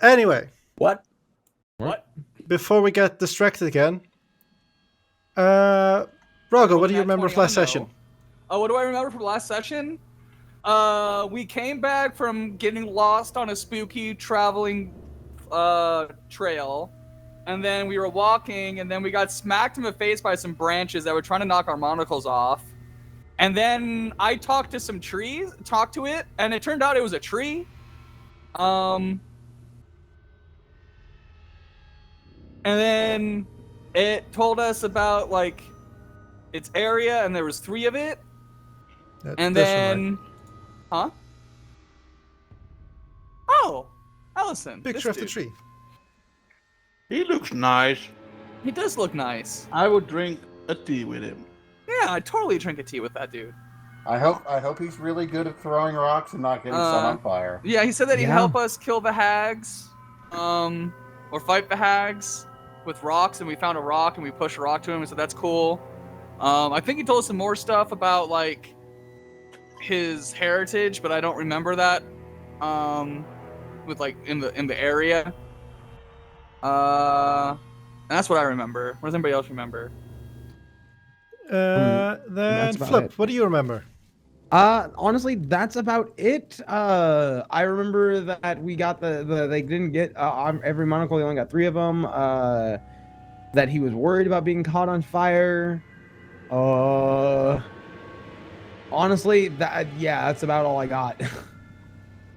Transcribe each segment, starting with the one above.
Anyway, What? before we get distracted again, Ralgo, what do you remember from last session? Oh, what do I remember from last session? We came back from getting lost on a spooky traveling trail, and then we were walking, and then we got smacked in the face by some branches that were trying to knock our monocles off. And then I talked to some trees, talked to it, and it turned out it was a tree. And then it told us about like its area, and there was 3 of it. And then, huh? Oh, Allison. Picture of the tree. He looks nice. He does look nice. I would drink a tea with him. Yeah, I'd totally drink a tea with that dude. I hope he's really good at throwing rocks and not getting set on fire. Yeah, he said that he'd help us kill the hags, or fight the hags with rocks, and we found a rock and we pushed a rock to him and said that's cool. I think he told us some more stuff about like his heritage, but I don't remember that. With like in the area. And that's what I remember. What does anybody else remember? Then Flip, what do you remember? Honestly, that's about it. I remember that we got they didn't get every monocle. They only got 3 of them. That he was worried about being caught on fire. Honestly, that's about all I got.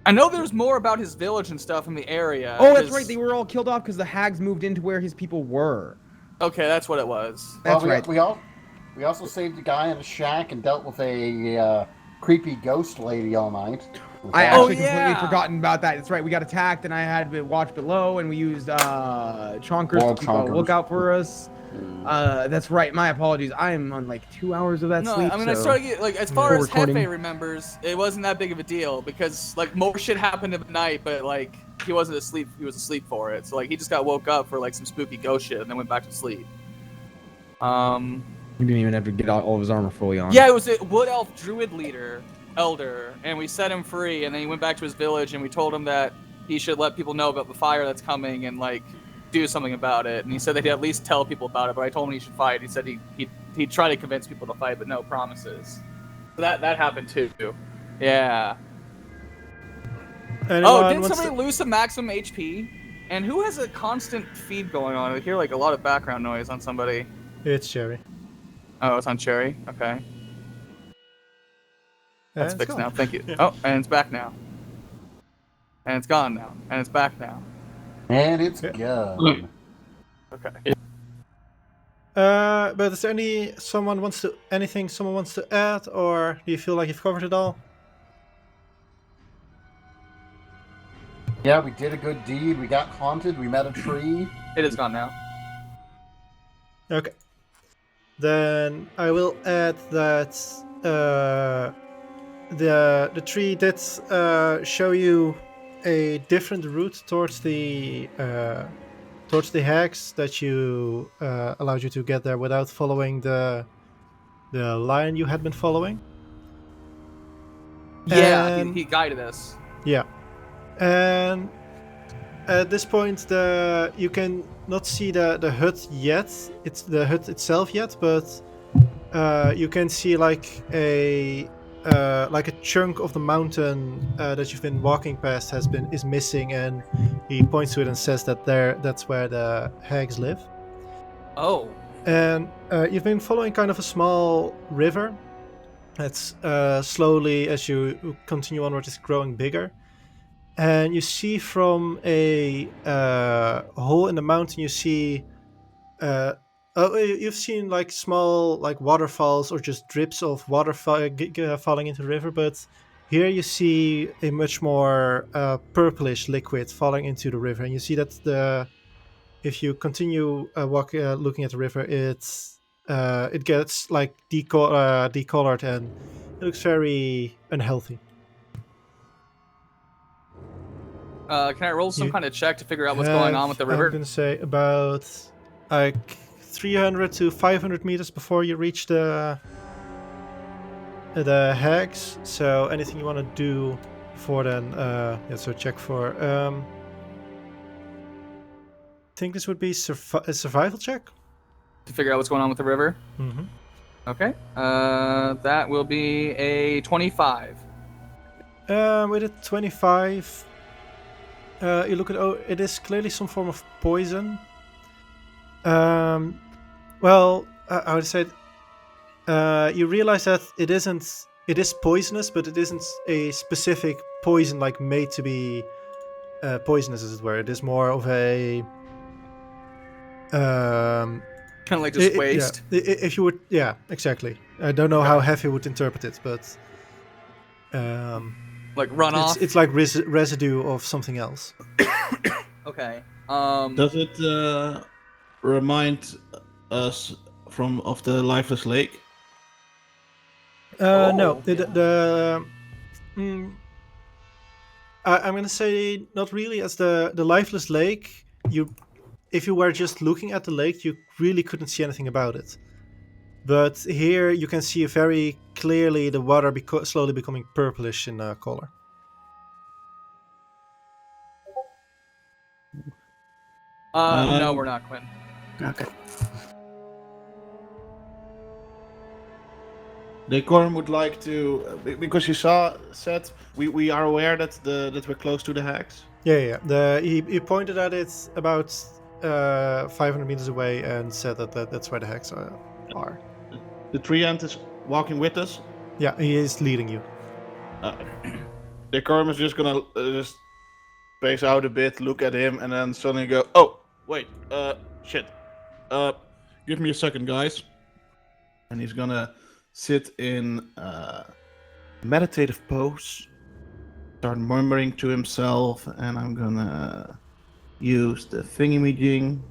I know there's more about his village and stuff in the area. Oh, that's right. They were all killed off because the hags moved into where his people were. Okay, that's what it was. That's right. We also saved a guy in a shack and dealt with a creepy ghost lady all night. I actually completely forgotten about that. That's right. We got attacked, and I had to watch below, and we used chonkers to keep a lookout for us. That's right. My apologies. I am on like 2 hours of that sleep. I mean, I started to get, like, as far as Hephe remembers, it wasn't that big of a deal because like more shit happened in the night, but like he wasn't asleep. He was asleep for it. So like he just got woke up for like some spooky ghost shit and then went back to sleep. He didn't even have to get all of his armor fully on. Yeah, it was a wood elf druid elder, and we set him free, and then he went back to his village, and we told him that he should let people know about the fire that's coming and like do something about it. And he said that he'd at least tell people about it, but I told him he should fight. He said he'd try to convince people to fight, but no promises. So that happened too. Yeah. Didn't somebody lose some maximum HP? And who has a constant feed going on? I hear like a lot of background noise on somebody. It's Cherry. Oh, it's on Cherry? Okay. That's fixed now, thank you. Yeah. Oh, and it's back now. And it's gone now. And it's back now. And it's gone. Okay. But is there someone wants to add, or do you feel like you've covered it all? Yeah, we did a good deed. We got haunted. We met a tree. It is gone now. Okay. Then I will add that the tree did show you a different route towards the hags that you allowed you to get there without following the line you had been following. Yeah, he guided us. Yeah, and at this point you can not see the hut yet. It's the hut itself yet, but you can see like a chunk of the mountain that you've been walking past is missing, and he points to it and says that that's where the hags live. Oh. And you've been following kind of a small river that's slowly, as you continue onward, is growing bigger. And you see from a hole in the mountain, you see you've seen like small like waterfalls or just drips of water falling into the river, but here you see a much more purplish liquid falling into the river, and you see that if you continue looking at the river, it gets like decolored and it looks very unhealthy. Can I roll some kind of check to figure out what's going on with the river? I'm going to say about like 300 to 500 meters before you reach the hags. So anything you want to do before then, so check for think this would be a survival check. To figure out what's going on with the river. Mm-hmm. Okay. That will be a 25. With a 25, you look at it is clearly some form of poison. Well, I would say you realize that it isn't. It is poisonous, but it isn't a specific poison like made to be poisonous, as it were. It is more of a Kind of like just waste. Yeah, if you would, yeah, exactly. I don't know how Hephe would interpret it, but like runoff. It's like residue of something else. Okay. Does it remind us of the lifeless lake? No. Yeah. I'm gonna say not really. As the lifeless lake, if you were just looking at the lake, you really couldn't see anything about it. But here you can see very clearly the water slowly becoming purplish in color. No, we're not, Quinn. Okay. Decorm would like to, because you said we are aware that we're close to the hags. Yeah. He pointed at it about 500 meters away and said that's where the hags are. The treant is walking with us. Yeah, he is leading you. Decorm is just gonna just space out a bit, look at him, and then suddenly go, "Oh, wait, shit. Give me a second, guys." And he's gonna sit in meditative pose, start murmuring to himself, and I'm gonna use the thingy-majing,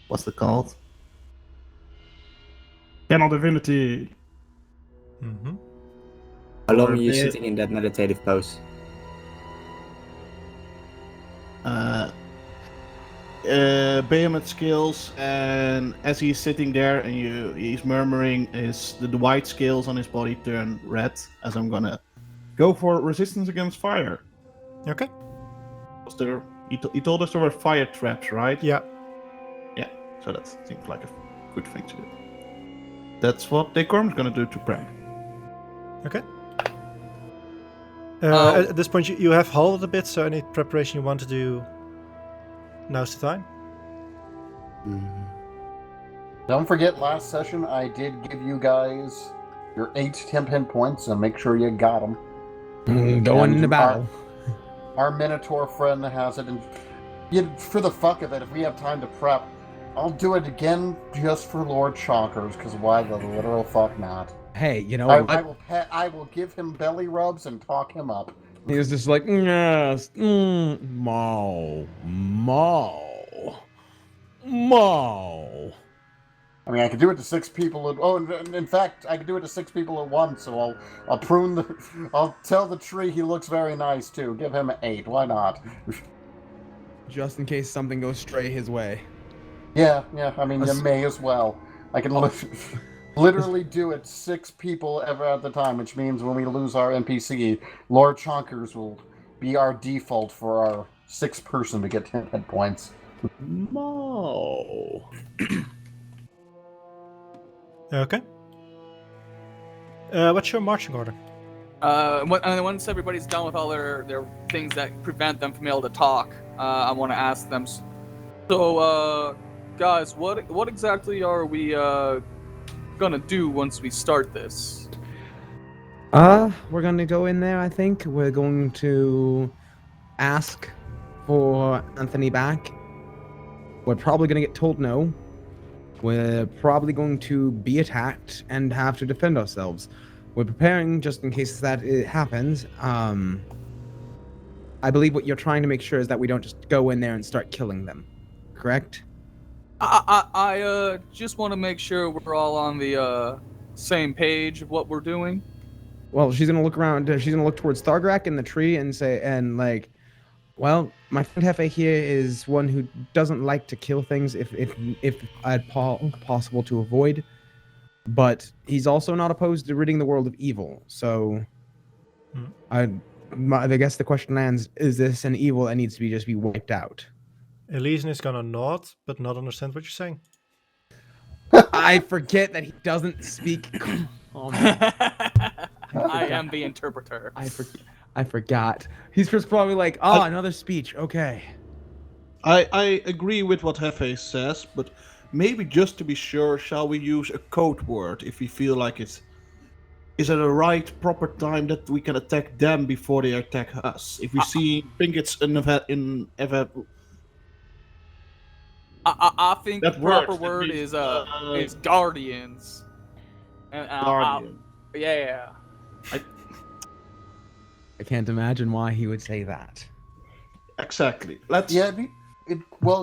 what's it called? Channel Divinity. Mm-hmm. How long are you sitting in that meditative pose? Behemoth skills, and as he's sitting there and he's murmuring, the white scales on his body turn red, as I'm gonna go for resistance against fire. Okay. He told us there were fire traps, right? Yeah. So that seems like a good thing to do. That's what Decorm's gonna do to Prank. Okay. At this point, you have halted a bit, so any preparation you want to do, now's the time. Don't forget, last session I did give you guys your 8 temp hit points, and make sure you got them. Going into battle. Our Minotaur friend has it, and for the fuck of it, if we have time to prep, I'll do it again just for Lord Chonkers, because why the literal fuck not? Hey, you know I will give him belly rubs and talk him up. He was just like, yes, Mo. I mean, I could do it to 6 people. In fact, I could do it to 6 people at once. So I'll prune the. I'll tell the tree he looks very nice too. Give him an 8. Why not? Just in case something goes stray his way. Yeah. I mean, you may as well. I can literally do it 6 people ever at the time, which means when we lose our NPC, Lord Chonkers will be our default for our 6th person to get 10 hit points. Mo. Okay. What's your marching order? And once everybody's done with all their things that prevent them from being able to talk, I want to ask them. So, guys, what exactly are we gonna do once we start this? We're gonna go in there. I think we're going to ask for Anthony back. We're probably gonna get told no. We're probably going to be attacked and have to defend ourselves. We're preparing just in case that it happens. I believe what you're trying to make sure is that we don't just go in there and start killing them. Correct? I just want to make sure we're all on the same page of what we're doing. Well, she's gonna look around. She's gonna look towards Thargrak in the tree and say, well, my friend Hephe here is one who doesn't like to kill things if possible to avoid, but he's also not opposed to ridding the world of evil. So, I guess the question lands: is this an evil that needs to just be wiped out? Elysian is gonna nod, but not understand what you're saying. I forget that he doesn't speak. I am the interpreter. I forgot. He's just probably like, oh, another speech. Okay. I agree with what Hephe says, but maybe just to be sure, shall we use a code word if we feel like it is at a right proper time that we can attack them before they attack us? If we think it's an event. I think That the proper works, that word means, is guardians. And Guardian. yeah. I can't imagine why he would say that. Exactly. Let's. Yeah, it'd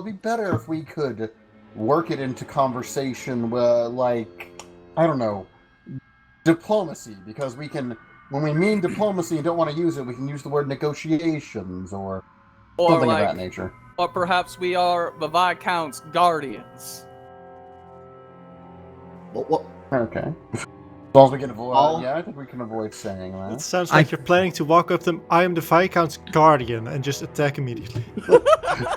be better if we could work it into conversation, like, I don't know, diplomacy, because we can, when we mean diplomacy and don't want to use it, we can use the word negotiations or something of that nature. Or perhaps we are the Viscount's guardians. What? Okay. As long as we can avoid, I think we can avoid saying It that. sounds like you're planning to walk up to them. I am the Viscount's guardian, and just attack immediately.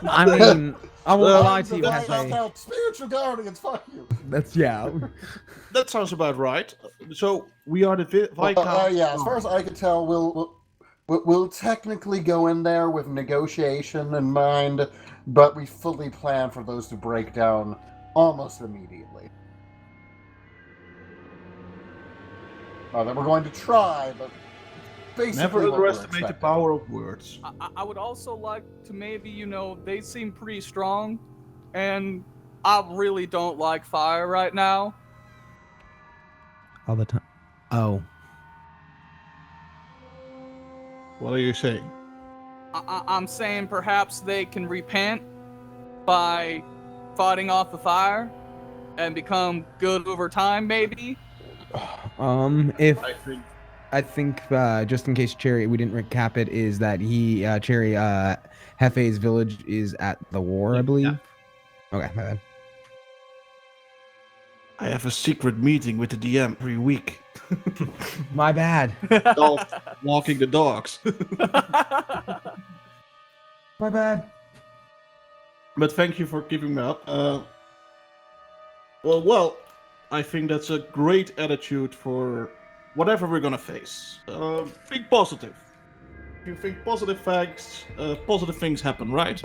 I mean, I won't lie to you, Guys, Hephe. spiritual guardians, fuck you. That's yeah. That sounds about right. So we are the Viscount. Yeah, as far as I can tell, we'll technically go in there with negotiation in mind, but we fully plan for those to break down almost immediately. That we're going to try, but basically Never what we're underestimate the expecting. power of words. I would also like to maybe, they seem pretty strong, and I really don't like fire right now. All the time. Oh. What are you saying? I'm saying perhaps they can repent by fighting off the fire and become good over time, maybe. If I think I think just in case Cherry, we didn't recap it, is that Cherry, Hefe's village is at the war, I believe. Yeah. Okay, my bad. I have a secret meeting with the DM every week. My bad. Walking the dogs. My bad. But thank you for keeping me up. Well, I think that's a great attitude for whatever we're gonna face. Think positive. If you think positive facts, positive things happen, right?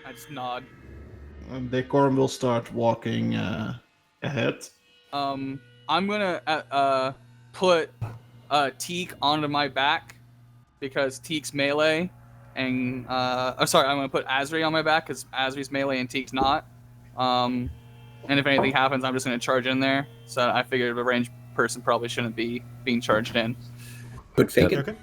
I just nod. And Decorm will start walking ahead. I'm gonna put Teak onto my back because Teak's melee, and I'm gonna put Azri on my back because Azri's melee and Teak's not. And if anything happens, I'm just gonna charge in there. So I figured a ranged person probably shouldn't be being charged in. Good thinking. Okay.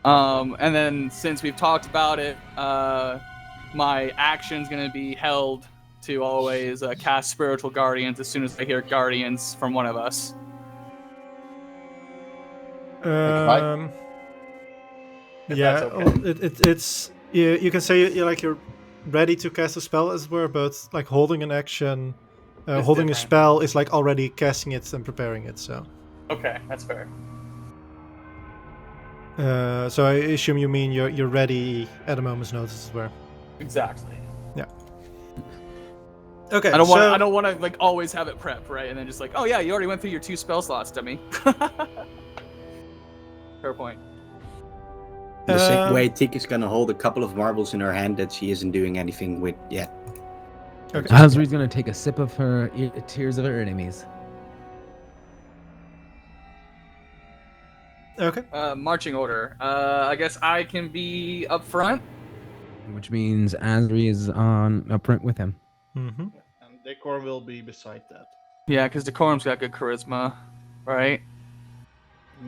And then since we've talked about it, my action's gonna be held to always cast Spiritual Guardians as soon as I hear Guardians from one of us. Yeah, that's okay. it's you can say you're ready to cast a spell, as it were, but like holding an action, holding a different. spell is like already casting it and preparing it. So. Okay, that's fair. So I assume you mean you're ready at a moment's notice, as it were. Exactly. Yeah. Okay. I don't want to like always have it prepped, right? And then just like, oh yeah, you already went through your 2 spell slots, dummy. Fair point. The same way, Tik is gonna hold a couple of marbles in her hand that she isn't doing anything with yet. Okay. Azri's gonna take a sip of her tears of her enemies. Okay. Marching order. I guess I can be up front. Which means Azri is on a print with him. Mm-hmm. And Decorm will be beside that. Yeah, because Decorum's got good charisma, right?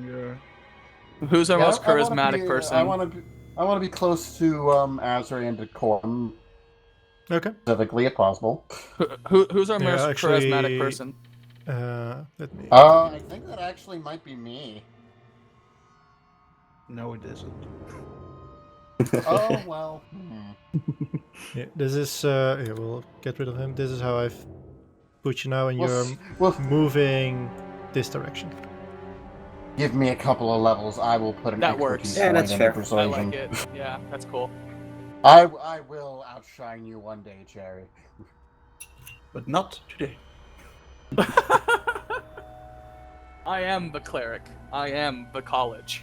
Yeah. Who's our most I wanna charismatic be- person? I want to be close to Azri and Decorum, Okay. specifically if possible. Who's our Yeah, most actually- charismatic person? Let me. I think that actually might be me. No, it isn't. Oh well. Yeah, this is. Yeah, we'll get rid of him. This is how I've put you now, and you're Well, moving this direction. give me a couple of levels. I will put an That expertise works. Yeah, point that's in fair. persuasion. I like it. Yeah, that's cool. I will outshine you one day, Cherry. But not today. I am the cleric. I am the college.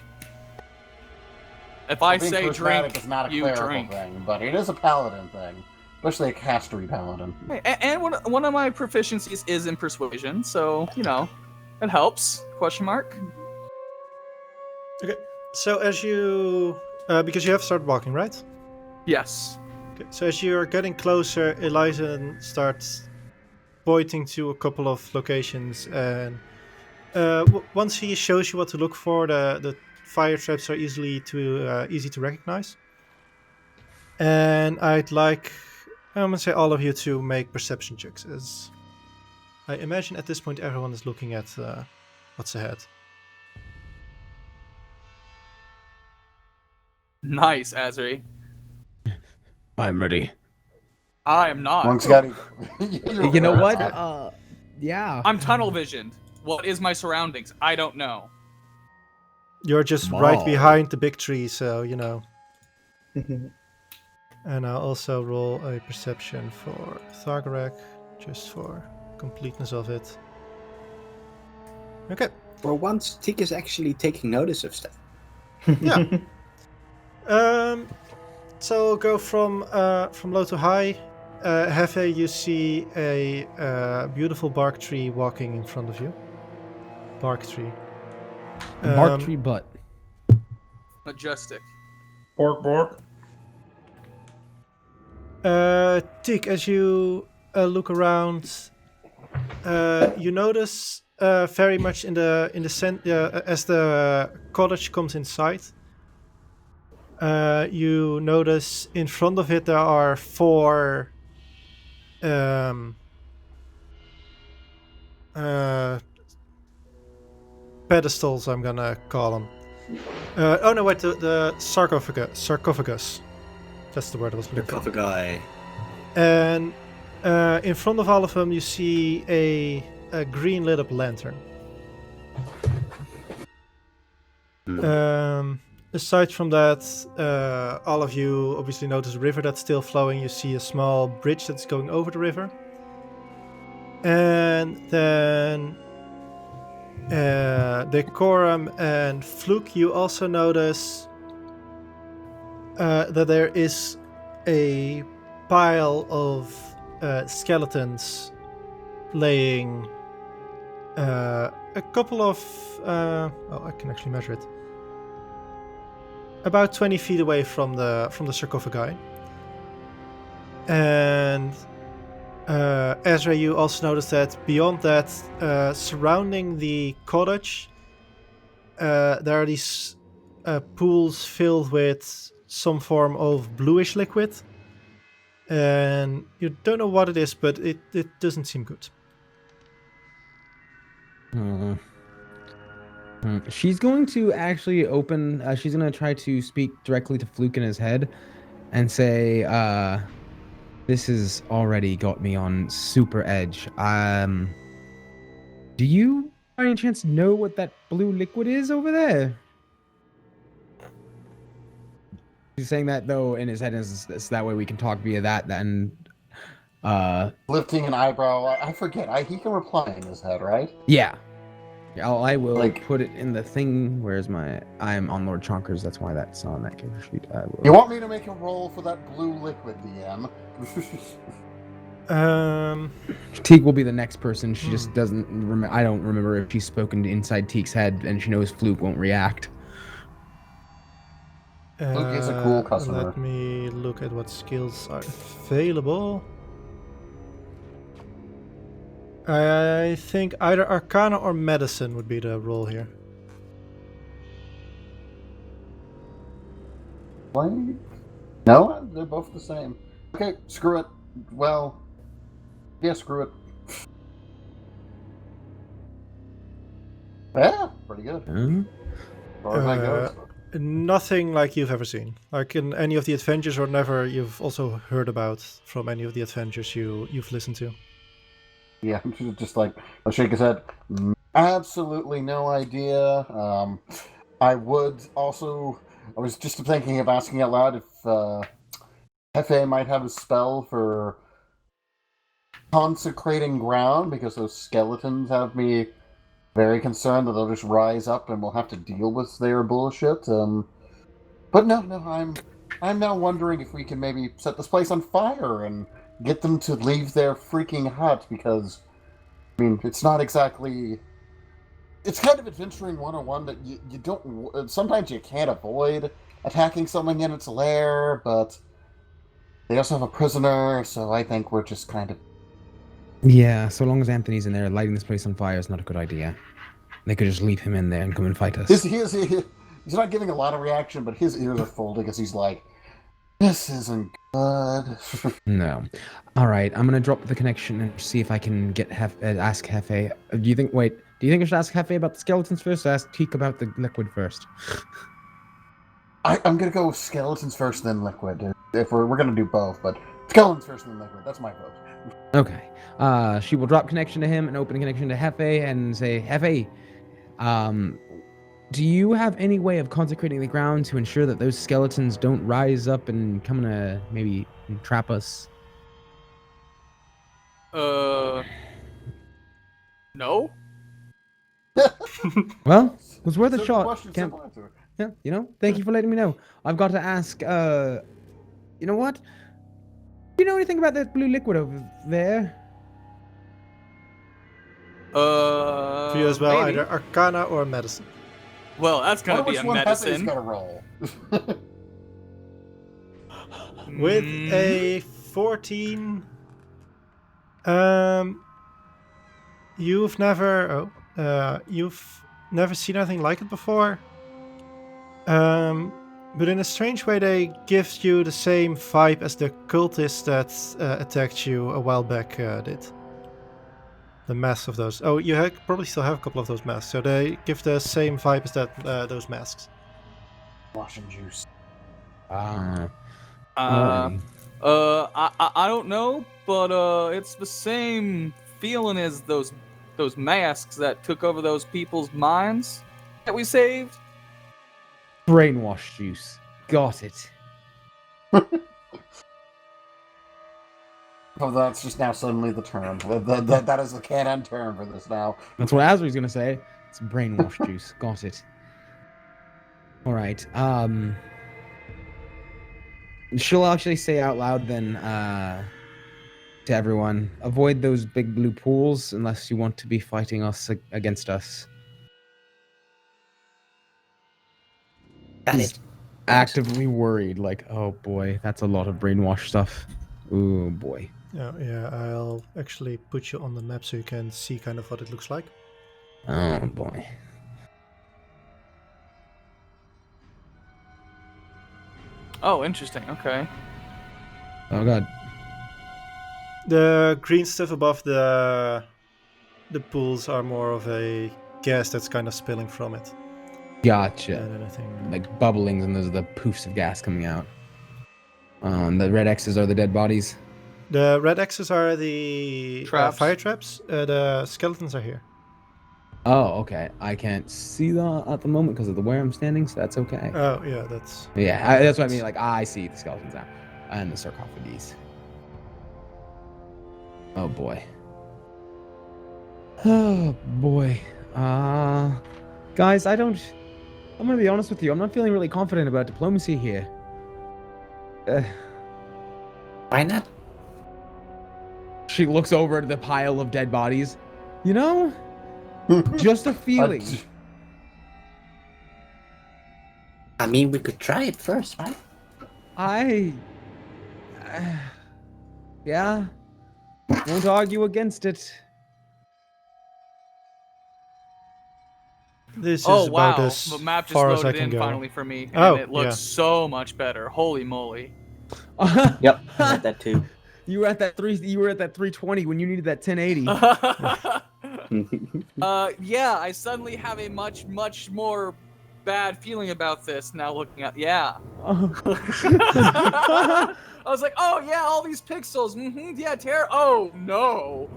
If I Being say charismatic drink, is not a you clerical drink. thing, but it is a paladin thing. Especially a castery paladin. Hey, and one of my proficiencies is in persuasion, so, you know, it helps. Question mark? Okay. So as you, because you have started walking, right? Yes. Okay. So as you are getting closer, Eliza starts pointing to a couple of locations, and once he shows you what to look for, the fire traps are easy to recognize. And I'm gonna say all of you to make perception checks, as I imagine at this point everyone is looking at what's ahead. Nice, Azri. I'm ready. I am not. Monk's got You know what? Yeah. I'm tunnel visioned. What is my surroundings? I don't know. You're just right Wow. behind the big tree, so you know. And I'll also roll a perception for Thargarek, just for completeness of it. Okay. For once, Tik is actually taking notice of stuff. Yeah. So we'll go from low to high. Hephe, you see a beautiful bark tree walking in front of you. Bark tree. Bark tree butt. Majestic. Bork, bork. Tik, as you look around, you notice very much in the as the cottage comes in sight. You notice in front of it there are 4 pedestals, I'm gonna call them. Oh no, wait, the sarcophagus. That's the word I was looking for. Sarcophagi. And in front of all of them, you see a green lit up lantern. Aside from that, all of you obviously notice a river that's still flowing. You see a small bridge that's going over the river. And then Decorm and Fluke, you also notice that there is a pile of skeletons laying a couple of I can actually measure it, about 20 feet away from the sarcophagi. And Ezra, you also notice that beyond that, surrounding the cottage, there are these pools filled with some form of bluish liquid. And you don't know what it is, but it doesn't seem good. She's going to actually open. She's going to try to speak directly to Fluke in his head and say, this has already got me on super edge. Do you by any chance know what that blue liquid is over there? He's saying that though in his head is that way we can talk via that. Then, Lifting an eyebrow. I forget. He can reply in his head, right? yeah. I will Like- put it in the thing. Where's my? I'm on Lord Chonkers. That's why that's on that character sheet. I will. You want me to make a roll for that blue liquid, DM? Teak will be the next person. She just doesn't remember. I don't remember if she's spoken to inside Teak's head, and she knows Fluke won't react. Fluke is a cool customer. Let me look at what skills are available. I think either Arcana or Medicine would be the role here. What? No, they're both the same. Okay, screw it. Well, yeah, screw it. Yeah, pretty good. As far as that goes. Nothing like you've ever seen. Like in any of the adventures or never you've also heard about from any of the adventures you've listened to. Yeah, just like, I'll shake his head. Absolutely no idea. I was just thinking of asking out loud if Hephe might have a spell for consecrating ground, because those skeletons have me very concerned that they'll just rise up and we'll have to deal with their bullshit. But no, I'm now wondering if we can maybe set this place on fire and get them to leave their freaking hut, because, I mean, it's not exactly... It's kind of adventuring 101 that you don't... Sometimes you can't avoid attacking something in its lair, but they also have a prisoner, so I think we're just kind of... Yeah, so long as Anthony's in there, lighting this place on fire is not a good idea. They could just leave him in there and come and fight us. He's not giving a lot of reaction, but his ears are folding as he's like, this isn't good. No. All right, I'm gonna drop the connection and see if I can get ask Hephe. Do you think I should ask Hephe about the skeletons first, or ask Teak about the liquid first? I'm gonna go with skeletons first, then liquid. If we're gonna do both, but skeletons first, then liquid. That's my vote. Okay. She will drop connection to him and open connection to Hephe and say, Hephe, do you have any way of consecrating the ground to ensure that those skeletons don't rise up and come to maybe trap us? No. Well, it was worth a Simple shot. question, Can't- simple answer. Yeah, thank you for letting me know. I've got to ask, you know what? Do you know anything about that blue liquid over there? For you as well, maybe. either Arcana or Medicine. Well, that's gonna be Which a one Hephe's medicine. gonna roll? With Mm, a 14, you've never seen anything like it before. But in a strange way, they give you the same vibe as the cultist that attacked you a while back did. The masks of those. Oh, you probably still have a couple of those masks, so they give the same vibe as those masks. Washing juice. I don't know, but it's the same feeling as those masks that took over those people's minds that we saved. Brainwash juice. Got it. Oh, that's just now suddenly the term. That is the canon term for this now. That's what Azri's gonna say. It's brainwash juice. Got it. All right. She'll actually say out loud then to everyone, avoid those big blue pools unless you want to be fighting us against us. Got He's it. actively worried, like, oh boy, that's a lot of brainwash stuff. Ooh boy. Oh, yeah, I'll actually put you on the map so you can see kind of what it looks like. Oh boy. Oh, interesting. Okay. Oh god. The green stuff above the pools are more of a gas that's kind of spilling from it. Gotcha. Than anything. Like bubblings, and those are the poofs of gas coming out. The red X's are the dead bodies. The red X's are the Traps. fire traps. The skeletons are here. Oh, okay. I can't see that at the moment because of the where I'm standing, so that's okay. Oh, yeah, that's... Yeah, that's what I mean. Like, I see the skeletons now. And the sarcophages. Oh, boy. Oh, boy. Guys, I'm gonna be honest with you. I'm not feeling really confident about diplomacy here. Why not? She looks over at the pile of dead bodies. You know? Just a feeling. I mean, we could try it first, right? Yeah. Won't argue against it. This is Oh about wow, as the map just far as I loaded can in go. finally for me, and Oh, it looks yeah. so much better. Holy moly! Yep, I had that too. You were at that 320 when you needed that 1080. Yeah, I suddenly have a much more bad feeling about this now. Looking at I was like, oh yeah, all these pixels. Yeah, Oh no.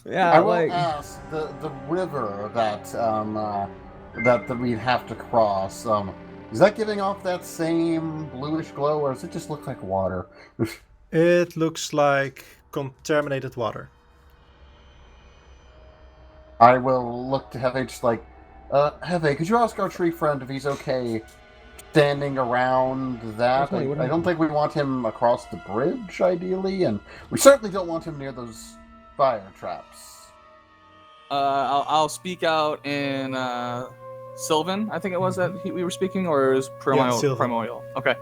Yeah, I will like ask the river that we'd have to cross. Is that giving off that same bluish glow, or does it just look like water? It looks like contaminated water. I will look to Hephe, just like, Hephe, could you ask our tree friend if he's okay standing around that? What's funny, I don't think we want him across the bridge, ideally, and we certainly don't want him near those fire traps. I'll speak out in Sylvan, I think it was that we were speaking, or it was Sylvan. Primordial. Okay.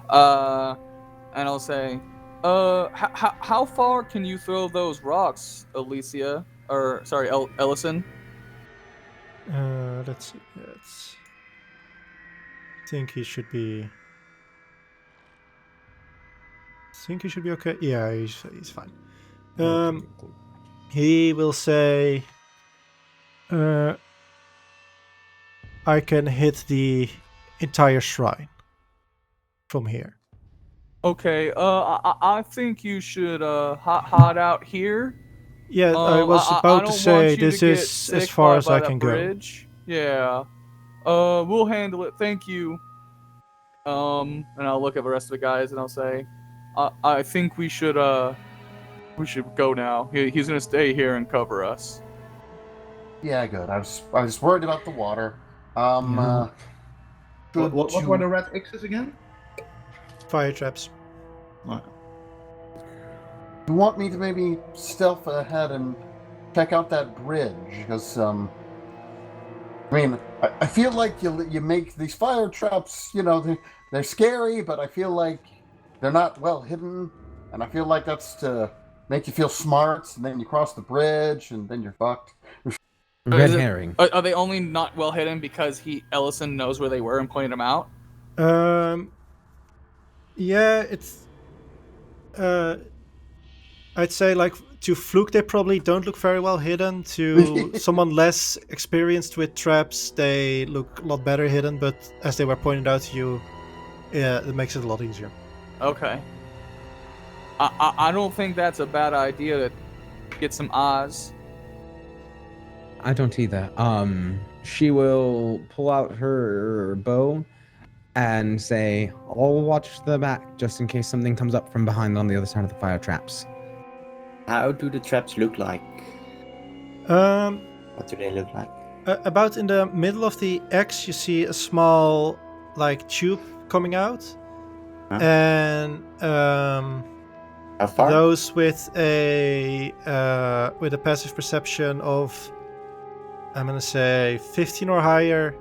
And I'll say, how far can you throw those rocks, Alicia? Or, sorry, Ellison? Let's see. I think he should be okay. Yeah, he's fine. He will say, I can hit the entire shrine from here. Okay, I think you should hide out here. Yeah, I was I about to don't say want you this to get is as sick far by as I that can bridge. Yeah. We'll handle it. Thank you. And I'll look at the rest of the guys and I'll say, I think we should go now. He's gonna stay here and cover us. Yeah, good. I was worried about the water. What were the red X's again? go. Fire traps. You want me to maybe stealth ahead and check out that bridge? Because, I mean, I feel like you make these fire traps, you know, they're scary, but I feel like they're not well hidden, and I feel like that's to make you feel smart, and then you cross the bridge, and then you're fucked. Red herring. Are they only not well hidden because Ellison knows where they were and pointed them out? Yeah, it's. I'd say, like, to Fluke, they probably don't look very well hidden. To someone less experienced with traps, they look a lot better hidden. But as they were pointed out to you, yeah, it makes it a lot easier. Okay. I don't think that's a bad idea to get some eyes. I don't either. She will pull out her bow and say, I'll watch the back just in case something comes up from behind on the other side of the fire traps. How do the traps look like? What do they look like? About in the middle of the X, you see a small, like, tube coming out. Huh? And How far? those with a passive perception of, I'm gonna say 15 or higher,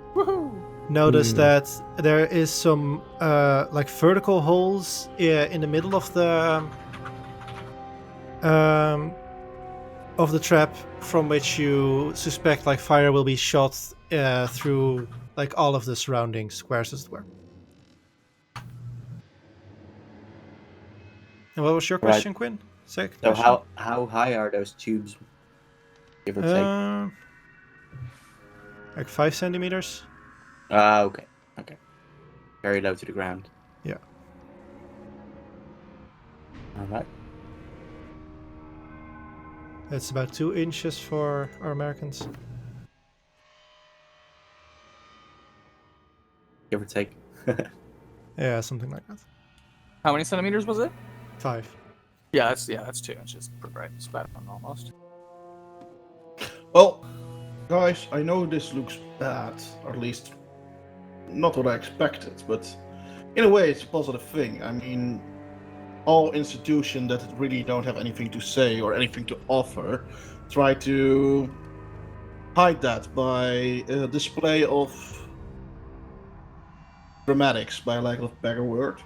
notice that there is some like vertical holes in the middle of the trap, from which you suspect like fire will be shot through like all of the surrounding squares, as it were. And what was your question, Quinn? Second So question? how high are those tubes? Give or take. Like 5 centimeters. Okay. Very low to the ground. Yeah. Alright. That's about 2 inches for our Americans. Give or take. Yeah, something like that. How many centimeters was it? 5. Yeah, that's 2 inches. Right, it's about almost. Well, guys, I know this looks bad, or at least not what I expected, but in a way it's a positive thing. I mean, all institutions that really don't have anything to say or anything to offer try to hide that by a display of dramatics, by lack of a better word.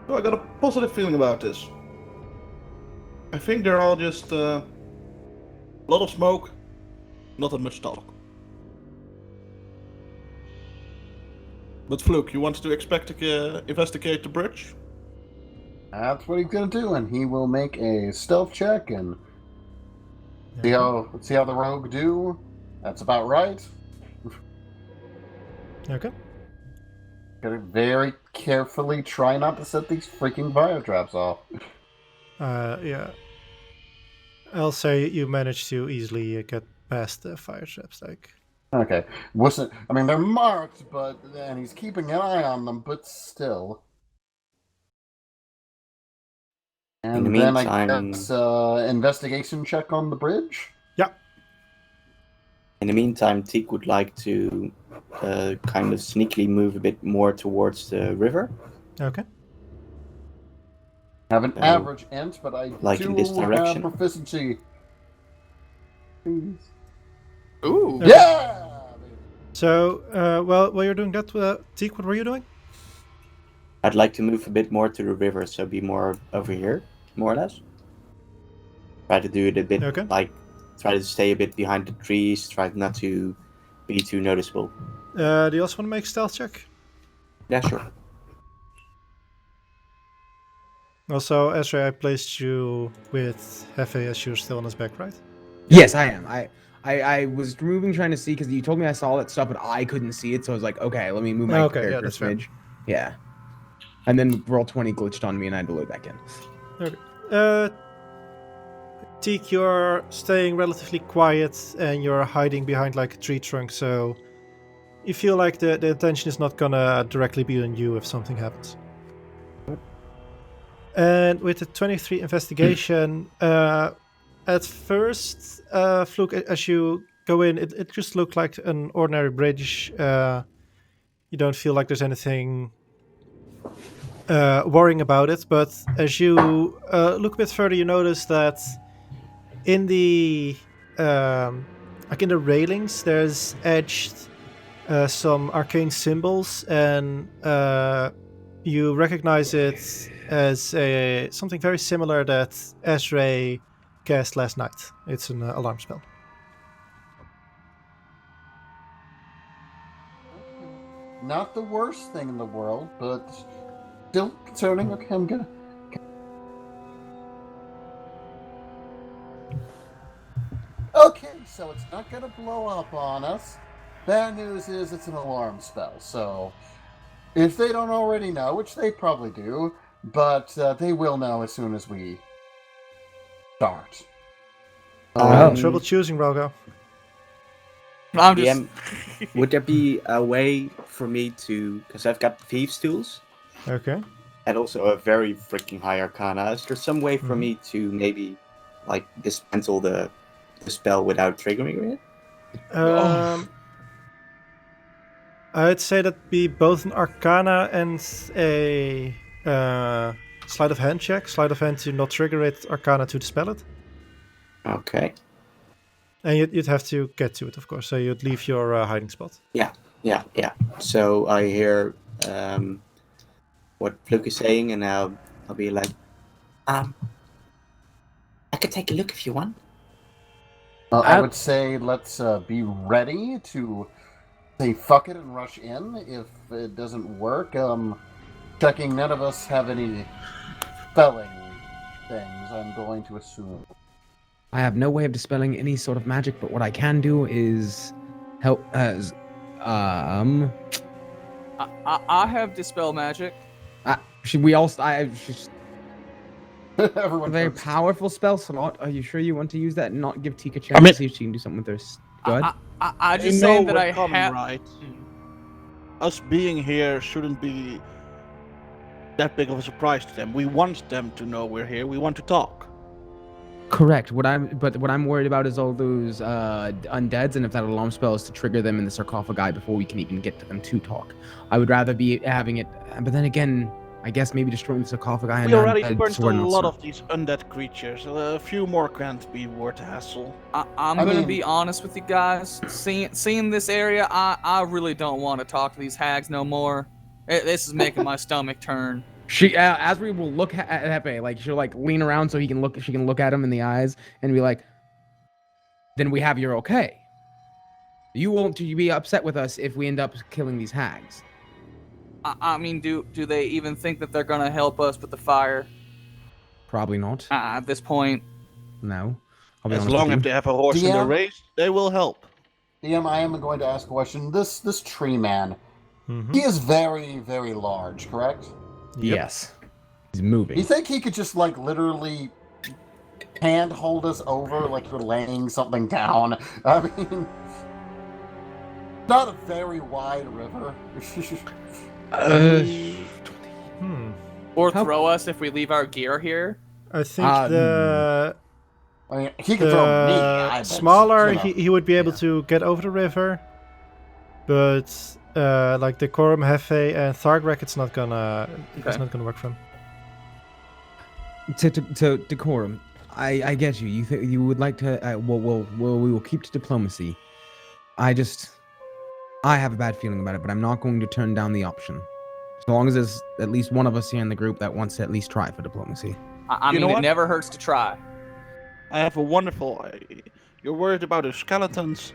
So I got a positive feeling about this. I think they're all just a lot of smoke, not that much talk. But Fluke, you wanted to investigate the bridge? That's what he's gonna do, and he will make a stealth check and see how the rogue do. That's about right. Okay. Gotta very carefully try not to set these freaking fire traps off. Yeah. I'll say you managed to easily get past the fire traps. Like, Okay. Wasn't. I mean, they're marked, and he's keeping an eye on them, but still. And In the then I meantime- guess investigation check on the bridge. In the meantime, Teak would like to kind of sneakily move a bit more towards the river. Okay. Have an So, average int, but I like do in this direction? have proficiency. Ooh. Okay. Yeah! So, while you're doing that, Teak, what were you doing? I'd like to move a bit more to the river, so be more over here, more or less. Try to do it a bit Okay. try to stay a bit behind the trees, try not to be too noticeable. Do you also want to make a stealth check? Yeah, sure. Also, Ezra, I placed you with Hephe as you're still on his back, right? Yes, I am. I was moving trying to see because you told me I saw that stuff, but I couldn't see it, so I was like, okay, let me move my Okay, yeah, character that's fair. smidge. Yeah. And then Roll20 glitched on me and I had to load back in. Teak, you're staying relatively quiet and you're hiding behind like a tree trunk, so you feel like the attention is not gonna directly be on you if something happens. And with the 23 investigation, at first, Fluke, as you go in, it just looked like an ordinary bridge. You don't feel like there's anything worrying about it, but as you look a bit further, you notice that in the like in the railings, there's etched some arcane symbols, and you recognize it as something very similar that Ezra cast last night. It's an alarm spell. Not the worst thing in the world, but still concerning. Okay, I'm gonna. Okay, so it's not gonna blow up on us. Bad news is it's an alarm spell, so if they don't already know, which they probably do, but they will know as soon as we start. Trouble choosing, Ralgo. I'm just. DM, would there be a way for me to, because I've got thieves' tools Okay. and also a very freaking high arcana, is there some way for me to maybe like dismantle the spell without triggering it? I'd say that'd be both an arcana and a sleight of hand check. Sleight of hand to not trigger it, arcana to dispel it. Okay. And you'd have to get to it, of course. So you'd leave your hiding spot. Yeah. So I hear what Fluke is saying, and I'll be like, I could take a look if you want. I would say let's be ready to say fuck it and rush in. If it doesn't work, checking none of us have any spelling things, I'm going to assume. I have no way of dispelling any sort of magic, but what I can do is help as I have dispel magic. should we all she's a Everyone very turns- powerful spell slot. Are you sure you want to use that and not give Tika a chance to see if she can do something with her? Go ahead. I just You saying know that we're I coming, have. right? Us being here shouldn't be that big of a surprise to them. We want them to know we're here. We want to talk. Correct. What I'm worried about is all those undeads, and if that alarm spell is to trigger them in the sarcophagi before we can even get to them to talk. I would rather be having it, but then again, I guess maybe destroying the sarcophagi. We and already undead, burnt so we're a not lot so- of these undead creatures. A few more can't be worth a hassle. I'm I gonna mean- be honest with you guys. Seeing this area, I really don't want to talk to these hags no more. This is making my stomach turn. She Asri will look at Hephe, like she'll like lean around so she can look at him in the eyes and be like, "Then we have your okay. You won't be upset with us if we end up killing these hags." I mean, do they even think that they're gonna help us with the fire Probably not. at this point? No. I'll be As honest long with as you. they have a horse in the DM? race, they will help. DM, I am going to ask a question. This tree man, Mm-hmm. he is very, very large, correct? Yes. He's Do you moving. think he could just like literally hand hold us over like you're laying something down? I mean, Not a very wide river. Or How- throw us if we leave our gear here. I think Ah, the I mean, he could throw me. I bet, smaller you know. he would be able Yeah. to get over the river, but like Decorm, Hephe, and Thargrek, it's not gonna work for him. To Decorum, I get you. You would like to. We will keep to diplomacy. I have a bad feeling about it, but I'm not going to turn down the option. So long as there's at least one of us here in the group that wants to at least try for diplomacy. I You know mean, it what? never hurts to try. I have a wonderful. You're worried about the skeletons.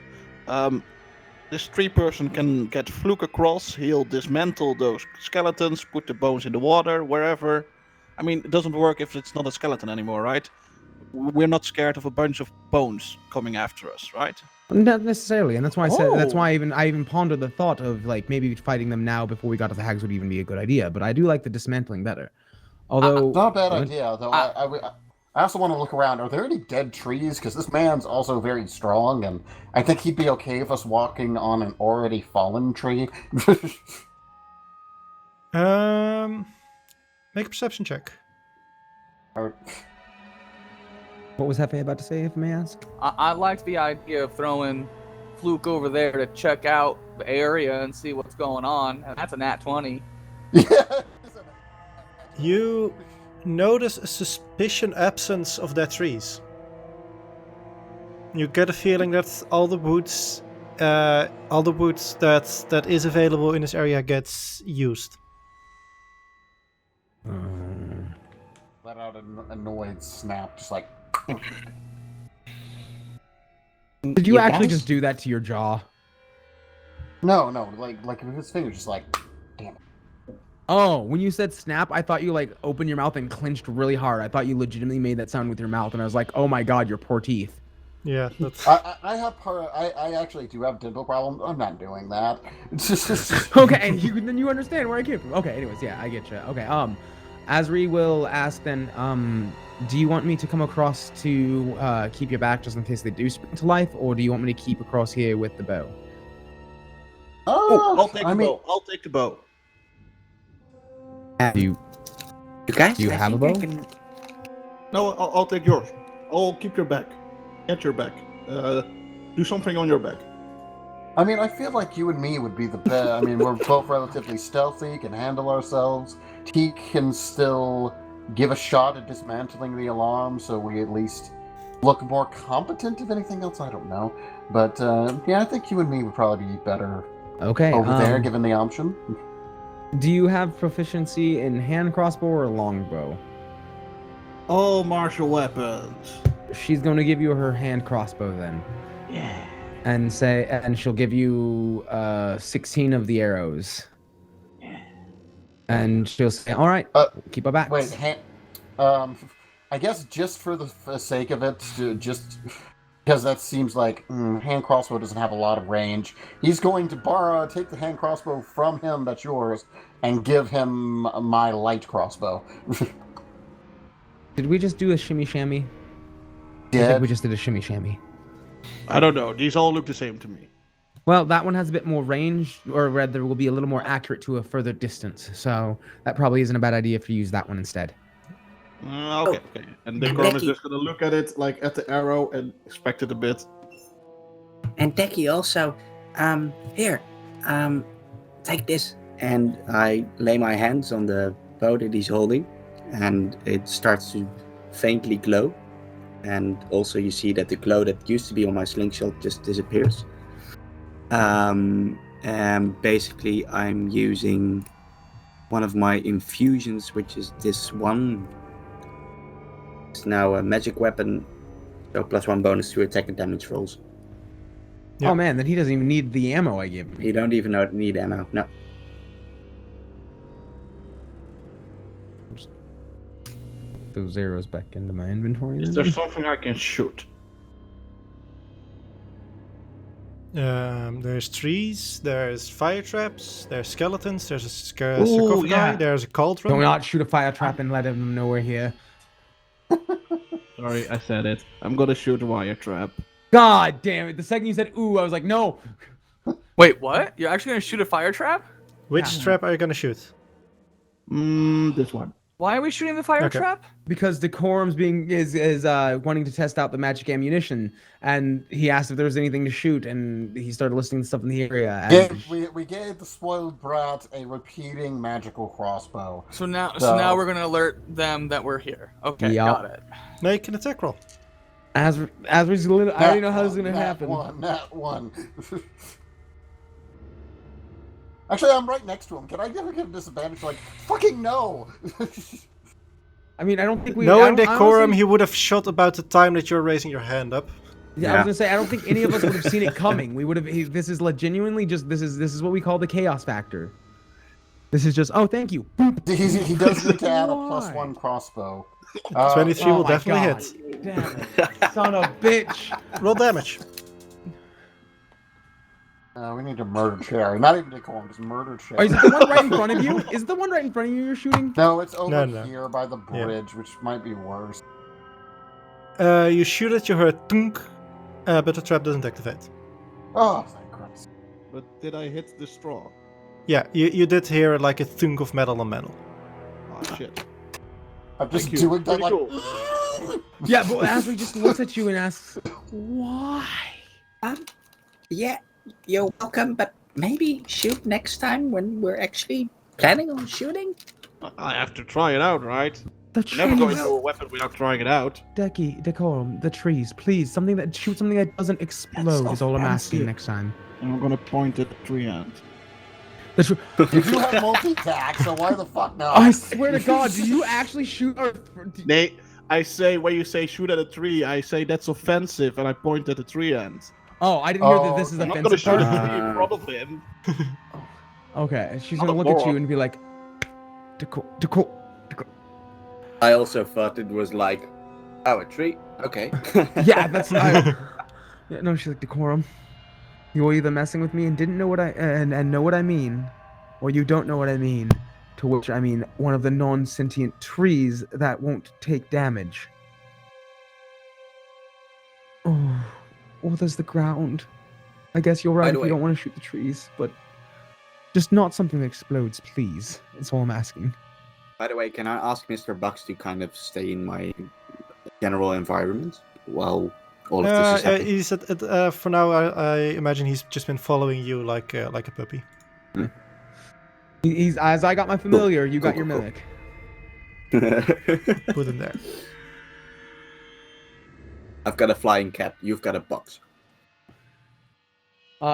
This tree person can get Fluke across. He'll dismantle those skeletons, put the bones in the water, wherever. I mean, it doesn't work if it's not a skeleton anymore, right? We're not scared of a bunch of bones coming after us, right? Not necessarily, and that's why I said. That's Oh. why I even pondered the thought of like maybe fighting them now before we got to the hags would even be a good idea. But I do like the dismantling better. Although Not a bad What? idea, though. I also want to look around. Are there any dead trees? Because this man's also very strong, and I think he'd be okay with us walking on an already fallen tree. Make a perception check. Or- What was Hephe about to say, if I may ask? I liked the idea of throwing Fluke over there to check out the area and see what's going on, and that's a nat 20. Yeah. You notice a suspicious absence of dead trees. You get a feeling that all the woods that is available in this area gets used. Let out an annoyed snap, just like. Did you actually guys? just do that to your jaw? No, like with his fingers, just like. Damn it. Oh, when you said snap, I thought you like opened your mouth and clenched really hard. I thought you legitimately made that sound with your mouth, and I was like, oh my god, your poor teeth. Yeah, that's I have I actually do have dental problems. I'm not doing that. Okay, and then you understand where I came from. Okay, anyways, yeah, I get you. Okay, Asri will ask then, do you want me to come across to keep you back just in case they do spring to life, or do you want me to keep across here with the bow? Oh, I'll take I the mean, bow. I'll take the bow. You You guys, Do you I have a think I bow? can- No, I'll take yours. I'll keep your back. Get your back. Do something on your back. I mean, I feel like you and me would be the best. I mean, we're both relatively stealthy, can handle ourselves. He can still give a shot at dismantling the alarm, so we at least look more competent. If anything else, I don't know. But yeah, I think you and me would probably be better okay? over there, given the option. Do you have proficiency in hand crossbow or longbow? All martial weapons. She's going to give you her hand crossbow then, Yeah. and she'll give you 16 of the arrows. And she'll say, "All right, keep her back." Wait, I guess just for the sake of it, just because that seems like hand crossbow doesn't have a lot of range. He's going to take the hand crossbow from him, that's yours, and give him my light crossbow. Did we just do a shimmy shammy? I Did think we just did a shimmy shammy. I don't know. These all look the same to me. Well, that one has a bit more range, or rather, will be a little more accurate to a further distance. So that probably isn't a bad idea if you use that one instead. Okay. And Decorm is Becky. just gonna look at it, like at the arrow, and inspect it a bit. And Decky also, here, take this. And I lay my hands on the bow that he's holding, and it starts to faintly glow. And also you see that the glow that used to be on my slingshot just disappears. And basically I'm using one of my infusions, which is this one. It's now a magic weapon, so +1 bonus to attack and damage rolls. Yeah. Oh man, then he doesn't even need the ammo I give him. You don't even need ammo, no. Those arrows back into my inventory. Is then. there something I can shoot? there's trees, there's fire traps, there's skeletons, there's a Ooh, sarcophagi, yeah. there's a cauldron. Don't not shoot a fire trap and let him know we're here. Sorry, I said it. I'm gonna shoot a wire trap. God damn it! The second you said "ooh," I was like, "No." Wait, what? You're actually gonna shoot a fire trap? Which Yeah. trap are you gonna shoot? This one. Why are we shooting the fire Okay. trap? Because Decorum's is wanting to test out the magic ammunition, and he asked if there was anything to shoot, and he started listing stuff in the area. And We gave the spoiled brat a repeating magical crossbow. So now So- we're gonna alert them that we're here. Okay, Yup. got it. Make an attack roll. as we, I already know how this is gonna Nat happen. Nat one. Actually, I'm right next to him. Can I ever get a disadvantage? Like, fucking no! I mean, I don't think we. Knowing I don't- Decorum, honestly- he would have shot about the time that you're raising your hand up. Yeah, I was gonna say I don't think any of us would have seen it coming. We would have. This is genuinely just this is what we call the chaos factor. This is just thank you. Boop. He does need to add a Why? +1 crossbow. 23 will my definitely God. hit. Damn it, son of a bitch. Roll damage. We need to murder Cherry. Not even Decorm, just murder Is Cherry. it the one right in front of you? Is it the one right in front of you you're shooting? No, it's over No. here by the Yeah. bridge, which might be worse. You shoot it, you hear a thunk, but the trap doesn't activate. Oh, thank Christ. But did I hit the straw? Yeah, you did hear like a thunk of metal on metal. Oh shit. I'm just Thank you. doing that Pretty like... cool. Yeah, but Ashley just looks at you and asks, "Why?" Yeah, you're welcome, but maybe shoot next time when we're actually planning on shooting? I have to try it out, right? The You never go trees, into a weapon without trying it out. Decorum, the trees, please, something that shoot something that doesn't explode so is all I'm asking fancy. next time. And I'm gonna point at the tree end. The tr- You do have multi-tack, so why the fuck not? I swear to God, do you actually shoot? Nate, I say when you say shoot at a tree, I say that's offensive, and I point at the tree end. Oh, I didn't hear that Oh, this is I'm not gonna offensive. shoot part. at a tree, probably him. Okay, she's I'm gonna a look at you moron. and be like, Decor. I also thought it was like, oh, a tree? Okay. Yeah, that's. Yeah, no, she's like Decorum. You were either messing with me and didn't know what I and know what I mean, or you don't know what I mean. To which I mean one of the non-sentient trees that won't take damage. Oh, there's the ground. I guess you're By right the if way- you don't want to shoot the trees, but just not something that explodes, please. That's all I'm asking. By the way, can I ask Mr. Bucks to kind of stay in my general environment while all of this is happening? He said, for now, I imagine he's just been following you like a puppy. He's as I got my familiar, you got your Cool. mimic. Put him there. I've got a flying cat. You've got a box.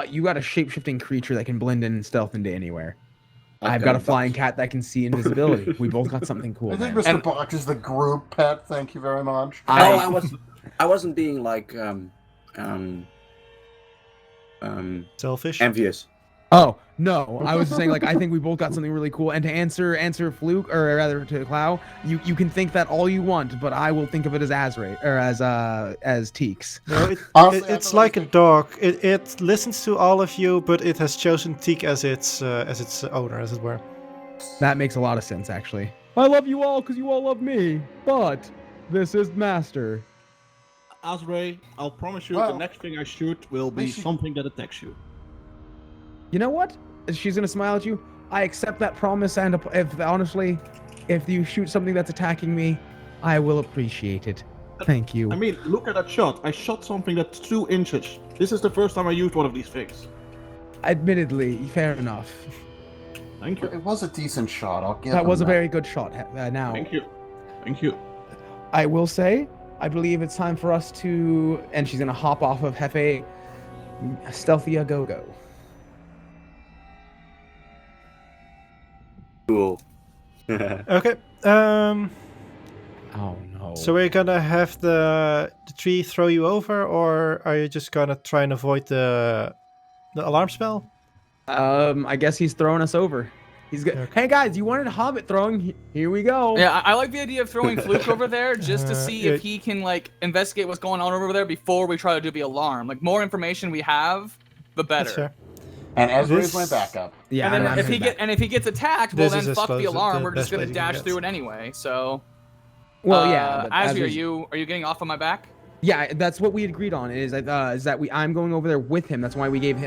You got a shape-shifting creature that can blend in and stealth into anywhere. I've got a flying cat that can see invisibility. We both got something cool. I think man. Mr. Box is the group pet, thank you very much. I wasn't being like Selfish. envious. Oh no, I was just saying like I think we both got something really cool. And to answer Fluke, or rather to Clow, you can think that all you want, but I will think of it as Azray or as Teeks. No, Honestly, I it's thought like it a was dog. It listens to all of you, but it has chosen Teak as its owner, as it were. That makes a lot of sense, actually. I love you all because you all love me, but this is Master. Azray, I'll promise you Well, the next thing I shoot will be least you- something that attacks you. You know what? She's gonna smile at you. I accept that promise, and if you shoot something that's attacking me, I will appreciate it. Thank you. I mean, look at that shot. I shot something that's 2 inches. This is the first time I used one of these things. Admittedly, fair enough. Thank you. It was a decent shot, I'll give That him was a very good shot. Now, Thank you. Thank you. I will say, I believe it's time for us to. And she's gonna hop off of Hephe, stealthy a go-go. Cool. Okay. Oh no. So we're gonna have the tree throw you over, or are you just gonna try and avoid the alarm spell? I guess he's throwing us over. He's good. Okay. Hey guys, you wanted Hobbit throwing? Here we go. Yeah, I like the idea of throwing Fluke over there just to see yeah. if he can like investigate what's going on over there before we try to do the alarm. Like more information we have, the better. That's fair. And Ezra This- is my backup. Yeah. And then I'm if he back. gets attacked, This well is then as fuck close the as alarm. the We're just best way gonna you can dash get. through it anyway. So Well, yeah. But Azri, Azri's- are you getting off on my back? Yeah, that's what we agreed on. Is that I'm going over there with him. That's why we gave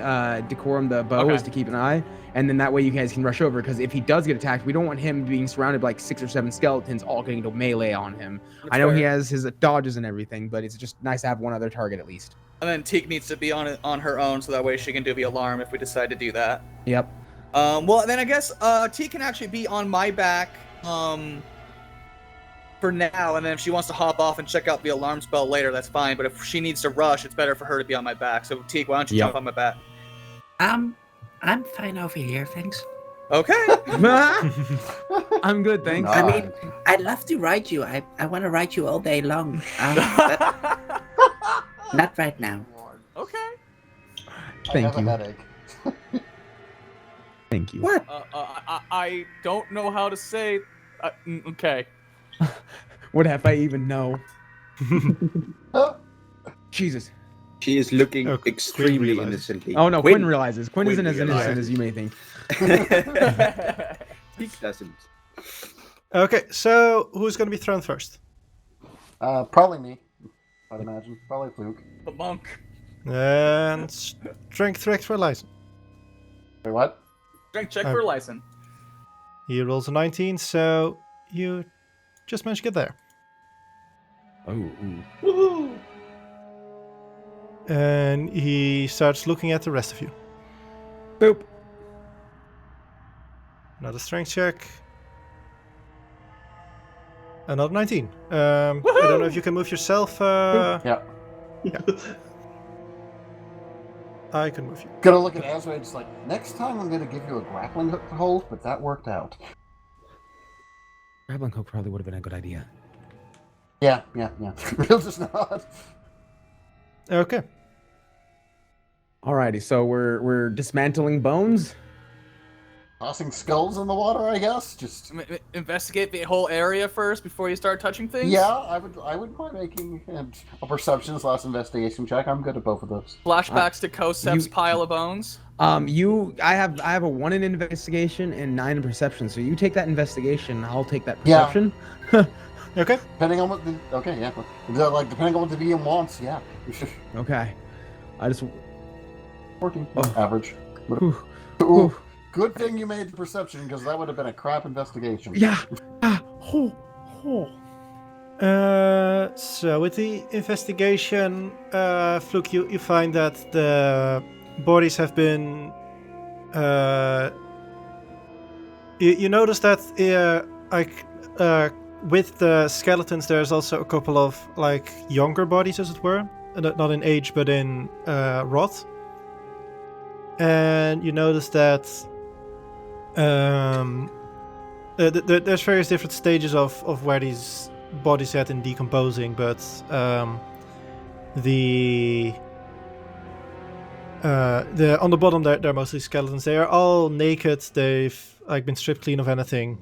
Decorum the bow Okay. is to keep an eye, and then that way you guys can rush over. Because if he does get attacked, we don't want him being surrounded by like 6 or 7 skeletons all getting to melee on him. That's I know he fair. has his dodges and everything, but it's just nice to have one other target at least. And then Teak needs to be on her own, so that way she can do the alarm if we decide to do that. Yep. Well, then I guess Teak can actually be on my back for now, and then if she wants to hop off and check out the alarm spell later, that's fine. But if she needs to rush, it's better for her to be on my back. So Teak, why don't you jump on my back? I'm fine over here, thanks. Okay. I'm good, thanks. I mean, I'd love to ride you. I want to ride you all day long. But not right now. Okay. Thank I have you. a headache. Thank you. What? I don't know how to say. Okay. What have I even know? Jesus. She is looking Okay, extremely Quinn realizes. innocently. Oh no, Quinn realizes. Quinn isn't as realizes. innocent as you may think. He doesn't. Okay, so who's going to be thrown first? Probably me. I'd imagine. Probably Fluke. The monk. And strength check for Lyson. Wait, what? Strength check for Lyson. He rolls a 19, so you just managed to get there. Oh. And he starts looking at the rest of you. Boop. Another strength check. Another 19. I don't know if you can move yourself. Yeah. I can move you. Gonna look at Azra and just like, next time I'm gonna give you a grappling hook to hold, but that worked out. Grappling hook probably would have been a good idea. Yeah. We'll just nod. Okay. Alrighty, so we're dismantling bones. Tossing skulls in the water, I guess. Just Investigate the whole area first before you start touching things. yeah, I would mind making a perception/slash investigation check. I'm good at both of those. Flashbacks to Kosef's pile of bones. I have a 1 in investigation and 9 in perception. So you take that investigation, I'll take that perception. Okay. Depending on what the depending on what the DM wants, yeah. Okay. I just 14. Oh. Average. Whew. Ooh. Good thing you made the perception, because that would have been a crap investigation. Yeah. So with the investigation, Fluke, you find that the bodies have been. You notice that with the skeletons, there's also a couple of like younger bodies, as it were, not in age but in rot. And you notice that there's various different stages of where these bodies at in decomposing, but the on the bottom they're mostly skeletons. They are all naked. They've like been stripped clean of anything.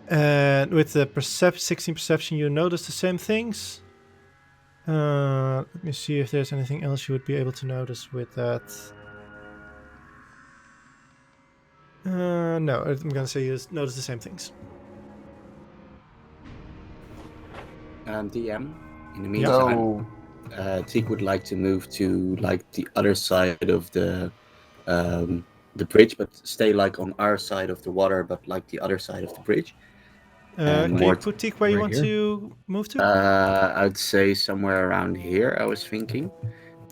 And with the 16 perception, you notice the same things. Let me see if there's anything else you would be able to notice with that. No, I'm gonna say you notice the same things. DM, in the meantime, So, Teak would like to move to like the other side of the bridge, but stay like on our side of the water, but like the other side of the bridge. Can you more put Teak where you right want here? to move to? I'd say somewhere around here. I was thinking,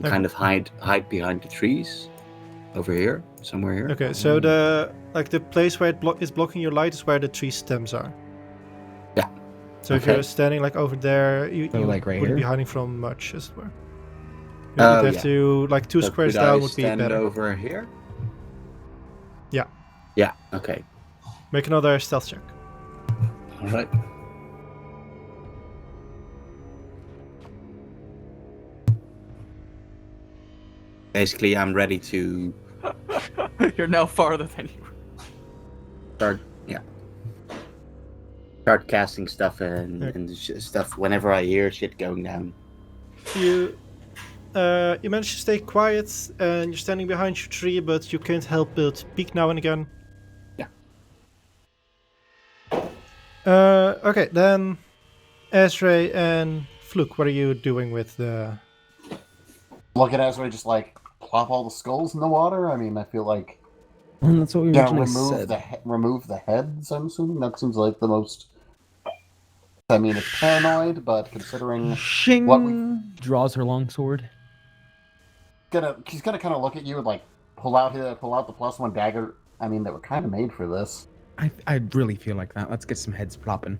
kind of hide behind the trees, over here, somewhere here. Okay, so the place where it is blocking your light is where the tree stems are. Yeah. So if Okay. you're standing like over there, you like right wouldn't be here? hiding from much, as it were. You Oh, would have yeah. to like 2 So squares could down I would be stand better. over here? Yeah. Yeah. Okay. Make another stealth check. All right. Basically, I'm ready to You're now farther than you were. start casting stuff and, Okay. and stuff whenever I hear shit going down. You manage to stay quiet and you're standing behind your tree, but you can't help but peek now and again. Yeah. Okay, then Ezra and Fluke, what are you doing with the... Look at Ezra just like plop all the skulls in the water. I mean, I feel like That's what we originally said. remove the heads. I'm assuming that seems like the most. I mean, it's paranoid, but considering Shing! what we Draws her longsword. he's gonna kind of look at you and like pull out the +1 dagger. I mean, they were kind of made for this. I really feel like that. Let's get some heads plopping.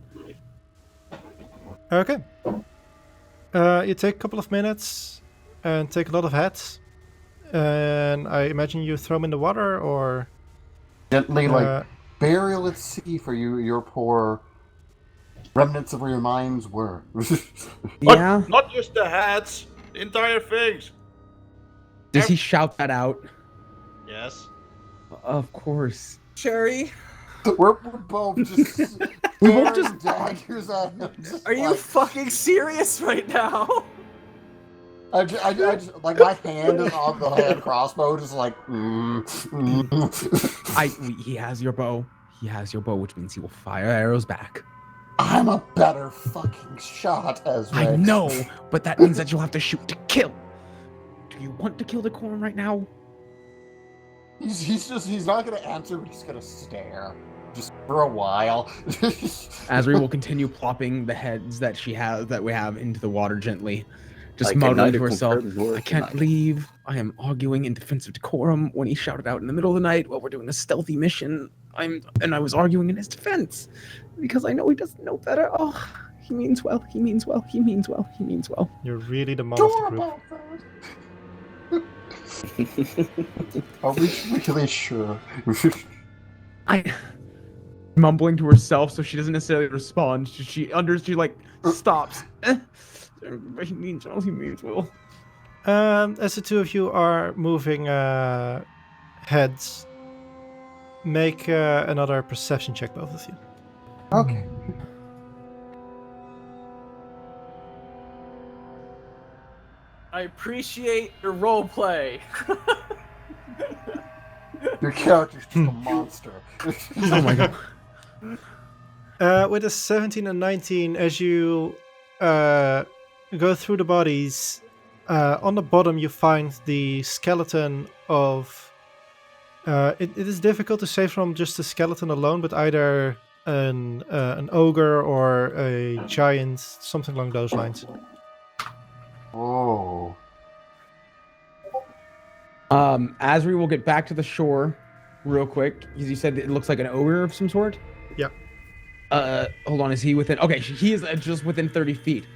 Okay. You take a couple of minutes and take a lot of heads. And I imagine you throw them in the water, or... Gently, like, burial at sea for your poor remnants of where your minds were. Yeah? Not just the hats, the entire things. Does he shout that out? Yes. Of course. Cherry, we're both just We both just- daggers at him. Just are you like, fucking serious right now? I just like my hand is on the hand crossbow, just like. He has your bow. He has your bow, which means he will fire arrows back. I'm a better fucking shot, Ezra. I know, but that means that you'll have to shoot to kill. Do you want to kill the Decorm right now? He's not gonna answer, but he's gonna stare. Just for a while. Asri will continue plopping the heads that we have into the water gently. Just Like a muttering night to of herself, confirmed horror I can't tonight." leave. I am arguing in defense of Decorum when he shouted out in the middle of the night while we're doing a stealthy mission. I was arguing in his defense. Because I know he doesn't know better. Oh, he means well, he means well, he means well, he means well. You're really the mom of the group. Are we really sure? Mumbling to herself so she doesn't necessarily respond. She like stops. He means well, he means well. As the two of you are moving heads, make another perception check, both of you. Okay. I appreciate your roleplay. Your character's just a monster. Oh my god. With a 17 and 19, as you go through the bodies, on the bottom you find the skeleton of... It is difficult to say from just the skeleton alone, but either an ogre or a giant, something along those lines. Oh. Asri will get back to the shore real quick. You said it looks like an ogre of some sort? Yeah. Hold on, is he within... Okay, he is just within 30 feet.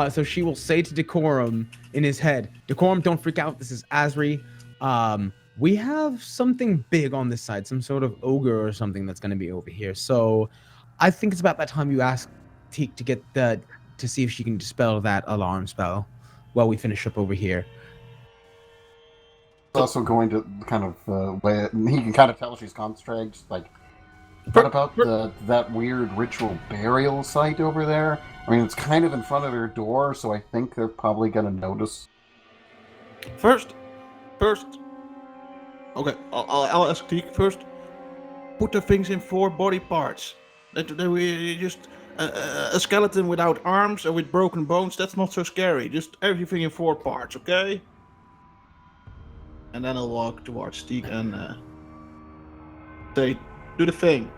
So she will say to Decorum in his head, Decorum, don't freak out, this is Asri. We have something big on this side, some sort of ogre or something that's going to be over here. So I think it's about that time you ask Teak to get to see if she can dispel that alarm spell while we finish up over here. Also going to kind of he can kind of tell she's concentrating, just like, what about that weird ritual burial site over there? I mean, it's kind of in front of their door, so I think they're probably gonna notice. First. Okay, I'll ask Teak first. Put the things in 4 body parts. That we just a skeleton without arms and with broken bones. That's not so scary. Just everything in 4 parts, okay? And then I'll walk towards Teak and say, "Do the thing."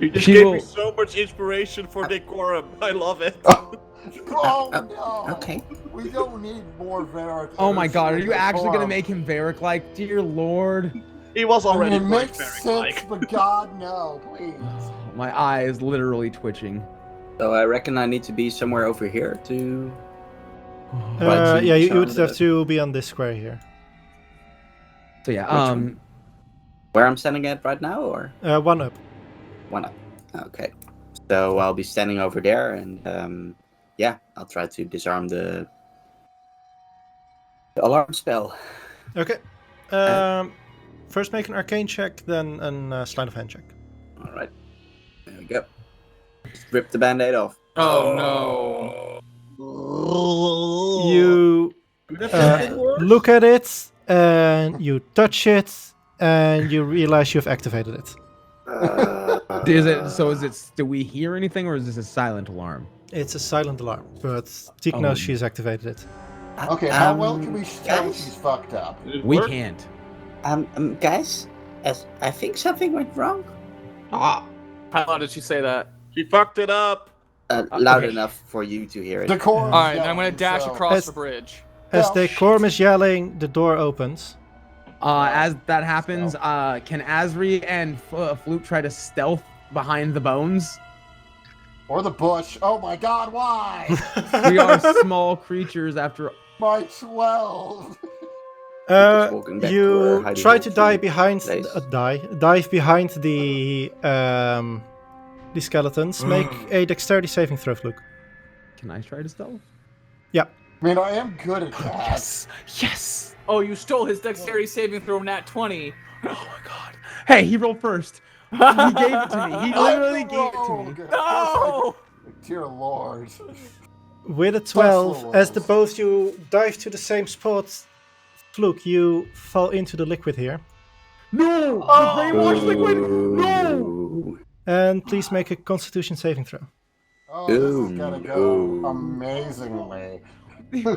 You just gave me so much inspiration for Decorum. I love it. Oh no! Okay. We don't need more Varric. Oh my god, are you actually going to make him Varric-like? Dear lord. He was already It quite makes very sense, but God, no, please. My eye is literally twitching. So I reckon I need to be somewhere over here to... Yeah, you would Sound have it. to be on this square here. So yeah, one? Where I'm standing at right now, or? One up. One up. Okay. So I'll be standing over there, and yeah, I'll try to disarm the alarm spell. Okay. First make an arcane check, then a sleight of hand check. All right. There we go. Just rip the band-aid off. Oh no. You That works? look at it, and you touch it, and you realize you've activated it. Is it? So is it? Do we hear anything, or is this a silent alarm? It's a silent alarm, but Teak knows she's activated it. Okay, how well can we tell guys? she's fucked up? Did it We work? can't. Guys, I think something went wrong. Ah, How loud did she say that? she fucked it up. Loud Okay. enough for you to hear it. Decorm. All right, then I'm gonna dash across As- the bridge. As Oh, Decorm is yelling, the door opens. As that happens, can Asri and Flute try to stealth behind the bones? Or the bush. Oh my god, why? We are small creatures after. My 12. Just walking back to our You hiding try hole to dive from behind place. dive behind the skeletons. Make a dexterity saving throw, Luke. Can I try to stealth? I mean, I am good at that. Yes. Oh, you stole his dexterity saving throw nat 20. Oh my god. Hey, he rolled first. He gave it to me. He literally I'm the gave it to me. rogue. No! Dear lord. With a 12, Buffalo as the rolls. both you dive to the same spot, Fluke, you fall into the liquid here. No! The brainwash liquid! No! Ooh. And please make a Constitution saving throw. Oh, this Ooh, is gonna go no. amazingly.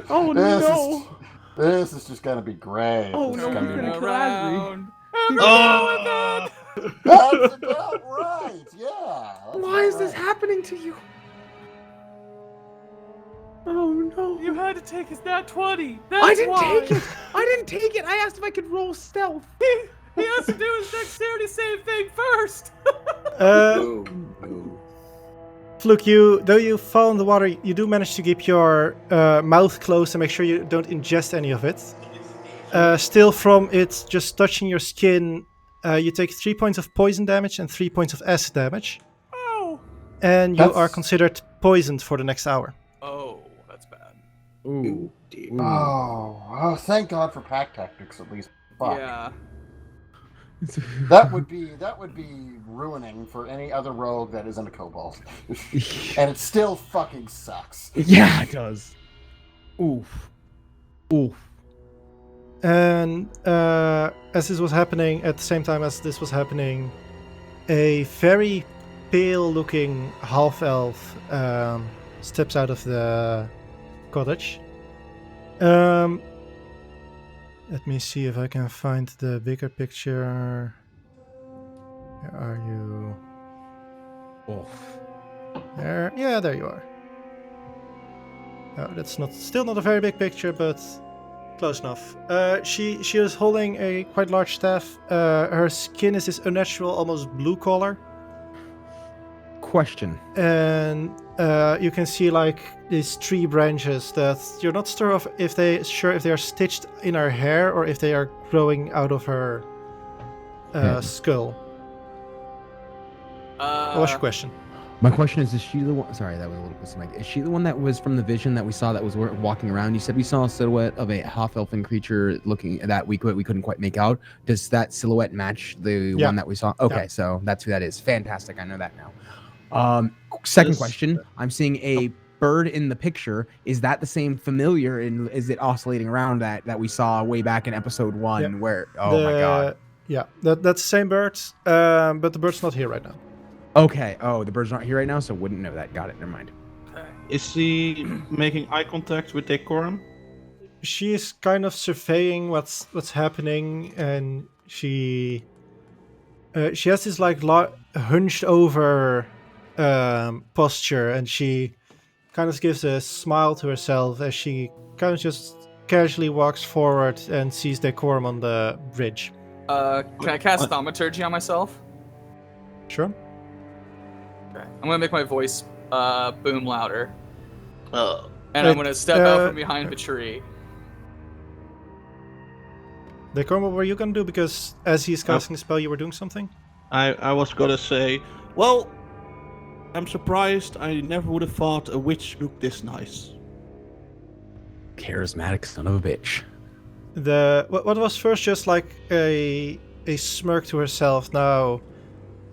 Oh This no! This is just gonna be great. Oh, This no, is gonna we're be gonna great. Around. Oh! That's about right. Yeah. that's Why is about this right. happening to you? Oh no! You had to take his nat 20. I didn't take it! I didn't take it! I asked if I could roll stealth. He has to do his dexterity save thing first. Ooh. Ooh. Fluke, though you fall in the water, you do manage to keep your mouth closed and make sure you don't ingest any of it. Still, from it just touching your skin, you take 3 points of poison damage and 3 points of acid damage. Oh. And you That's- are considered poisoned for the next hour. Oh, that's bad. Ooh. Dear. Oh, thank God for pack tactics at least. Fuck. Yeah. That would be ruining for any other rogue that isn't a kobold. And it still fucking sucks. Yeah, it does. Oof. Oof. And as this was happening, at the same time as this was happening, a very pale-looking half-elf steps out of the cottage. Let me see if I can find the bigger picture. Where are you? Oof. There, yeah, there you are. Oh, that's still not a very big picture, but close enough. She is holding a quite large staff. Her skin is this unnatural, almost blue color, Question. and you can see like these tree branches that you're not sure if they are stitched in her hair or if they are growing out of her skull. What was your question? My question is she the one? Sorry, that was a little close to the mic. Is she the one that was from the vision that we saw that was walking around? You said we saw a silhouette of a half-elfin creature looking that we couldn't quite make out. Does that silhouette match the Yeah. one that we saw? Okay, Yeah. so that's who that is. Fantastic. I know that now. Second Yes. question. I'm seeing a bird in the picture. Is that the same familiar? And is it oscillating around that we saw way back in episode 1? Yeah. Where? Oh my god. Yeah, that's the same bird, but the bird's not here right now. Okay. Oh, the bird's not here right now, so wouldn't know that. Got it. Never mind. Is she making eye contact with Decorm? She is kind of surveying what's happening, and she has this like hunched over posture, and she kind of gives a smile to herself as she kind of just casually walks forward and sees Decorm on the bridge. Can I cast thaumaturgy on myself? Sure. Okay. I'm gonna make my voice boom louder, Oh. and I'm gonna step out uh, from behind the tree. Decorm, what were you gonna do? Because as he's casting the spell, you were doing something? I was gonna say, well, I'm surprised. I never would have thought a witch looked this nice. Charismatic son of a bitch. What was first just like a smirk to herself now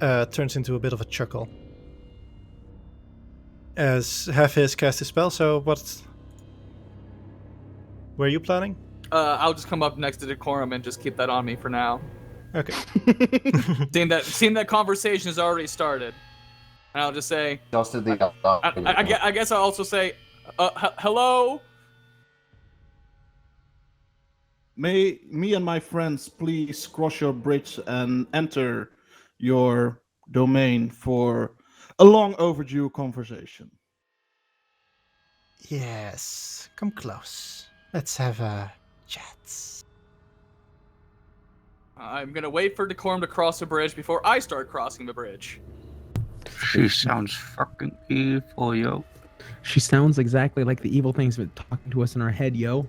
turns into a bit of a chuckle as Hephe has cast his spell. So what were you planning? I'll just come up next to Decorum and just keep that on me for now. Okay. Seeing that conversation has already started. And I'll just say, Just did the. I guess I'll also say, hello? May me and my friends please cross your bridge and enter your domain for a long overdue conversation. Yes, come close. Let's have a chat. I'm gonna wait for Decorm to cross the bridge before I start crossing the bridge. She sounds fucking evil, yo. She sounds exactly like the evil things been talking to us in our head, yo.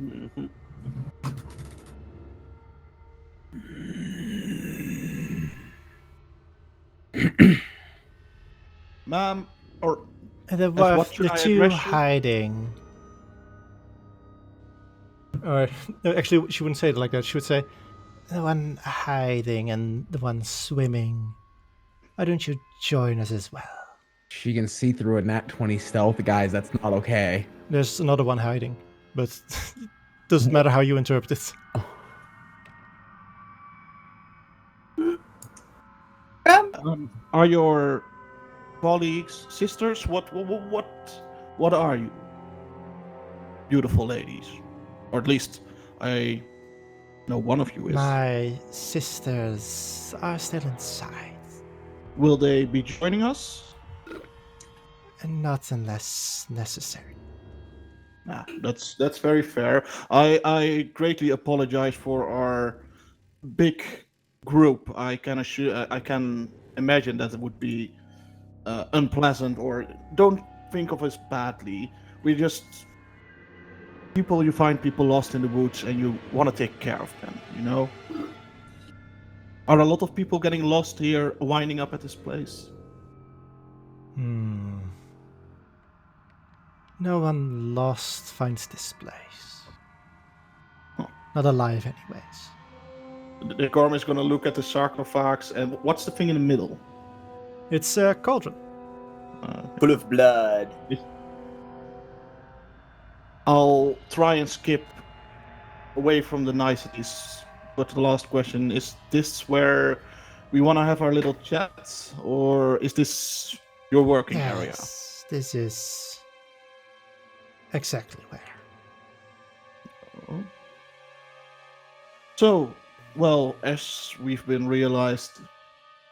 Mhm. Ma'am, or what should The I two address you? hiding. Or no, actually, she wouldn't say it like that. She would say, "The one hiding and the one swimming. Why don't you join us as well?" She can see through a nat 20 stealth, guys. That's not okay. There's another one hiding, but doesn't matter how you interpret it. Are your colleagues sisters? What are you? Beautiful ladies, or at least I know one of you is. My sisters are still inside, Will they be joining us? and not unless necessary. Nah, that's very fair. I greatly apologize for our big group. I can imagine that it would be unpleasant, or don't think of us badly. We just people, you find people lost in the woods and you want to take care of them, you know? Are a lot of people getting lost here, winding up at this place? No one lost finds this place. Huh. Not alive, anyways. The Decorm is gonna look at the sarcophagus, and what's the thing in the middle? It's a cauldron. Full of blood. I'll try and skip away from the niceties, but the last question is: this where we want to have our little chats, or is this your working area? Yes, this is exactly where. So, well, as we've been realized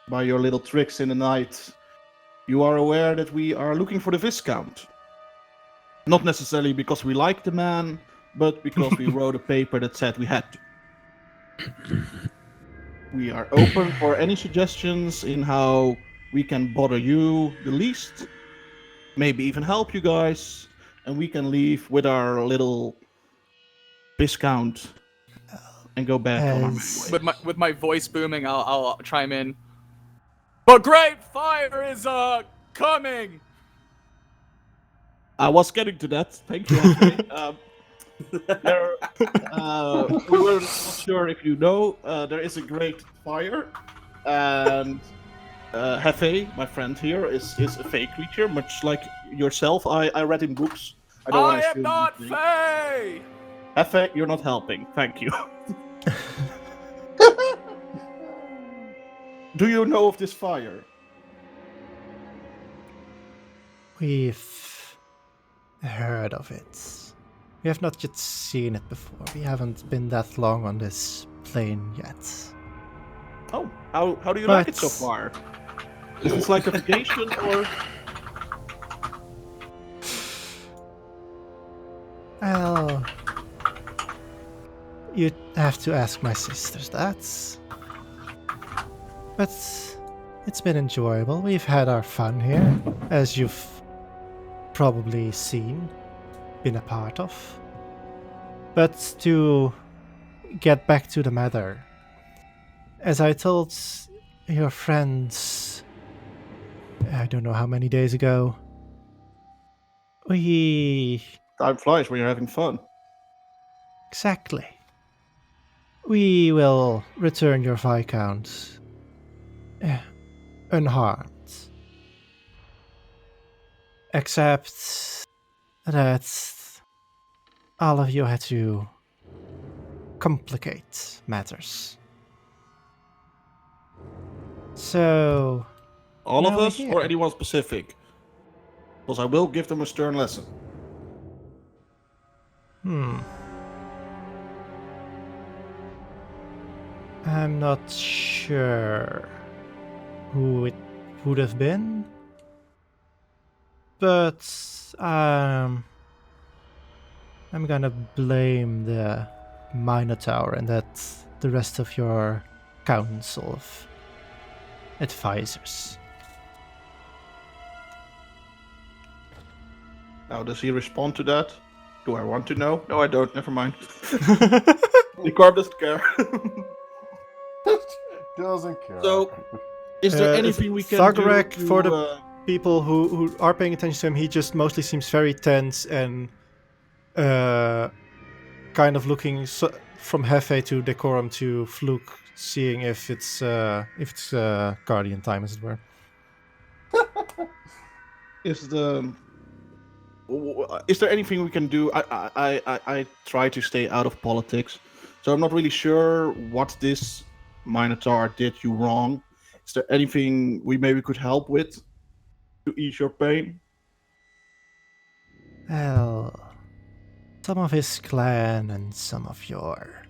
by your little tricks in the night, you are aware that we are looking for the Viscount. Not necessarily because we like the man, but because we wrote a paper that said we had to. We are open for any suggestions in how we can bother you the least, maybe even help you guys, and we can leave with our little Viscount and go back on our merry As- way. With my voice booming, I'll chime in. A great fire is coming. I was getting to that. Thank you, Hephe. We were not sure if you know, there is a great fire, and Hephe, my friend here, is a fey creature, much like yourself. I read in books. I am not Faye. Hephe, you're not helping. Thank you. Do you know of this fire? We've heard of it. We have not yet seen it before. We haven't been that long on this plane yet. Oh, how do you like it so But- far? Is this like a vacation or? Well, you have to ask my sisters that. But it's been enjoyable. We've had our fun here, as you've probably seen, been a part of. But to get back to the matter, as I told your friends, I don't know how many days ago, we Time flies when you're having fun. Exactly. We will return your Viscount unharmed. Except that all of you had to complicate matters. So, All of Now we're us, or here. anyone specific? Because I will give them a stern lesson. I'm not sure who it would have been, but I'm gonna blame the Minotaur and that the rest of your council of advisors. How does he respond to that? Do I want to know? No, I don't. Never mind. Decorm doesn't care. Doesn't care. So, is there anything we can do Thagrek, to... for the people who are paying attention to him, he just mostly seems very tense and kind of looking from Hephe to Decorum to Fluke, seeing if it's Guardian time, as it were. Is there anything we can do? I try to stay out of politics, so I'm not really sure what this Minotaur did you wrong. Is there anything we maybe could help with to ease your pain? Well, some of his clan and some of your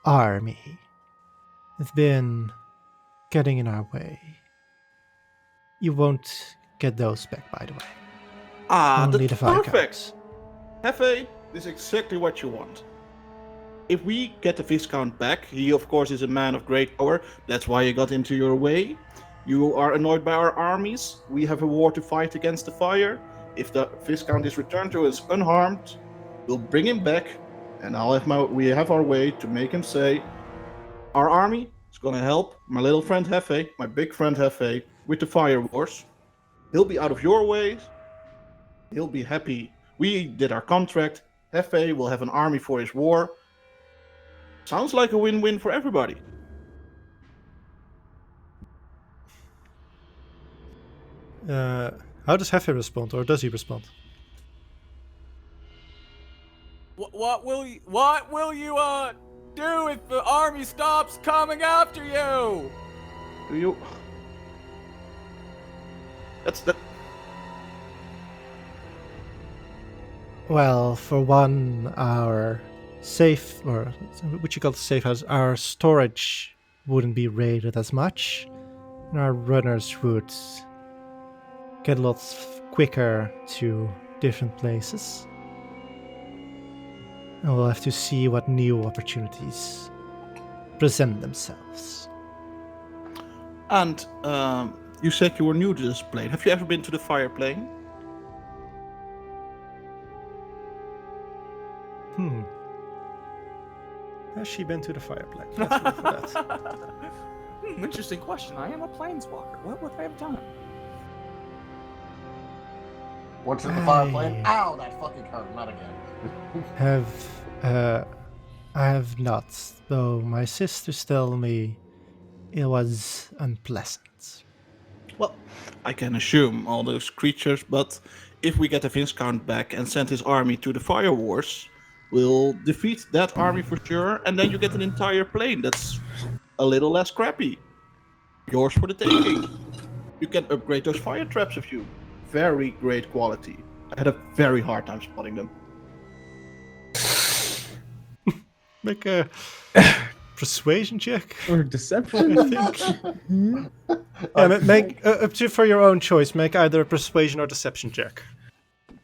army have been getting in our way. You won't get those back, by the way. Only That's the perfect. Viscounts. Hephe, this is exactly what you want. If we get the Viscount back, he of course is a man of great power, that's why he got into your way. You are annoyed by our armies, we have a war to fight against the fire. If the Viscount is returned to us unharmed, we'll bring him back, and we have our way to make him say, our army is gonna help my little friend Hephe, my big friend Hephe, with the fire wars. He'll be out of your way, he'll be happy. We did our contract, Hephe will have an army for his war. Sounds like a win-win for everybody. How does Hephe respond, or does he respond? What will you do if the army stops coming after you? Do you? That's that. Well, for one, our safe, or what you call the safe house, our storage wouldn't be raided as much, and our runners would get a lot quicker to different places. And we'll have to see what new opportunities present themselves. And you said you were new to this plane. Have you ever been to the fire plane? Has she been to the fireplace? Let's look for that. Interesting question. I am a planeswalker. What would I have done? Once at the fire plane. Ow, that fucking hurt. Not again. I have not, though my sisters tell me it was unpleasant. Well, I can assume all those creatures, but if we get the Viscount back and send his army to the fire wars, we'll defeat that army for sure, and then you get an entire plane that's a little less crappy. Yours for the taking. You can upgrade those fire traps if you. Very great quality. I had a very hard time spotting them. Make a persuasion check. Or deception. I think. Make for your own choice. Make either a persuasion or deception check.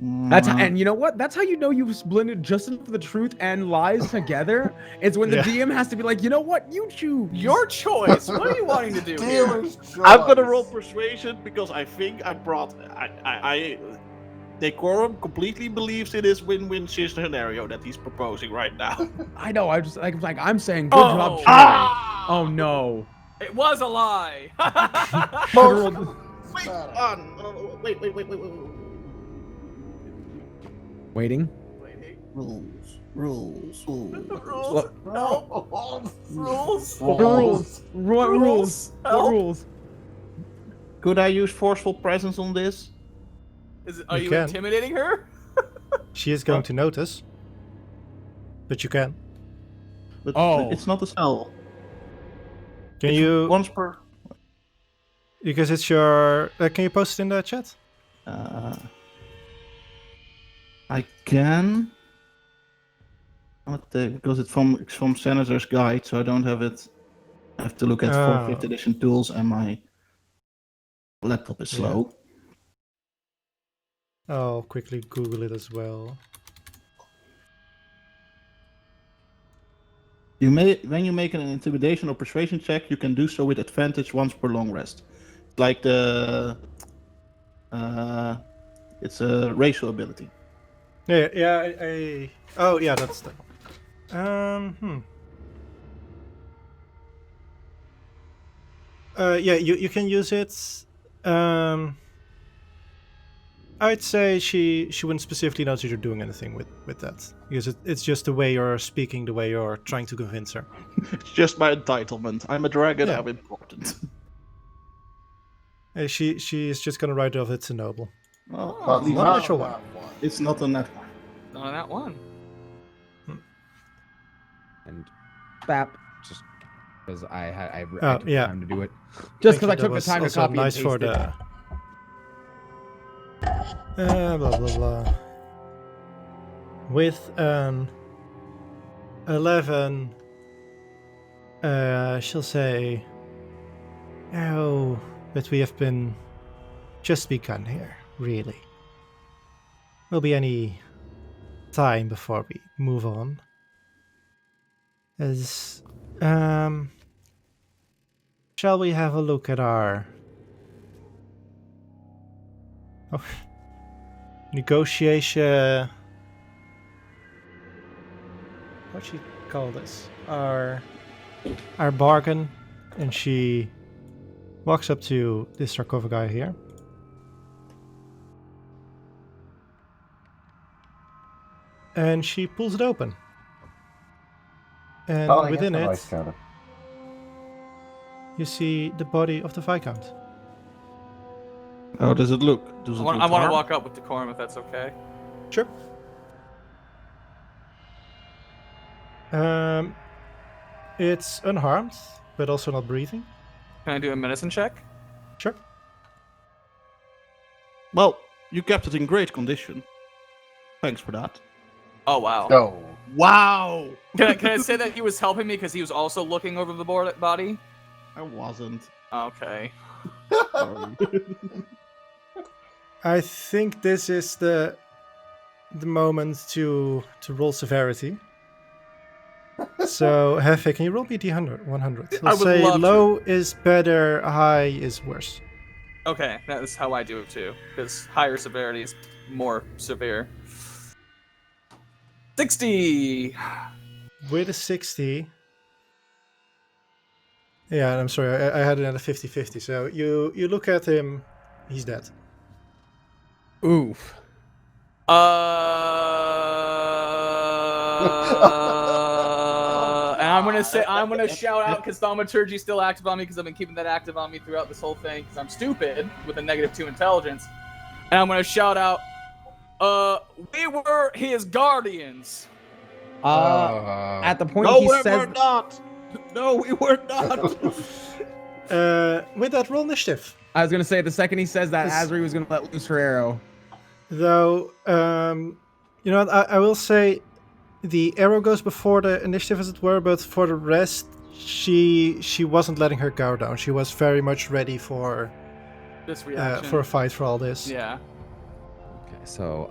And you know what? That's how you know you've blended justice for the truth and lies together. It's when the DM has to be like, you know what? You choose. Your choice. What are you wanting to do here? Dealer's choice. I'm gonna roll persuasion because I think Decorum completely believes in his win-win scenario that he's proposing right now. I know. I'm saying good job. Troy. Oh no. It was a lie. Wait. Waiting. Rules. Rules. No. Rules. Rules. What rules? What Help. rules? Could I use forceful presence on this? Are You you can. intimidating her? She is going to notice, but you can. But Oh. it's not a spell. Can you? Once per. Because it's your. Can you post it in the chat? I can. Because it's from Senator's Guide, so I don't have it. I have to look at 5th edition tools, and my laptop is slow. I'll quickly Google it as well. When you make an intimidation or persuasion check, you can do so with advantage once per long rest. Like it's a racial ability. Yeah. Oh, yeah, that's the. Yeah, you can use it. I'd say she wouldn't specifically know that you're doing anything with that, because it's just the way you're speaking, the way you're trying to convince her. It's just my entitlement. I'm a dragon. Yeah. I'm important. She is just gonna write off it's a noble. Well, But not not natural that one. it's not a net one. Not on that one. And Bap, just because I took yeah. time to do it. Just because I That took the was time to also copy nice and for paste it. the. Blah blah blah. With an 11, she'll say, "Oh, but we have been just begun here, really. Will be any time before we move on. As shall we have a look at our negotiation? What she call this? Our bargain." And she walks up to this sarcophagi here. And she pulls it open. And within it, you see the body of the Viscount. How does it look? I want to walk up with Decorm if that's okay. Sure. It's unharmed, but also not breathing. Can I do a medicine check? Sure. Well, you kept it in great condition. Thanks for that. Oh wow. No. Wow! Can I say that he was helping me because he was also looking over the body? I wasn't. Okay. Sorry. I think this is the moment to roll severity. So, Hephe, can you roll me D100? 100. I Let's would say love to. low is better, high is worse. Okay, that's how I do it too. Because higher severity is more severe. 60. With a 60. Yeah, I'm sorry, I had it at a 50-50. So you look at him, he's dead. Oof. And I'm gonna shout out because thaumaturgy is still active on me because I've been keeping that active on me throughout this whole thing because I'm stupid with a -2 intelligence. And I'm gonna shout out, we were his guardians. At the point No, he we says, were not! No, we were not! With that, roll initiative. I was gonna say the second he says that, This- Azri was gonna let loose her arrow. Though, you know what, I will say the arrow goes before the initiative, as it were, but for the rest, she wasn't letting her guard down. She was very much ready for This reaction. a fight for all this. Yeah. Okay, so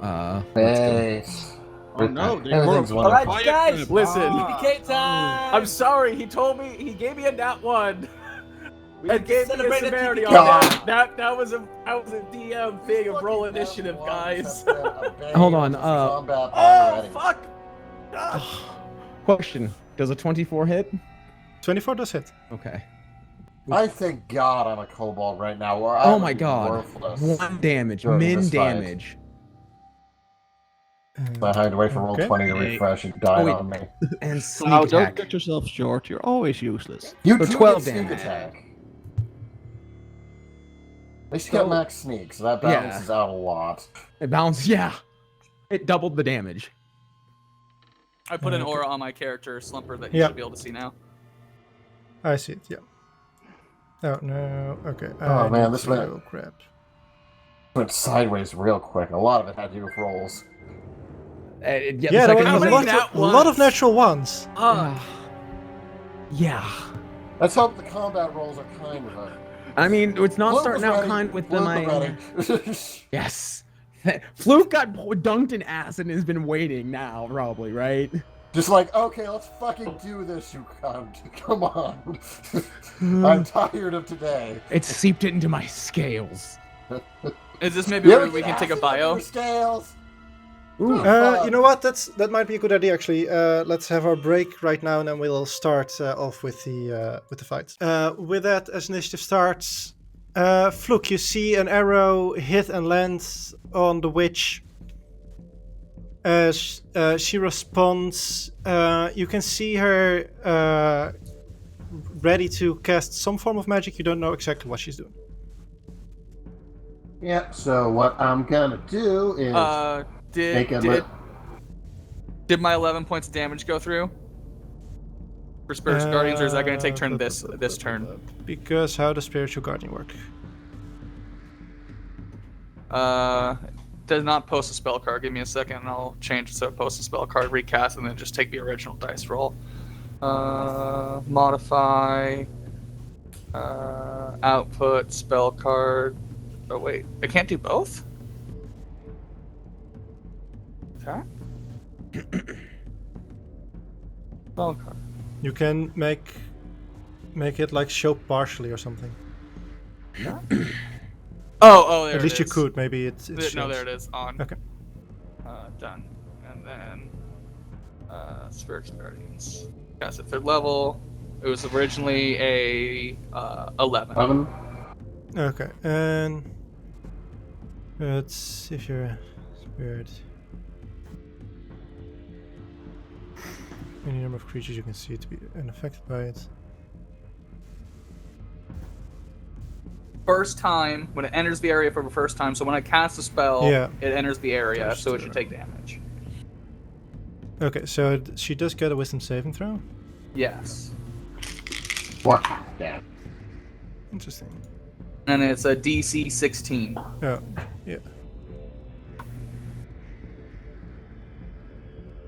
Nice. Oh no, they Everything's were wonderful. Alright, guys, listen. PK time! I'm sorry. He gave me a nat 1. We And gave me a celebrate severity PK on God. that was a DM thing of roll initiative, guys. Hold on, Oh fuck! question: does a 24 hit? 24 does hit. Okay. I thank God I'm a kobold right now. Or I Oh would my be god. worthless. 1 damage, During min this fight. damage. I had to wait for roll Okay. 20 to refresh and died Oh, wait. on me. And sneak Now, don't attack. cut yourself short. You're always useless. You So do 12 get sneak damage. attack. At least you got max sneak, so that balances out a lot. It bounced. Yeah. It doubled the damage. I put an Okay. aura on my character, Slumperd, that you Yeah. should be able to see now. I see it, yeah. Oh no. Okay. Oh, man, this went. went- Grab. Went sideways real quick. A lot of it had to do with rolls. Yeah, some like of a them- lot of natural ones. Yeah. Let's hope the combat rolls are kind of a... I mean, it's not Fluke starting was out ready. kind with Fluke the was ready. Yes. Fluke got dunked in ass and has been waiting now, probably, right? Just like, okay, let's fucking do this, you cunt. Come on. I'm tired of today. It seeped into my scales. Is this maybe where we can take a bio? Scales. Ooh. You know what? That might be a good idea actually. Let's have our break right now, and then we'll start off with the fight. With that, as initiative starts, Fluke, you see an arrow hit and land on the witch. As she responds, you can see her ready to cast some form of magic. You don't know exactly what she's doing. Yep, so what I'm gonna do is make a Did my 11 points of damage go through? For Spiritual Guardians, or is that going to take turn this turn? Because how does Spiritual Guardian work? Does not post a spell card. Give me a second and I'll change it so it posts a spell card, recast, and then just take the original dice roll. Modify. Output, spell card. Oh wait, I can't do both? Okay. Spell card. You can make it like show partially or something. Oh, there At it least you is. could. Maybe it's No, shows. there it is. On. Okay. Done. And then Spiritual Guardians. Cast at 3rd level. It was originally a 11. Okay, and let's see if you're a spirit. Any number of creatures you can see to be unaffected by it. First time, when it enters the area for the first time, so when I cast a spell, Yeah. it enters the area, Just so it do should it. take damage. Okay, so she does get a wisdom saving throw. Yes. What? Yeah. Interesting. And it's a DC 16. Oh, yeah.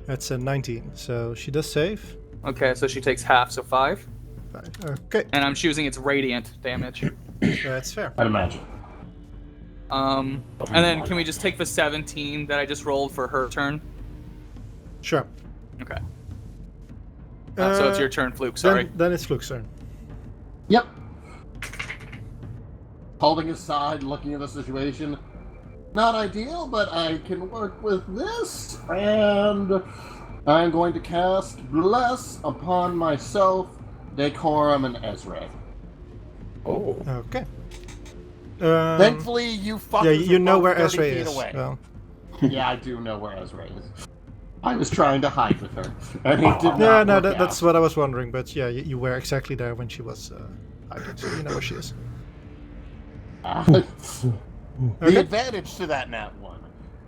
That's a 19, so she does save. Okay, so she takes half, so 5. 5. Okay, And I'm choosing its radiant damage. that's fair. I'd imagine. And then can we just take the 17 that I just rolled for her turn? Sure. Okay. So it's your turn, Fluke, sorry. Then it's Fluke's turn. Yep. Holding his side, looking at the situation. Not ideal, but I can work with this. And I'm going to cast Bless upon myself, Decorm, and Ezra. Oh. Okay. Thankfully, you fuckers Yeah, you are know both where 30 Ezra feet is. away. Well, Yeah, I do know where Ezra is. I was trying to hide with her, and it did yeah, not no, work that's out. what I was wondering. But yeah, you were exactly there when she was hiding, so you know where she is. The Okay. advantage to that nat one.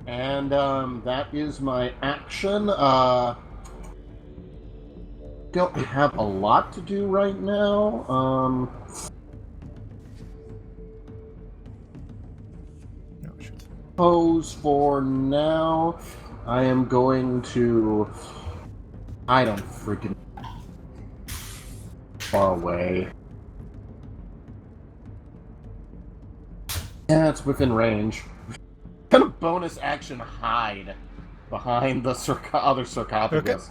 And that is my action. Don't have a lot to do right now. No, shoot. Pose for now. I am going to. I don't freaking. Far away. Yeah, it's within range. Kind of bonus action hide behind the other sarcophagus.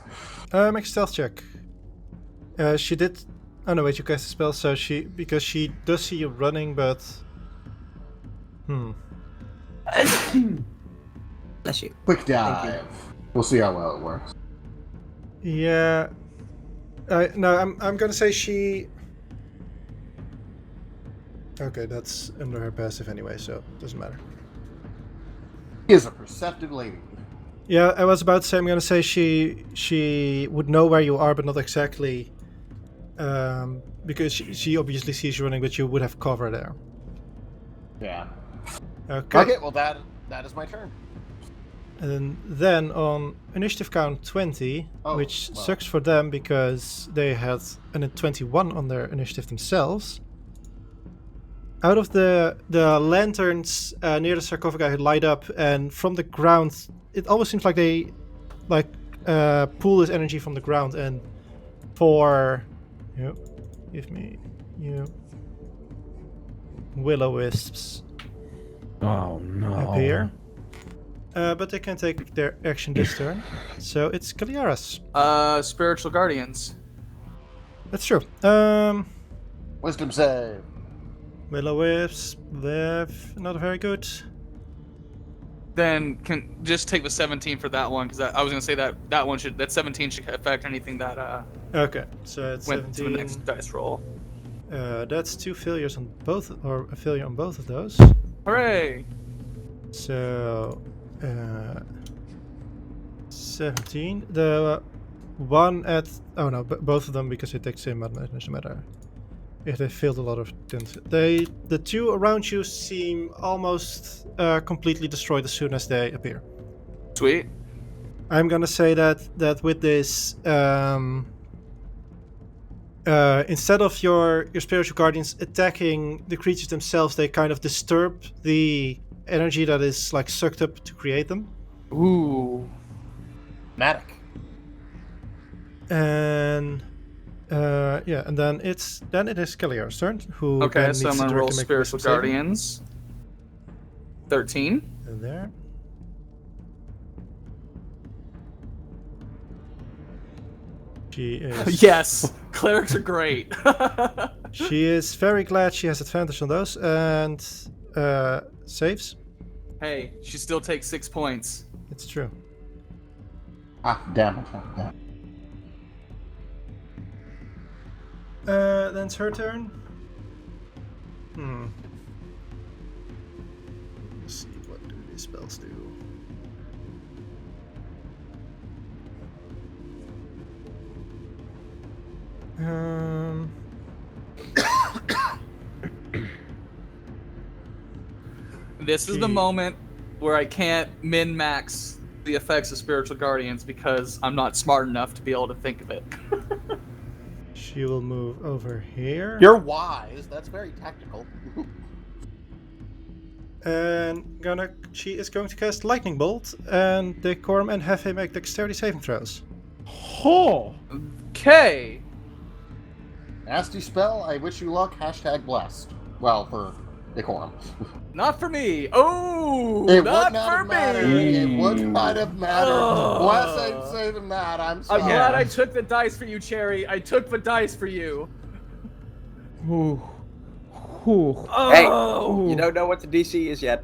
Make a stealth check. She did. Oh no, wait, you cast a spell, so because she does see you running, but. Bless you. Quick dive. We'll see how well it works. Yeah. No, I'm gonna say she. Okay, that's under her passive anyway, so it doesn't matter. He is a perceptive lady. Yeah, I was about to say I'm gonna say she would know where you are, but not exactly, because she obviously sees you running, but you would have cover there. Yeah. Okay. Okay, well that is my turn. And then on initiative count 20, Oh, which well. sucks for them because they had a 21 on their initiative themselves. out of the lanterns near the sarcophagi light up, and from the ground, it almost seems like they pull this energy from the ground, and give me will-o-wisps Oh no. appear. But they can take their action this turn. So it's Kaliara's. Spiritual guardians. That's true. Wisdom save. Will-o-wisps, they're not very good. Then can just take the 17 for that one, because I was gonna say that 17 should affect anything that Okay, so it's went to 17. the next dice roll. That's 2 failures on both, or a failure on both of those. Hooray! So 17. The one at both of them, because they take same doesn't matter. If they failed a lot of things. The two around you seem almost completely destroyed as soon as they appear. Sweet. I'm gonna say that with this, instead of your spiritual guardians attacking the creatures themselves, they kind of disturb the energy that is like sucked up to create them. Ooh. Matic. And and then it is Kaliar's turn, who Okay, then so I'm needs to gonna roll directly make a spiritual wisdom saving. guardians. 13. And there. She is. Yes, clerics are great. She is very glad she has advantage on those and saves. Hey, she still takes 6 points. It's true. Ah, damn it. Damn. Then it's her turn. Let's see, what do these spells do? This is the moment where I can't min-max the effects of spiritual guardians because I'm not smart enough to be able to think of it. She will move over here. You're wise. That's very tactical. And she is going to cast Lightning Bolt, and Decorm and Hephe make dexterity saving throws. Oh. Okay. Nasty spell. I wish you luck. #blessed. Well, for Decorm. Not for me. Oh, It not would not for have mattered. me. It would not have mattered. Oh. Bless ain't saving that. I'm sorry. I'm glad I took the dice for you, Cherry. I took the dice for you. Ooh. Ooh. Hey, Oh. you don't know what the DC is yet.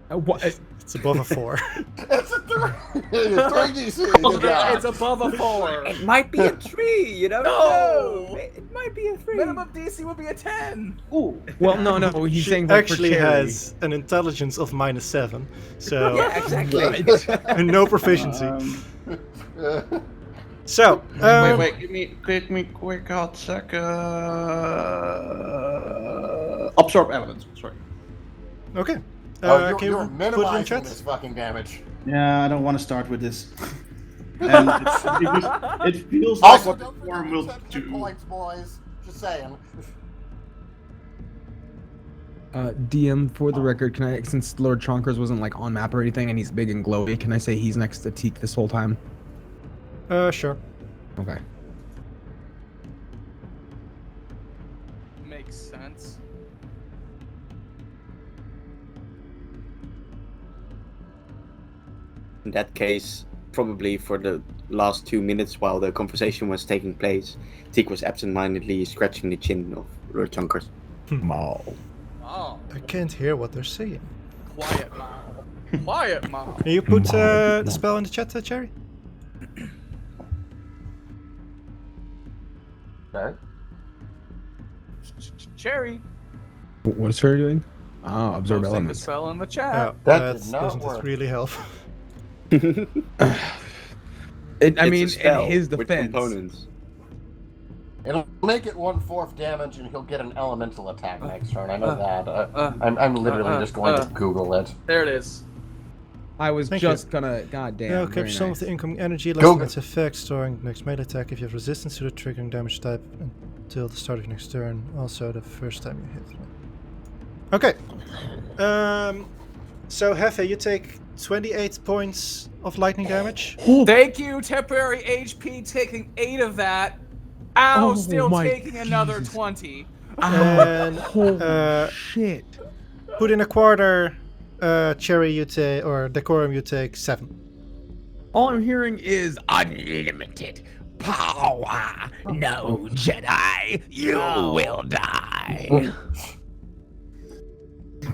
What? It's above a 4. It's a 3. It's 3 DC. Good job. It's above a 4. It might be a 3. You don't No. know. It might be a 3. Minimum DC would be a 10. Ooh. Well, no. He's She saying vote actually for Cherry. has an intelligence of -7, so Yeah, exactly. and no proficiency. So, Wait, give me quick hot second. Absorb elements, sorry. okay. You're can you put it in minimizing chat? this fucking damage. Yeah, I don't want to start with this. And it feels like Also, what the don't form forget will to hit do. points, boys. Just saying. DM, for the record, can I, since Lord Chonkers wasn't like on map or anything, and he's big and glowy, can I say he's next to Teak this whole time? Sure. Okay. Makes sense. In that case, probably for the last 2 minutes while the conversation was taking place, Teak was absentmindedly scratching the chin of Lord Chunkers. Maul. Oh, I can't hear what they're saying. quiet mouth. Quiet mouth. Can you put the spell in the chat, Cherry? Okay. Cherry. What is Cherry doing? Oh, absorb Posting the elements. spell in the chat. Oh, That did not doesn't work. really help. I It's a mean, spell in his with defense. components. It'll make it 1/4 damage, and he'll get an elemental attack next turn. I know that. I'm literally just going to Google it. There it is. I was Thank just gonna. God damn. Now very capture some of nice. the incoming energy, Go lessen get- its effect, storing next melee attack if you have resistance to the triggering damage type, and till the start of your next turn. Also, the first time you hit. Okay. So Hephe, you take 28 points of lightning damage. Thank you, temporary HP, taking 8 of that. Ow, Oh still my taking another Jesus. 20. And Holy shit. put in a quarter, Cherry, you take, or Decorum, you take 7. All I'm hearing is unlimited power. No, Jedi, you will die.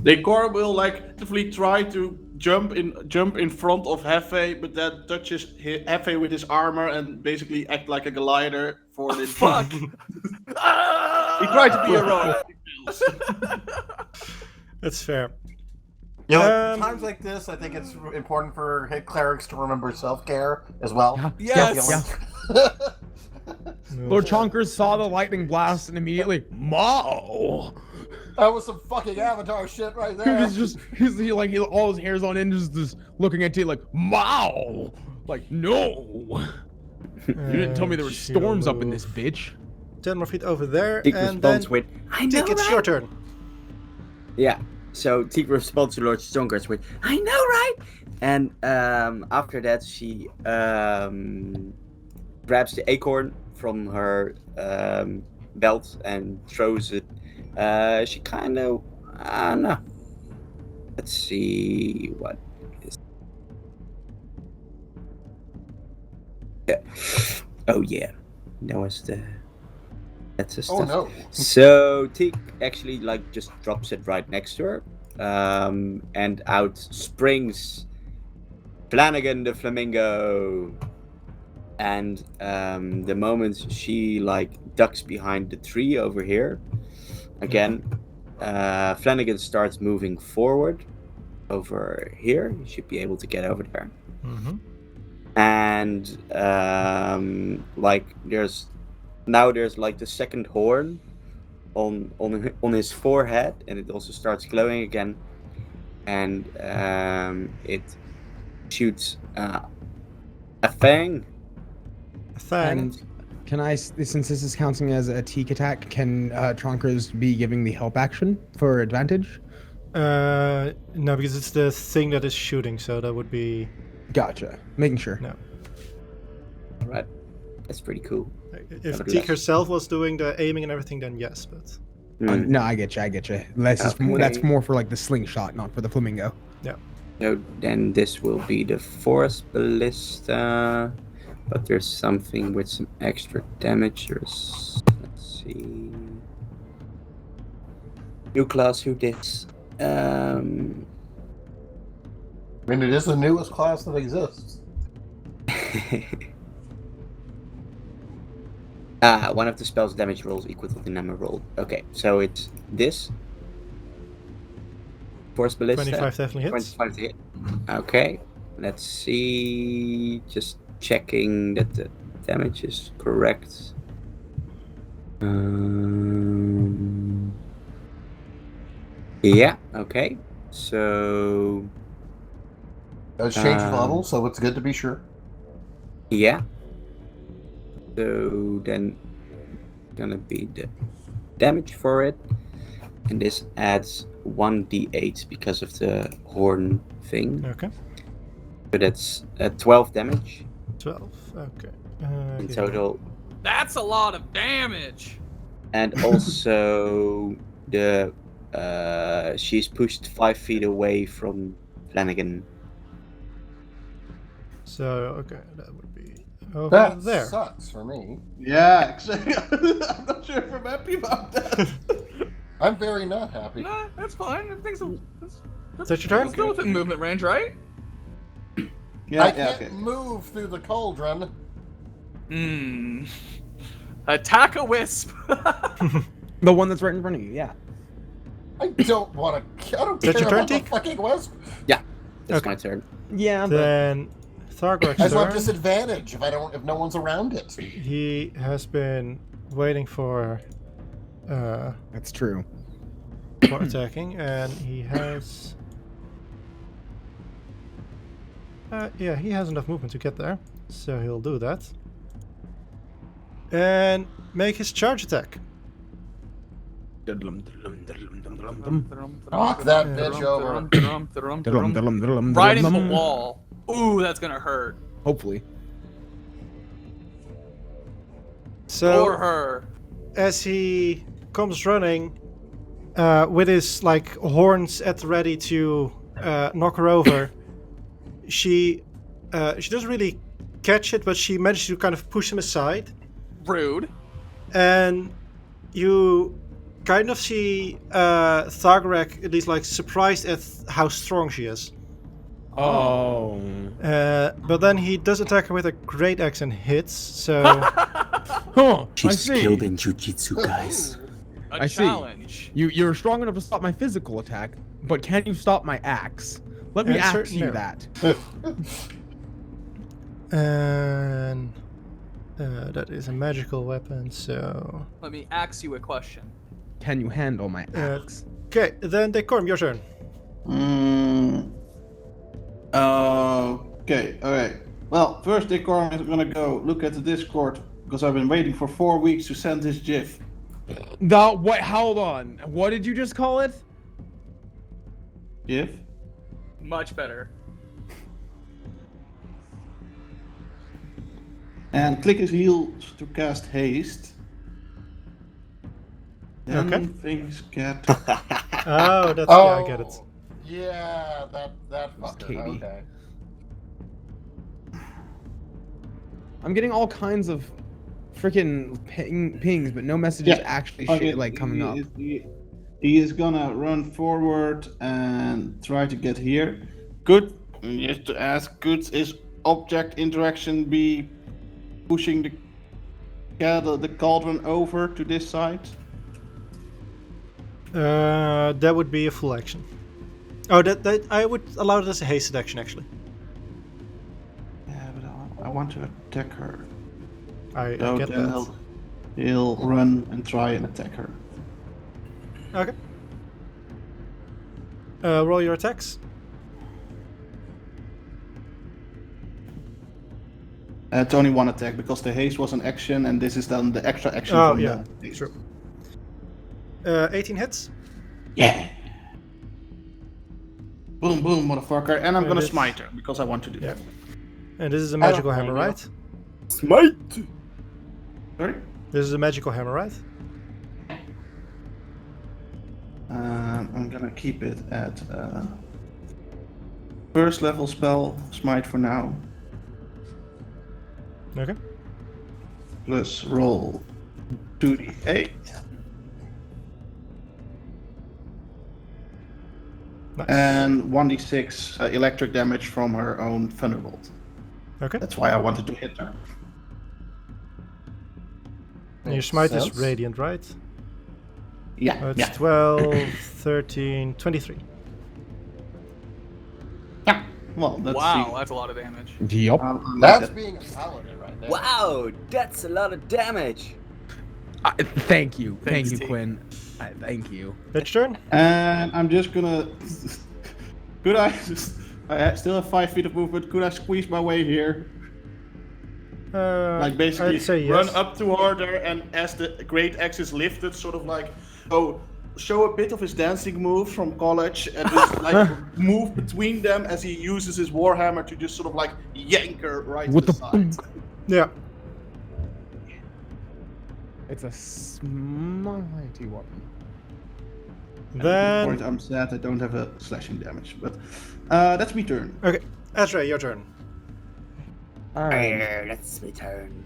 Decorm will like actively try to jump in front of Hephe, but then touches Hephe with his armor and basically act like a glider for the Fuck. He tried to be heroic. That's fair. You know, times like this, I think it's important for hit clerics to remember self-care as well. Yes. Lord Chonkers saw the lightning blast and immediately, Mao. That was some fucking Avatar shit right there. He all his hair's on end, just looking at you like, Mao. Like, no. You didn't tell me there were storms up in this bitch. 10 more feet over there, Teak and then responds with, I know, Tick, it's right? your turn. Yeah. So Teak responds to Lord Stronkers with, I know, right? And after that, she grabs the acorn from her belt and throws it. She kind of, I don't know. Let's see what is. Yeah. Oh yeah, that's the stuff. Oh no. So Teak actually like just drops it right next to her, and out springs Flanagan the flamingo. And the moment she like ducks behind the tree over here, again, Flanagan starts moving forward over here. You should be able to get over there. Mm-hmm. And like there's like the second horn on his forehead, and it also starts glowing again, and it shoots a fang. Fang. And can I, since this is counting as a Teak attack, can Tronkers be giving the help action for advantage? No, because it's the thing that is shooting, so that would be... Gotcha. Making sure. No. Right, that's pretty cool. If Teak herself was doing the aiming and everything, then yes, but... No, I get you. That's more for like the slingshot, not for the flamingo. Yeah. So then this will be the force ballista, but there's something with some extra damage. Let's see. New class, who this? I mean, it is the newest class that exists. One of the spell's damage rolls equal to the number rolled. Okay, so it's this. Force ballista. 25 definitely hits. 25 to hit. Okay, let's see. Just checking that the damage is correct. Yeah, okay. So... It's changed level, so it's good to be sure. Yeah. So then gonna be the damage for it. And this adds 1d8 because of the horn thing. Okay. So that's 12 damage 12, okay. in Okay. total. That's a lot of damage. And also the she's pushed 5 feet away from Flanagan. So, okay, that would be over That there. sucks for me. Yeah, exactly. I'm not sure if I'm happy about that. I'm very not happy. Nah, that's fine. I think so. Is that your turn? It's still within movement range, right? I can't move through the cauldron. Attack a wisp. The one that's right in front of you, yeah. I don't want to. I don't Is that care your turn, about the Teak? fucking wisp. Yeah, that's Okay. my turn. Yeah, but Then Thargrak's I just have turn. disadvantage if no one's around it. He has been waiting for that's true. attacking, and he has... yeah, he has enough movement to get there, so he'll do that. And make his charge attack. Knock that bitch over. Right into the wall. Ooh, that's gonna hurt. Hopefully. So Or her. as he comes running, with his like horns at the ready to knock her over, she doesn't really catch it, but she manages to kind of push him aside, Rude. and you kind of see Thargarek at least like surprised at how strong she is. Oh. But then he does attack her with a great axe and hits. So Huh, I She's see. skilled in jujitsu, guys. A I see. challenge. You're strong enough to stop my physical attack, but can you stop my axe? Let me ask certainly you no. that. and that is a magical weapon. So Let me ask you a question. Can you handle my axe? okay, then Decorm, your turn. Okay, alright. Well, first Decorm is gonna go look at the Discord, because I've been waiting for 4 weeks to send this GIF. What? Hold on. What did you just call it? GIF? Much better. And click his heels to cast haste. Then Okay. things get... Oh, that's yeah, I get it. Yeah, that fucker. Katie. Okay. I'm getting all kinds of freaking pings, but no messages Yeah. actually Okay, like coming up. He is gonna run forward and try to get here. Good. Just to ask, could his object interaction be pushing the cauldron over to this side? That would be a full action. Oh, that I would allow it as a hasted action actually. Yeah, but I want to attack her. I So get then that. he'll run and try and attack her. Okay. Roll your attacks. It's only one attack because the haste was an action and this is then the extra action Oh from yeah, the haste. true. 18 hits. Yeah. Boom, boom, motherfucker. And I'm Yeah, gonna this- smite her because I want to do Yeah. that. And this is a I don't magical hammer, blame you. right? Smite! Sorry? This is a magical hammer, right? I'm gonna keep it at first level spell, smite for now, Okay. plus roll 2d8. Nice. And 1d6 electric damage from her own thunderbolt. Okay. That's why I wanted to hit her. And your Makes smite is sense. radiant, right? Yeah, It's yeah. 12, 13, 23. Yeah. Well, let's Wow, see. that's a lot of damage. Yup. That's being a paladin right there. Wow, that's a lot of damage. Thank you. Thanks, Thank you, T. Quinn. Thank you. Which turn? And I'm just gonna. Could I? I still have 5 feet of movement. Could I squeeze my way here? Like basically I'd say run yes. up toward her, and as the great axe is lifted, sort of like show a bit of his dancing moves from college, and just like move between them as he uses his warhammer to just sort of like yank her right What to the the side. Yeah. It's a mighty weapon. At this Then point, I'm sad I don't have a slashing damage, but that's my turn. okay, Ezra, your turn. Alright. That's my turn.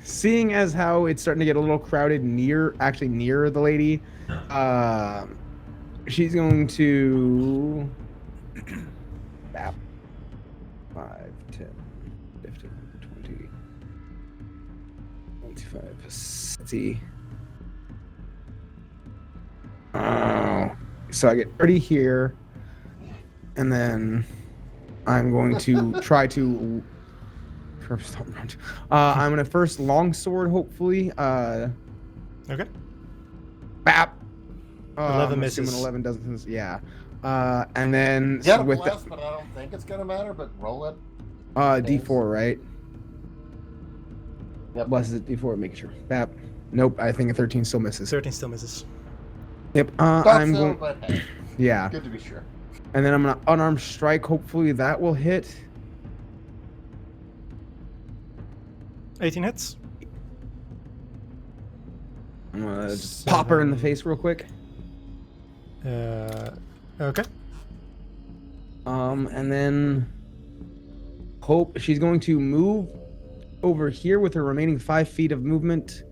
Seeing as how it's starting to get a little crowded near the lady, she's going to 5, 10, 15, 20, 25, 60. So I get 30 here, and then I'm going to try to. I'm gonna first longsword, hopefully. Okay. Bap. 11 I'm misses. assuming 11 doesn't. Yeah. And then You got a with bless, but I don't think it's gonna matter. But roll it. the D4, right? Yep. Bless is D4. Make sure. Bap. Nope, I think a 13 still misses. 13 still misses. Yep. Thought I'm so, going. but hey, Yeah, good to be sure. and then I'm gonna unarmed strike. Hopefully that will hit. 18 hits. I'm gonna just pop her in the face real quick. Okay. And then hope she's going to move over here with her remaining 5 feet of movement,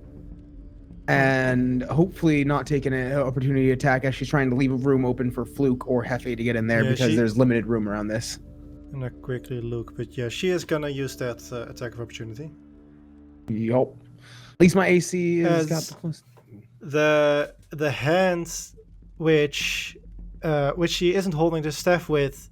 and hopefully not take an opportunity attack as she's trying to leave a room open for Fluke or Hephe to get in there Yeah, because she- there's limited room around this. I'm gonna quickly look, but yeah, she is gonna use that attack of opportunity. Yup. At least my AC has got As- the plus. The hand which she isn't holding the staff with,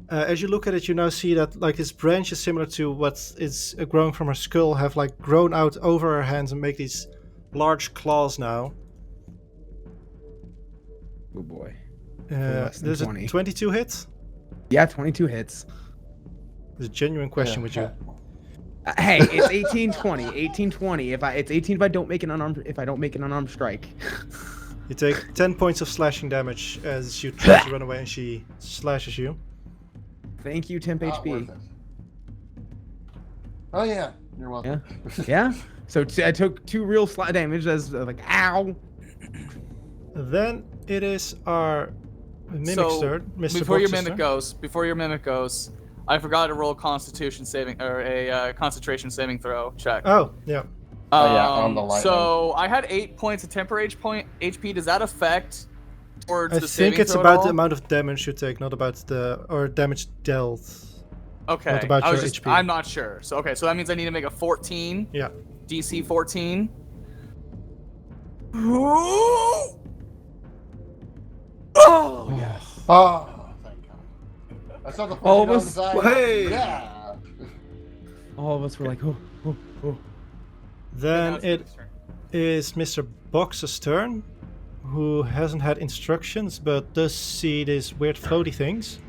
as you look at it, you now see that like this branch is similar to what is growing from her skull, have like grown out over her hands and make these large claws now. Oh boy. less than There's 20. a 22 hit. Yeah, 22 hits. There's a genuine question with you. Hey, it's 18-20. 18-20. It's 18 if I don't make an unarmed strike. You take 10 points of slashing damage as you try to run away and she slashes you. Thank you, temp Not worth HP. it. Oh yeah, you're welcome. Yeah. So I took 2 real slap damage as like ow. Then it is our mimic's So, turn. Mr. Before your Boxer's mimic goes, I forgot to roll Constitution saving or a concentration saving throw check. turn. Oh, yeah. Oh, yeah, on the lightning. So I had 8 points of temporary HP. Does that affect towards I the think saving it's throw at about all? the amount of damage you take, not about or damage dealt. Okay. Not about I was your just, HP. I'm not sure. So okay, so that means I need to make a 14. Yeah. DC 14. Oh yes. Oh, thank God. I saw the All of on us- the side. Hey! Yeah. All of us were like, oh. Then Now it's it Nick's turn. is Mr. Boxer's turn, who hasn't had instructions but does see these weird floaty things.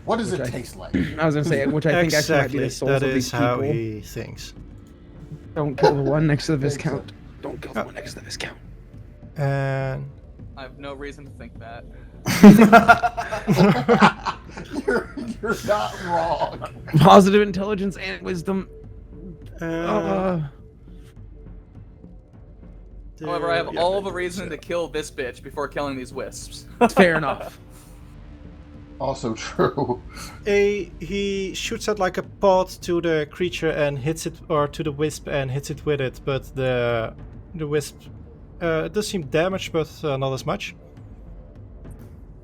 What does it Which I- taste like? I was gonna say, which I think actually might be Exactly, the souls that of is these how people. he thinks. Don't kill the one next to the Thanks, Viscount. Don't kill the one next to the Viscount. And I have no reason to think that. You're not wrong. Positive intelligence and wisdom. there- However, I have yeah, all there the reason you to go. kill this bitch before killing these wisps. Fair enough. Also true. He shoots at like a pod to the creature and hits it, or to the wisp and hits it with it, but the wisp does seem damaged, but not as much.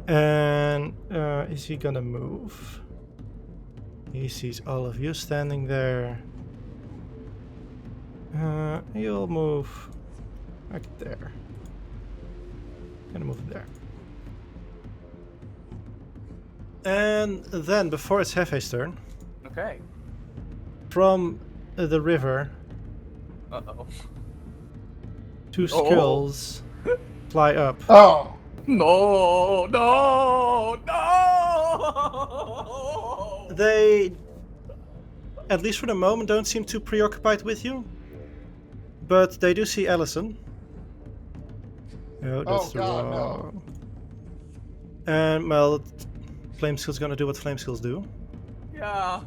And is he gonna move? He sees all of you standing there. He'll move back there. Gonna move there. And then, before it's Hefe's turn, Okay. from the river, Uh-oh. 2 Oh. skulls fly up. Oh. No, no, no! They, at least for the moment, don't seem too preoccupied with you. But they do see Allison. Oh, that's Oh, God, no. wrong. And, well, Flame Skill's gonna do what Flame Skills do. Yeah.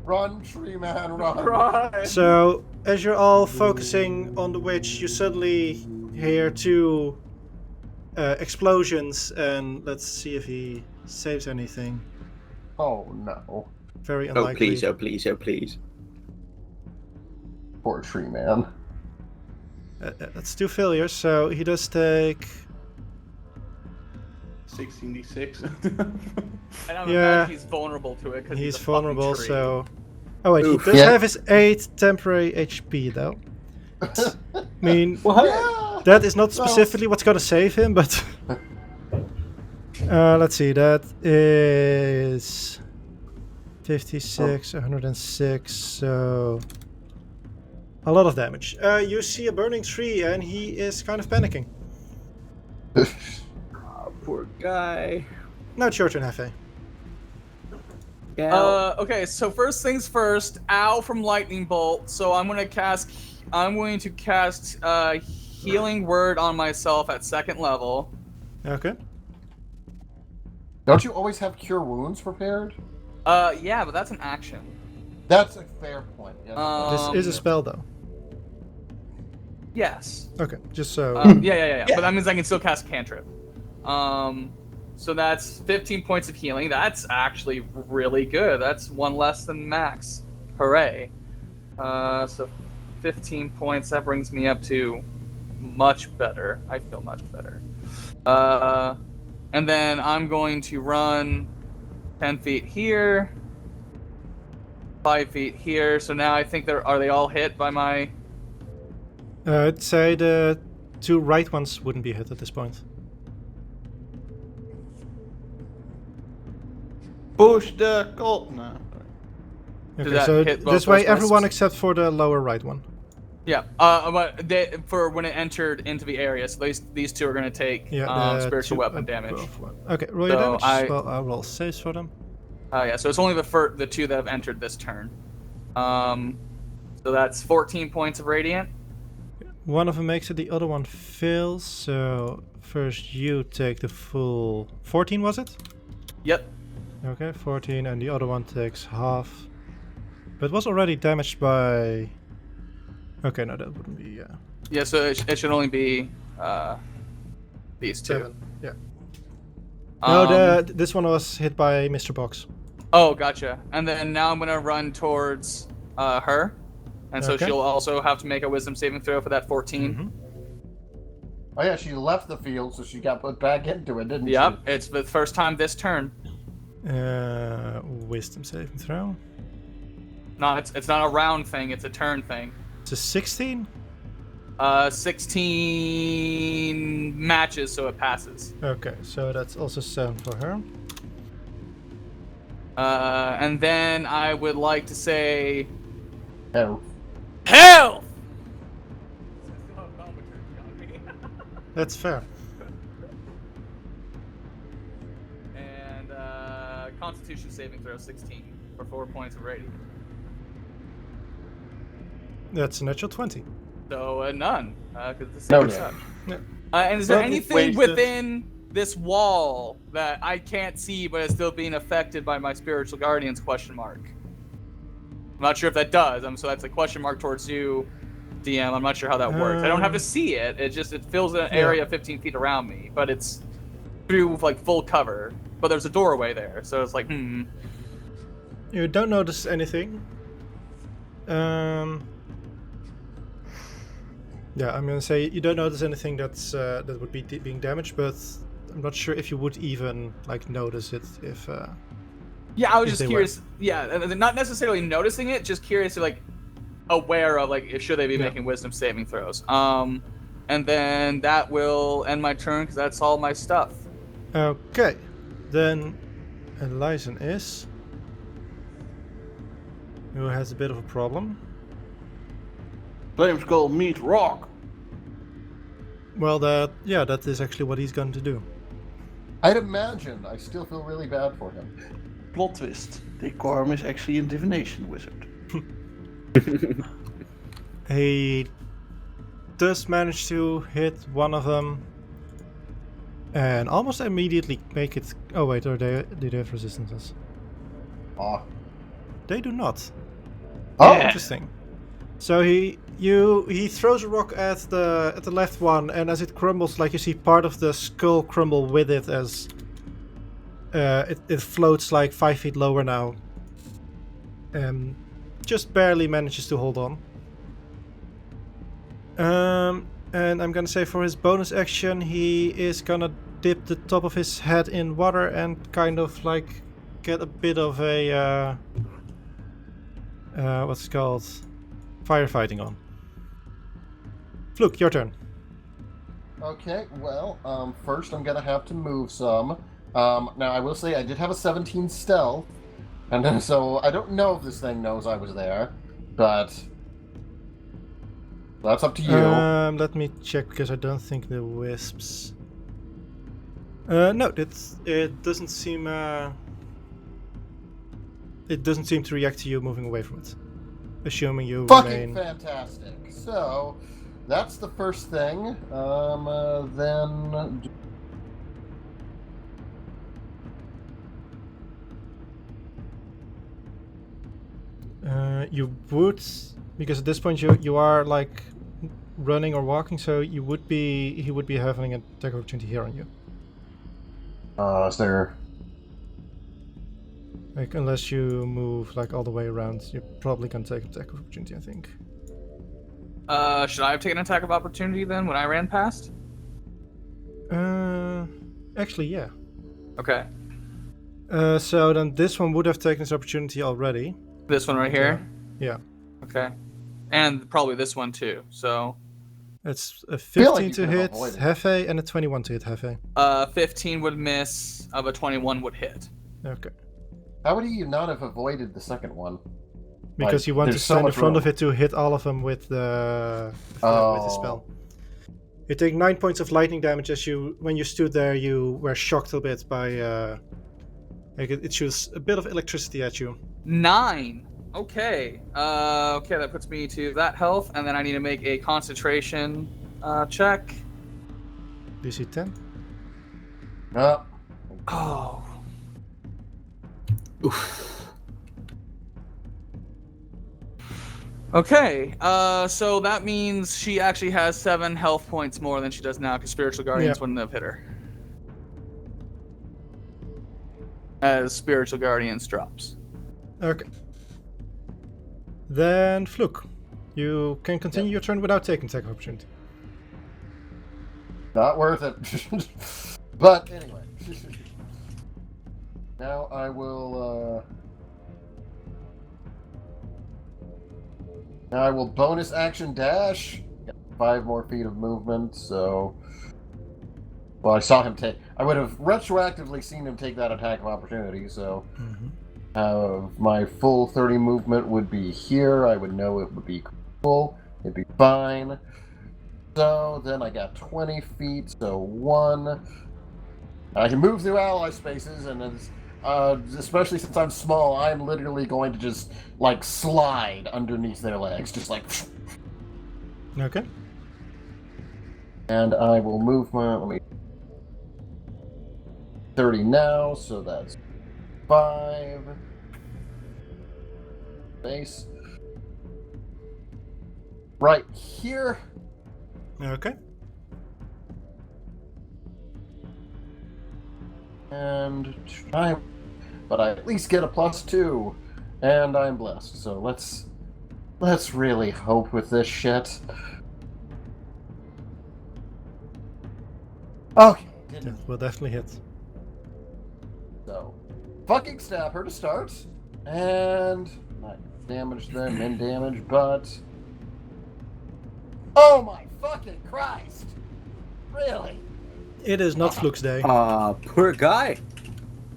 Run, tree man, run. Right. So, as you're all focusing on the witch, you suddenly hear 2 explosions, and let's see if he saves anything. Oh no. Very Oh unlikely. please, oh please, oh please. Poor tree man. That's 2 failures, so he does take... 16d6. And I'm Yeah. he's vulnerable to it because He's a fucking vulnerable, tree. so... Oh wait, Oof. he does Yeah. have his 8 temporary HP, though. I mean, Yeah. that is not specifically what's gonna save him, but... let's see, that is... 56, 106, so... A lot of damage. You see a burning tree, and he is kind of panicking. Poor guy. Now it's your turn, Hephe. Yeah. Okay, so first things first, ow from lightning bolt. So I'm going to cast healing word on myself at 2nd level. Okay. Don't you always have cure wounds prepared? Yeah, but that's an action. That's a fair point. Yes. This is a spell, though. Yes. Okay, just so. Yeah. But that means I can still cast cantrip. So that's 15 points of healing. That's actually really good. That's 1 less than max. Hooray. So 15 points. That brings me up to much better. I feel much better. And then I'm going to run 10 feet here. 5 feet here. So now I think are they all hit by my... I'd say the 2 right ones wouldn't be hit at this point. Push the cold. No. Does Okay, that so hit both this way those everyone risks? except for the lower right one. Yeah, but for when it entered into the area, so these 2 are going to take Yeah, spiritual 2 weapon damage. above one. Okay, roll your So damage. Well, I'll roll saves for them. Yeah, so it's only the 2 that have entered this turn. So that's 14 points of radiant. One of them makes it, the other one fails. So first you take the full 14, was it? Yep. Okay, 14, and the other one takes half. But was already damaged by. Okay, no, that wouldn't be. Yeah, so it should only be these 2. 7. Yeah. No, this one was hit by Mr. Box. Oh, gotcha. And then now I'm gonna run towards her, and so Okay. she'll also have to make a Wisdom saving throw for that 14. Mm-hmm. Oh yeah, she left the field, so she got put back into it, didn't Yep, it's the first time this turn. Wisdom saving throw. No, it's not a round thing; it's a turn thing. It's a 16. 16 matches, so it passes. Okay, so that's also 7 for her. And then I would like to say, she? Oh. health. That's fair. And Constitution saving throw 16 for 4 points of radiant. That's a natural 20. So none, because the No, saving yeah. suck. Yeah. And is there Well, anything wasted. within this wall that I can't see but is still being affected by my spiritual guardians? Question mark. I'm not sure if that does. So that's a question mark towards you, DM. I'm not sure how that works. I don't have to see it. It fills an area 15 feet around me, but it's through like full cover. But there's a doorway there, so it's like You don't notice anything. Yeah, I'm gonna say you don't notice anything that's that would be being damaged, but I'm not sure if you would even like notice it if. Yeah, I was If just they curious. Yeah, not necessarily noticing it, just curious to like aware of like should they be Yeah. making wisdom saving throws. And then that will end my turn because that's all my stuff. Okay, then Elyson is. Who has a bit of a problem? Flame Skull meet rock. Well, that is actually what he's going to do. I'd imagine. I still feel really bad for him. Plot twist. Decorm is actually a divination wizard. He does manage to hit one of them, and almost immediately make it. Oh wait, do they have resistances? Ah. They do not. Oh, Interesting. So he throws a rock at the left one, and as it crumbles, like you see part of the skull crumble with it as it floats like 5 feet lower now. Just barely manages to hold on. And I'm gonna say for his bonus action, he is gonna dip the top of his head in water and kind of like get a bit of a what's it called? Firefighting on. Fluke, your turn. okay. Well, first I'm gonna have to move some. Now I will say I did have a 17 stealth, and then, so I don't know if this thing knows I was there, but that's up to you. Let me check because I don't think the wisps. No, it doesn't seem. it doesn't seem to react to you moving away from it. Assuming you Fucking remain. fantastic. So, that's the first thing. Then. You would, because at this point you are like running or walking, so he would be having an attack opportunity here on you. Is there? Like unless you move like all the way around, you're probably gonna take an attack of opportunity, I think. Should I have taken an attack of opportunity then when I ran past? Actually, yeah. Okay. So then this one would have taken this opportunity already. This one right here? Yeah. Okay. And probably this one too, so... It's a Feel 15 like you to could have hit avoided it. Hephe and a 21 to hit Hephe. 15 would miss, of a 21 would hit. Okay. How would you not have avoided the second one? Because Like, you want to there's so stand in much front of room. it to hit all of them with the spell. You take 9 points of lightning damage as when you stood there, you were shocked a bit by like it shoots a bit of electricity at you. 9! Okay. Okay, that puts me to that health, and then I need to make a concentration check. DC 10. No. Oh. Okay, so that means she actually has 7 health points more than she does now, because Spiritual Guardians wouldn't have hit her. As Spiritual Guardians drops. Okay. Then Fluke. You can continue your turn without taking attack of opportunity. Not worth it. But anyway. Now I will bonus action dash. Got 5 more feet of movement, so well, I would have retroactively seen him take that attack of opportunity, so my full 30 movement would be here. I would know it would be cool. It'd be fine. So then I got 20 feet, so 1. I can move through ally spaces, and it's, especially since I'm small, I'm literally going to just like slide underneath their legs, just like. Okay. And I will move my 30 now, so that's 5. Base. Right here. Okay. And try, but I at least get a +2, and I'm blessed. So let's really hope with this shit. Okay, That didn't. will definitely hit. So, fucking stab her to start, and not damage them, min damage, but oh my fucking Christ! Really? It is not Fluke's day. Poor guy.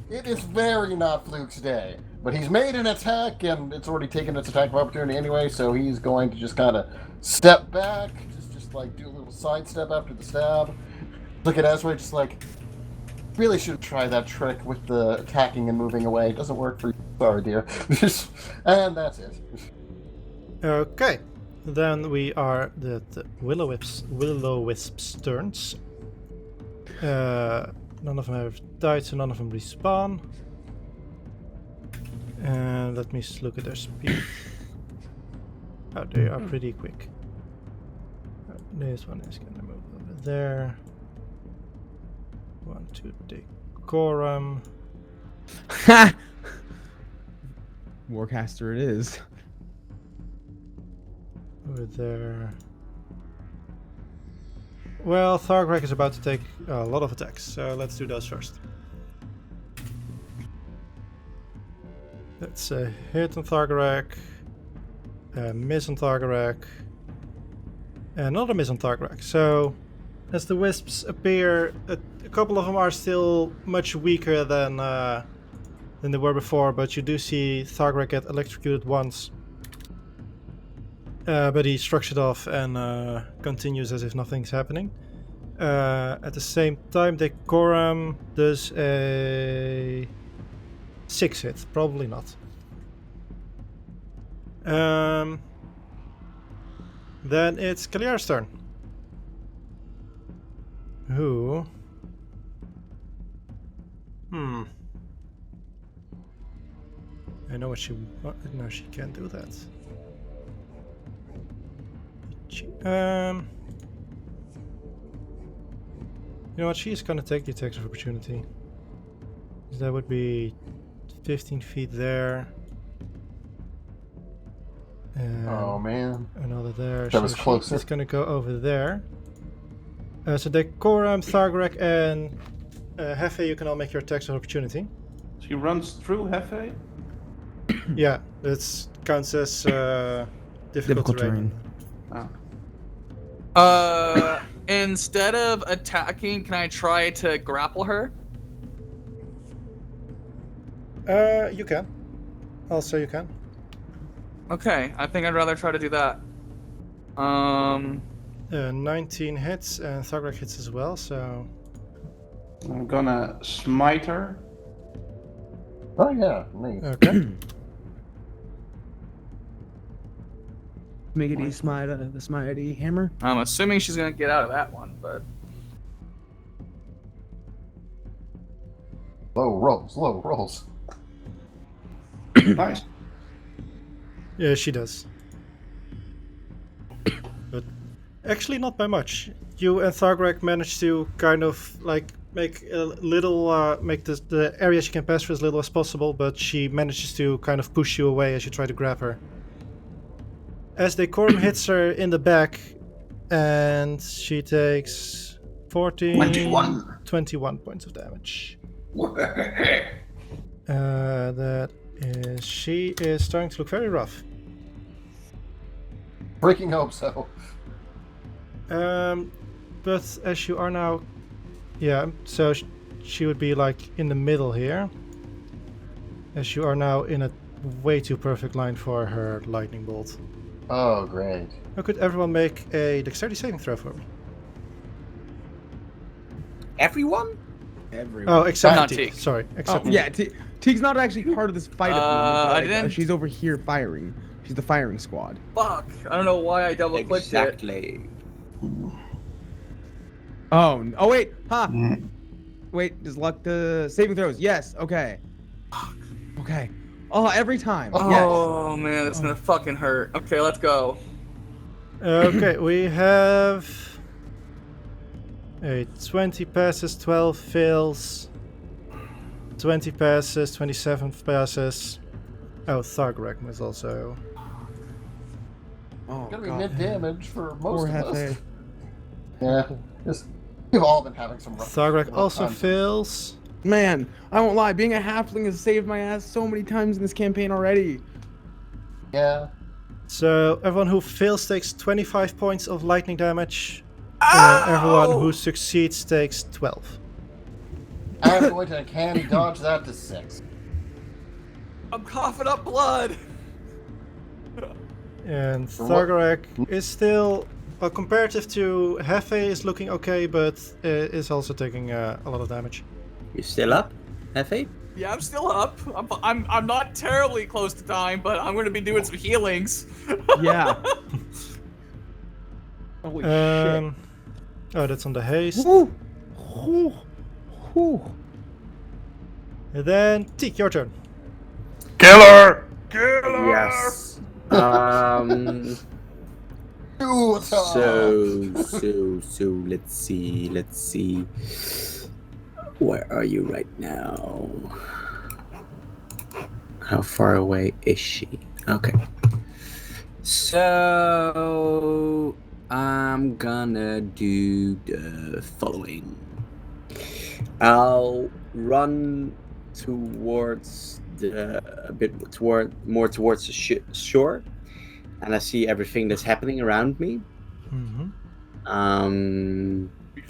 It is very not Fluke's day. But he's made an attack, and it's already taken its attack of opportunity anyway, so he's going to just kind of step back, just like do a little sidestep after the stab. Look at Ezra, just like, really should try that trick with the attacking and moving away. It doesn't work for you. Sorry, dear. And that's it. Okay. Then we are the Will-O-Wisp's turns. None of them have died, so none of them respawn. And let me look at their speed. Oh, they are pretty quick. This one is gonna move over there. 1 to Decorm. Warcaster it is. Over there. Well, Thargrek is about to take a lot of attacks, so let's do those first. That's a hit on Thargrek, a miss on Thargrek, and another miss on Thargrek. So, as the wisps appear, a couple of them are still much weaker than they were before, but you do see Thargrek get electrocuted once. But he shrugs it off and continues as if nothing's happening. At the same time, Decorm does a 6 hit. Probably not. Then it's Kaliara's turn. Who? I know what she. No, she can't do that. You know what? She's gonna take the attacks of opportunity. That would be 15 feet there. And Oh man. another there. That was closer. She's gonna go over there. So Decorm, Thargrek, and Hephe, you can all make your attacks of opportunity. She runs through Hephe. Yeah, that counts as difficult terrain. Oh. Instead of attacking, can I try to grapple her? You can. Also, you can. Okay, I think I'd rather try to do that. 19 hits, and Thargrek hits as well, so... I'm gonna smite her. Oh yeah, me. Okay. Smiggity smite, the smitey hammer. I'm assuming she's gonna get out of that one, but... Low rolls. Nice. Yeah, she does. But actually not by much. You and Thargrek managed to kind of like make a little, make the area she can pass through as little as possible, but she manages to kind of push you away as you try to grab her. As Decorm hits her in the back, and she takes 21 points of damage. That is, she is starting to look very rough. Freaking hope so. But as you are now, yeah, so she would be like in the middle here. As you are now in a way too perfect line for her lightning bolt. Oh great. Now could everyone make a dexterity saving throw for me? Everyone? Oh, except Not Teague. Teague. Sorry, except Yeah, Teague's not actually part of this fight at the moment. I But, like, didn't- she's over here firing. She's the firing squad. Fuck! I don't know why I double clicked it. Exactly. Oh wait, huh? Wait, does luck the saving throws? Yes. Okay. Okay. Oh, every time. Yes. Oh man, it's gonna fucking hurt. Okay, let's go. Okay, we have a 20 passes, 12 fails, 20 passes, 27 passes. Oh, Thargrek is also. Oh, Gonna be God. mid damage for Poor most of us. Hephe. Yeah. We've all been having some rough Thargrek rough also times. fails. Man, I won't lie. Being a halfling has saved my ass so many times in this campaign already. Yeah. So everyone who fails takes 25 points of lightning damage. And everyone who succeeds takes 12. I'm going to candy dodge that to 6. I'm coughing up blood. And For what? Thargrek is still, well, comparative to Hephe, is looking okay, but is also taking a lot of damage. You still up, Hephe? Yeah, I'm still up. I'm not terribly close to dying, but I'm gonna be doing some healings. Yeah. Holy shit. Oh, that's on the haste. Woo. Woo. Woo. And then Teak, your turn. Killer! Yes. Ooh, So let's see. Where are you right now? How far away is she? Okay. So I'm gonna do the following. I'll run towards more towards the shore, and I see everything that's happening around me. Mm-hmm.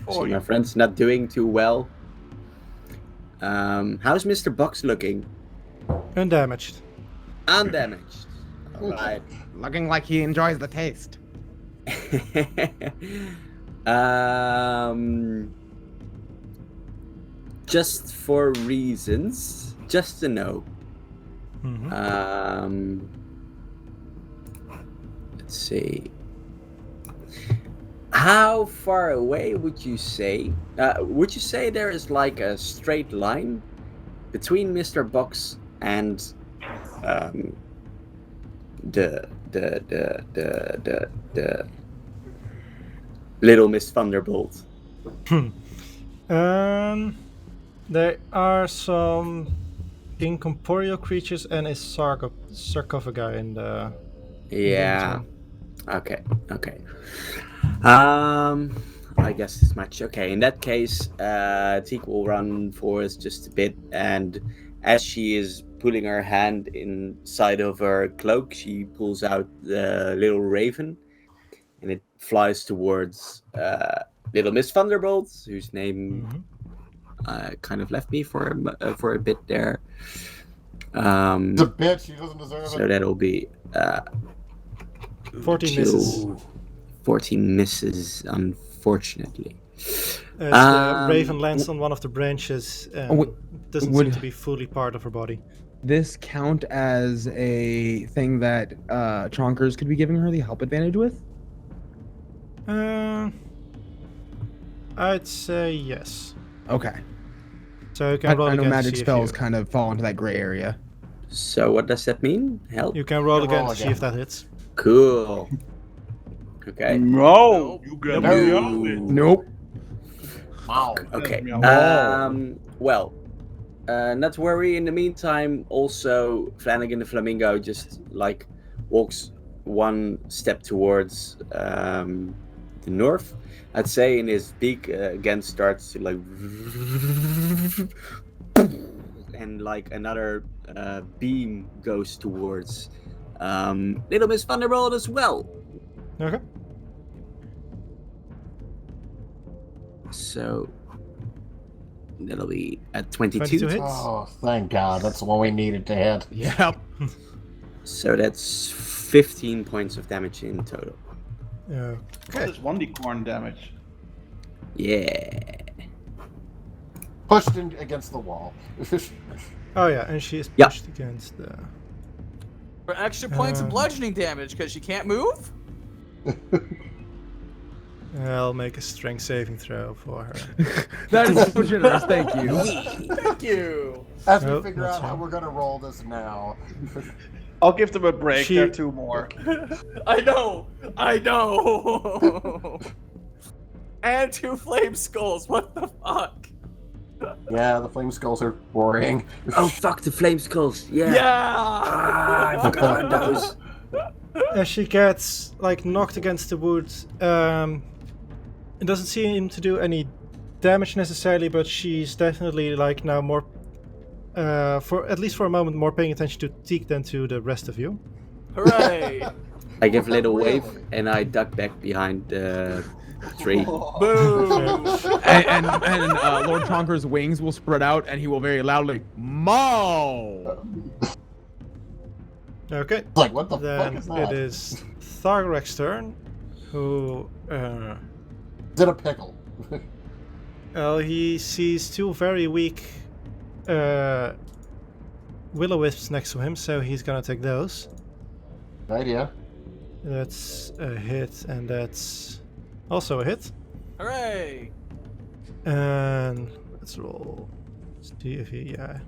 So my friend's not doing too well. How's Mr. Box looking? Undamaged. Undamaged. Alright. Looking like he enjoys the taste. Just for reasons, just to know. Mm-hmm. Let's see. How far away would you say? Would you say there is like a straight line between Mr. Box and the Little Miss Thunderbolt? There are some incorporeal creatures and a sarcophagi in the. Yeah. between. Okay. I guess this much. Okay, in that case, Teak will run for us just a bit, and as she is putting her hand inside of her cloak, she pulls out the little raven, and it flies towards Little Miss Thunderbolt, whose name kind of left me for a bit there. It's a bitch. She doesn't deserve So it. that'll be 14 misses. 14 misses, unfortunately. As the raven lands on one of the branches and doesn't seem would- to be fully part of her body. This count as a thing that Chonkers could be giving her the help advantage with? I'd say yes. Okay. So you can roll I know again to magic see if spells you, kind of fall into that gray area. So what does that mean? Help? you can roll You can again roll to see again. if that hits. Cool. Okay. No, you get No. me out of it. Nope. Wow. Okay. No. Well, not to worry. In the meantime, also Flanagan the Flamingo just like walks one step towards the north. I'd say, in his beak again starts to like, and like another beam goes towards Little Miss Thunderbolt as well. Okay. So that'll be at 22. 22 hits. Oh, thank God. That's the one we needed to hit. Yep. So that's 15 points of damage in total. What is 1d corn damage? Yeah. Pushed in against the wall. Oh yeah, and she is Yeah. pushed against the. For extra points of Um, bludgeoning damage because she can't move? I'll make a strength saving throw for her. That is so generous. Thank you. Thank you. As we Nope, figure that's out how fine. we're gonna roll this now. I'll give them a break. She- There are 2 more. I know. And 2 flame skulls. What the fuck? Yeah, the flame skulls are boring. Oh fuck the flame skulls. Yeah. Ah, I forgot about those. As she gets like knocked against the wood, it doesn't seem to do any damage necessarily, but she's definitely like now more, for at least for a moment, more paying attention to Teak than to the rest of you. Hooray. I give a little wave Really? and I duck back behind the tree. Boom. And Lord Chonkers' wings will spread out, and he will very loudly "Maul." Okay. It's like, what the Then fuck is that? it is Thargrek's turn, who Is it a pickle? well, he sees 2 very weak will-o-wisps next to him, so he's gonna take those. Good idea. That's a hit, and that's also a hit. Hooray. And let's roll. See if he, yeah.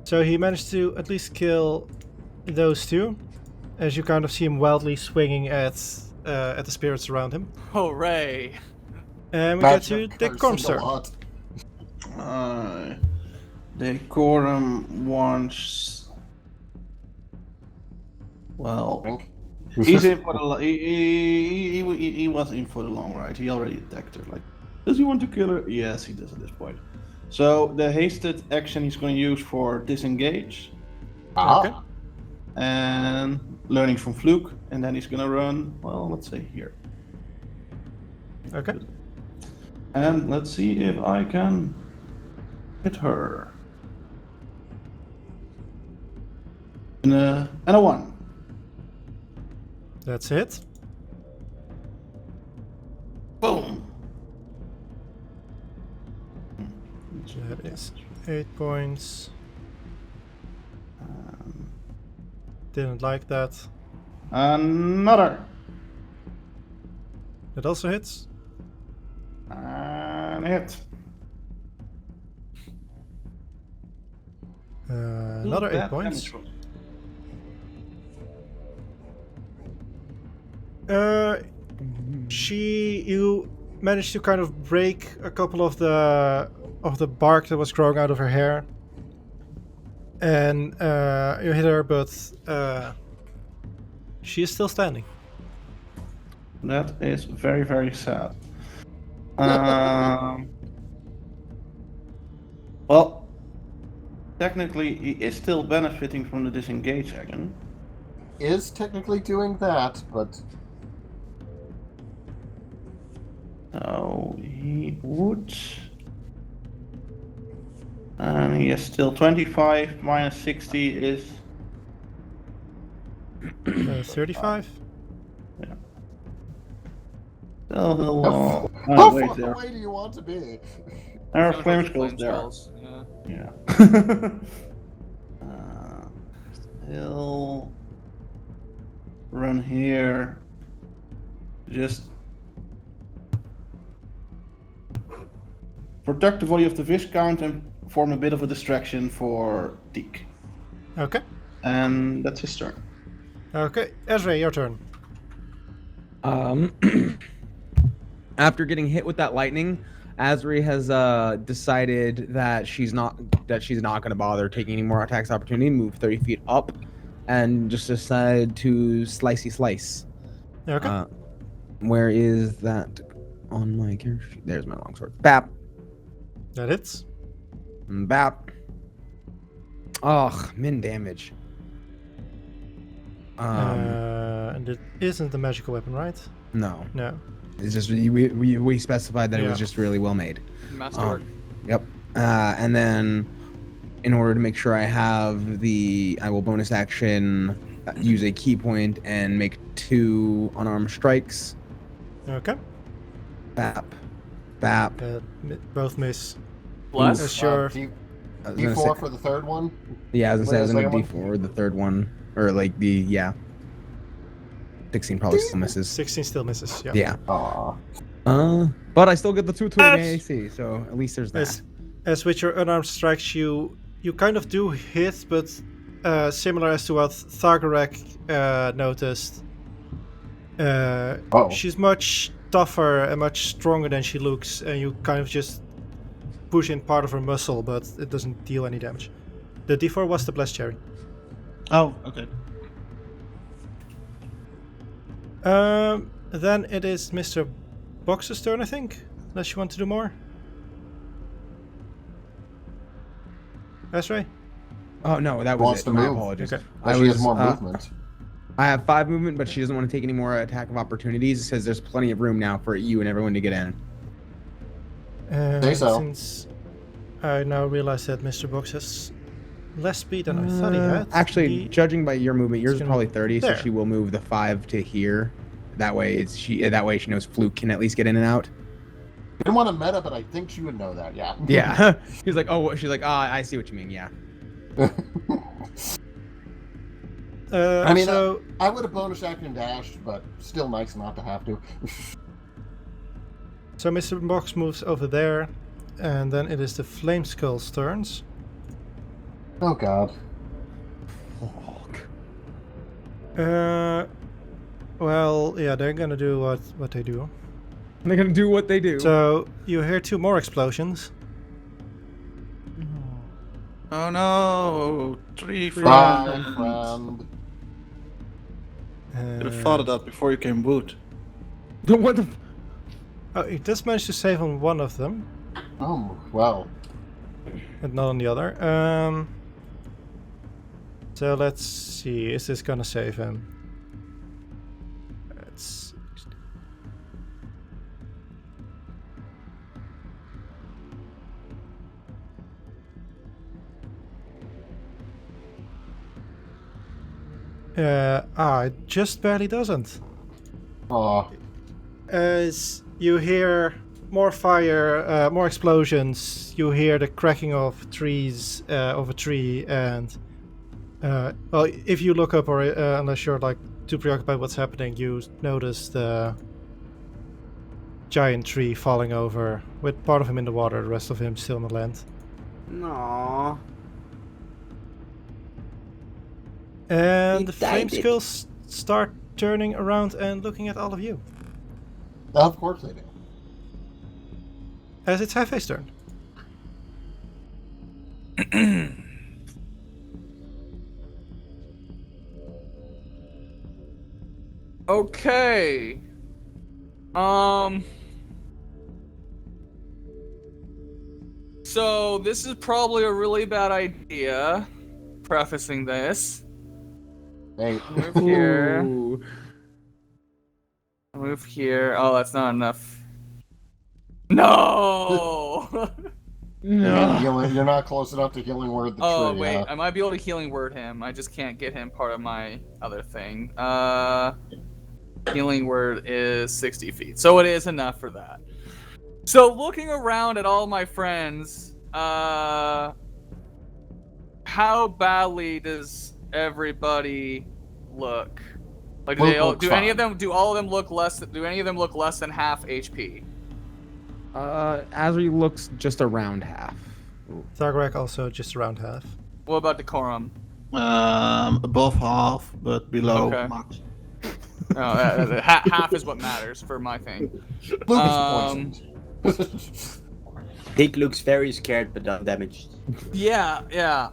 So he managed to at least kill those 2, as you kind of see him wildly swinging at the spirits around him. Hooray. And we get to Magic Decorm's cursing a turn. lot. Decorum wants. Well, Drink. he's in for the. He was in for the long ride. He already attacked her. Like, does he want to kill her? Yes, he does at this point. So the hasted action he's going to use for disengage Okay. and learning from Fluke, and then he's going to run. Well, let's say here. Okay. And let's see if I can hit her. And a 1. That's it. Boom. So that is 8 points. Didn't like that. Another. That also hits. And hit. Another 8 points. You managed to kind of break a couple of the bark that was growing out of her hair, and you hit her, but she is still standing. That is very, very sad. Well, technically, he is still benefiting from the disengage action. Is technically doing that, but So he would. And he is still 25 minus 60 is 35. still he'll. how Wait, far there. away do you want to be? There are Kind of flame like the skulls there. spells, yeah. Yeah. He'll run here. Just protect the body of the Viscount and form a bit of a distraction for Deke. Okay. And that's his turn. Okay, Ezra, your turn. After getting hit with that lightning, Azri has decided that she's not going to bother taking any more attacks opportunity, move 30 feet up, and just decide to slice. Okay. Where is that on my character sheet? There's my longsword. Bap. That hits. Bap. Oh, min damage. And it isn't a magical weapon, right? No. No. It's just we specified that it Yeah. was just really well made. Masterwork. Yep. And then, in order to make sure I will bonus action, use a key point and make 2 unarmed strikes. Okay. Bap. Both miss. Bless. Sure. I was gonna D4 say- for the third one? Yeah, I was gonna say I was Wait, gonna D4 the third one, or like the 16 probably still misses. 16 still misses. Yeah. Yeah. Aw. But I still get the 2 to an AC, so at least there's that. As with your unarmed strikes, you kind of do hit, but similar as to what Thargarek noticed. She's much tougher and much stronger than she looks, and you kind of just push in part of her muscle, but it doesn't deal any damage. The D4 was the blessed cherry. Oh, okay. Then it is Mr. Box's turn, I think. Unless you want to do more. That's right. Oh no, that Wants was to it. My move. apologies. Okay. But she has more movement. I have 5 movement, but she doesn't want to take any more attack of opportunities. It says there's plenty of room now for you and everyone to get in. Say so. Since I now realize that Mr. Box has less speed than I thought he had. Actually, judging by your movement, yours is gonna- probably 30, there. so she will move the 5 to here. That way, she knows Fluke can at least get in and out. You didn't want to meta, but I think she would know that, yeah. Yeah. He's like, oh, she's like, I see what you mean. Yeah. I mean, so I would have bonus action dashed, but still nice not to have to. so Mr. Box moves over there, and then it is the Flame Skull's turns. Oh god. Well, yeah, they're gonna do what they do. They're gonna do what they do. So you hear 2 more explosions. Oh no! 3 Bye, friends. friend. Should have thought of that before you came boot. What the? Oh, he just managed to save on one of them, Oh, well. and not on the other. So let's see. Is this gonna save him? Let's. It just barely doesn't. Aw. As you hear more fire, more explosions, you hear the cracking of trees of a tree, and well, if you look up, or unless you're like too preoccupied with what's happening, you notice the giant tree falling over, with part of him in the water, the rest of him still on the land. No. And He the flame died it. skulls start turning around and looking at all of you. Of course they do. As it's Hefe's turn. Okay. So this is probably a really bad idea. Prefacing this. Hey, Move here. Ooh. Move here. Oh, that's not enough. No. you're not close enough to healing word the Oh tree. wait, huh? I might be able to healing word him. I just can't get him part of my other thing. Healing word is 60 feet, so it is enough for that. So looking around at all my friends, how badly does everybody look? Like do Luke they all, looks do any of fine. them do all of them look less? Do any of them look less than half HP? Azri looks just around half. Thargrak also just around half. What about Decorum? Above half, but below Okay. max. Oh, half is what matters for my thing. Luke is poisoned. Dick looks very scared but undamaged. Yeah. yeah.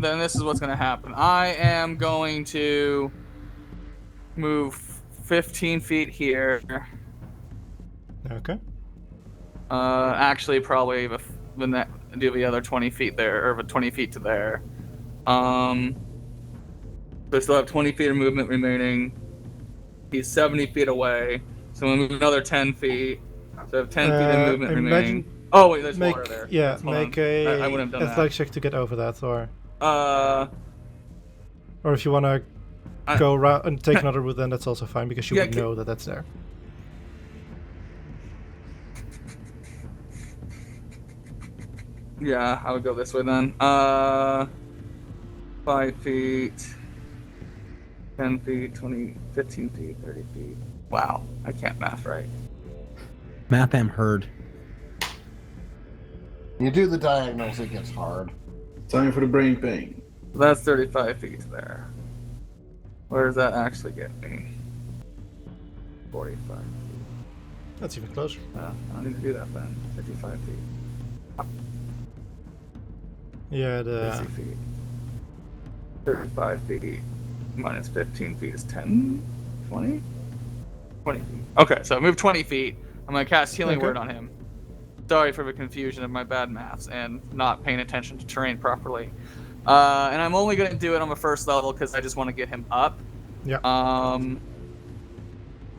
Then this is what's gonna happen. I am going to move 15 feet here. Okay. Actually, probably do the other 20 feet there, or 20 feet to there. So I still have 20 feet of movement remaining. He's 70 feet away, so I'm gonna move another 10 feet. So I have 10 feet of movement imagine- remaining. Oh wait, there's Make water there. yeah, Hold make on. a I wouldn't have done athletic check to get over that, or that. if you want to go around and take another route, then that's also fine because you Yeah, would know that that's there. Yeah, I would go this way then. 5 feet, 10 feet, 20, 15 feet, 30 feet. Wow, I can't math right. Math am heard. You do the diagonals, it gets hard. Time for the brain pain. So that's 35 feet there. Where does that actually get me? 45 feet. That's even closer. I don't need to do that then. 55 feet. Yeah, 60 feet. 35 feet minus 15 feet is 10? 20? 20 feet. Okay, so I moved 20 feet. I'm going to cast Healing Okay. Word on him. Sorry for the confusion of my bad maths and not paying attention to terrain properly. And I'm only going to do it on the first level because I just want to get him up. Yeah.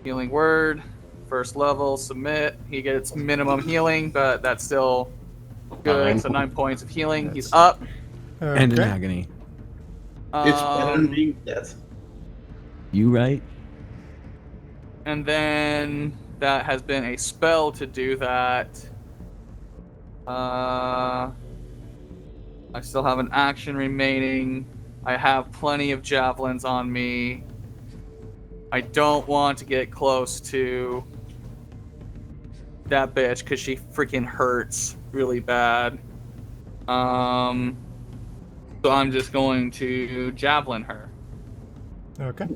Healing Word, first level, submit. He gets minimum healing, but that's still good. Fine. So 9 points of healing. He's up. And in Okay. agony. It's better than being dead. You right? And then that has been a spell to do that. I still have an action remaining. I have plenty of javelins on me. I don't want to get close to that bitch because she freaking hurts really bad. So I'm just going to javelin her. Okay.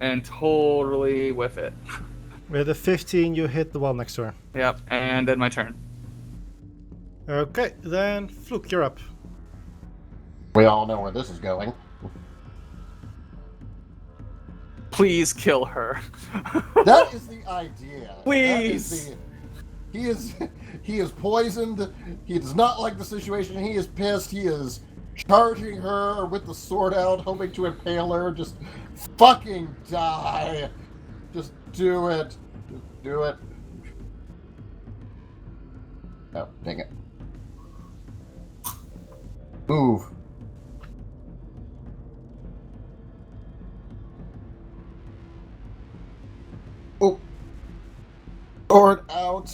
And totally with it. With a 15, you hit the wall next to her. Yep, and then my turn. Okay, then Fluke, you're up. We all know where this is going. Please kill her. That is the idea. Please. He is poisoned. He does not like the situation. He is pissed. He is charging her with the sword out, hoping to impale her. Just fucking die. Just do it. Just do it. Oh, dang it. Move. Oh. Sword out.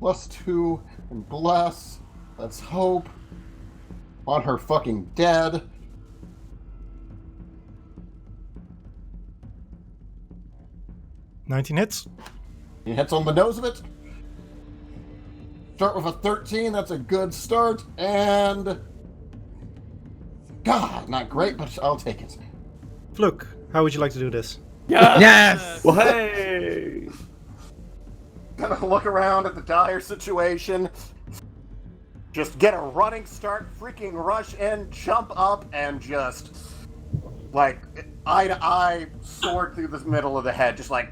+2 and bless. Let's hope. Want her fucking dead. $19 hits. He hits on the nose of it. Start with a 13. That's a good start. And... God, not great, but I'll take it. Fluke, how would you like to do this? Yes! Well, hey! Gonna look around at the dire situation. Just get a running start, freaking rush in, jump up, and just, like, eye to eye, sword through the middle of the head. Just like...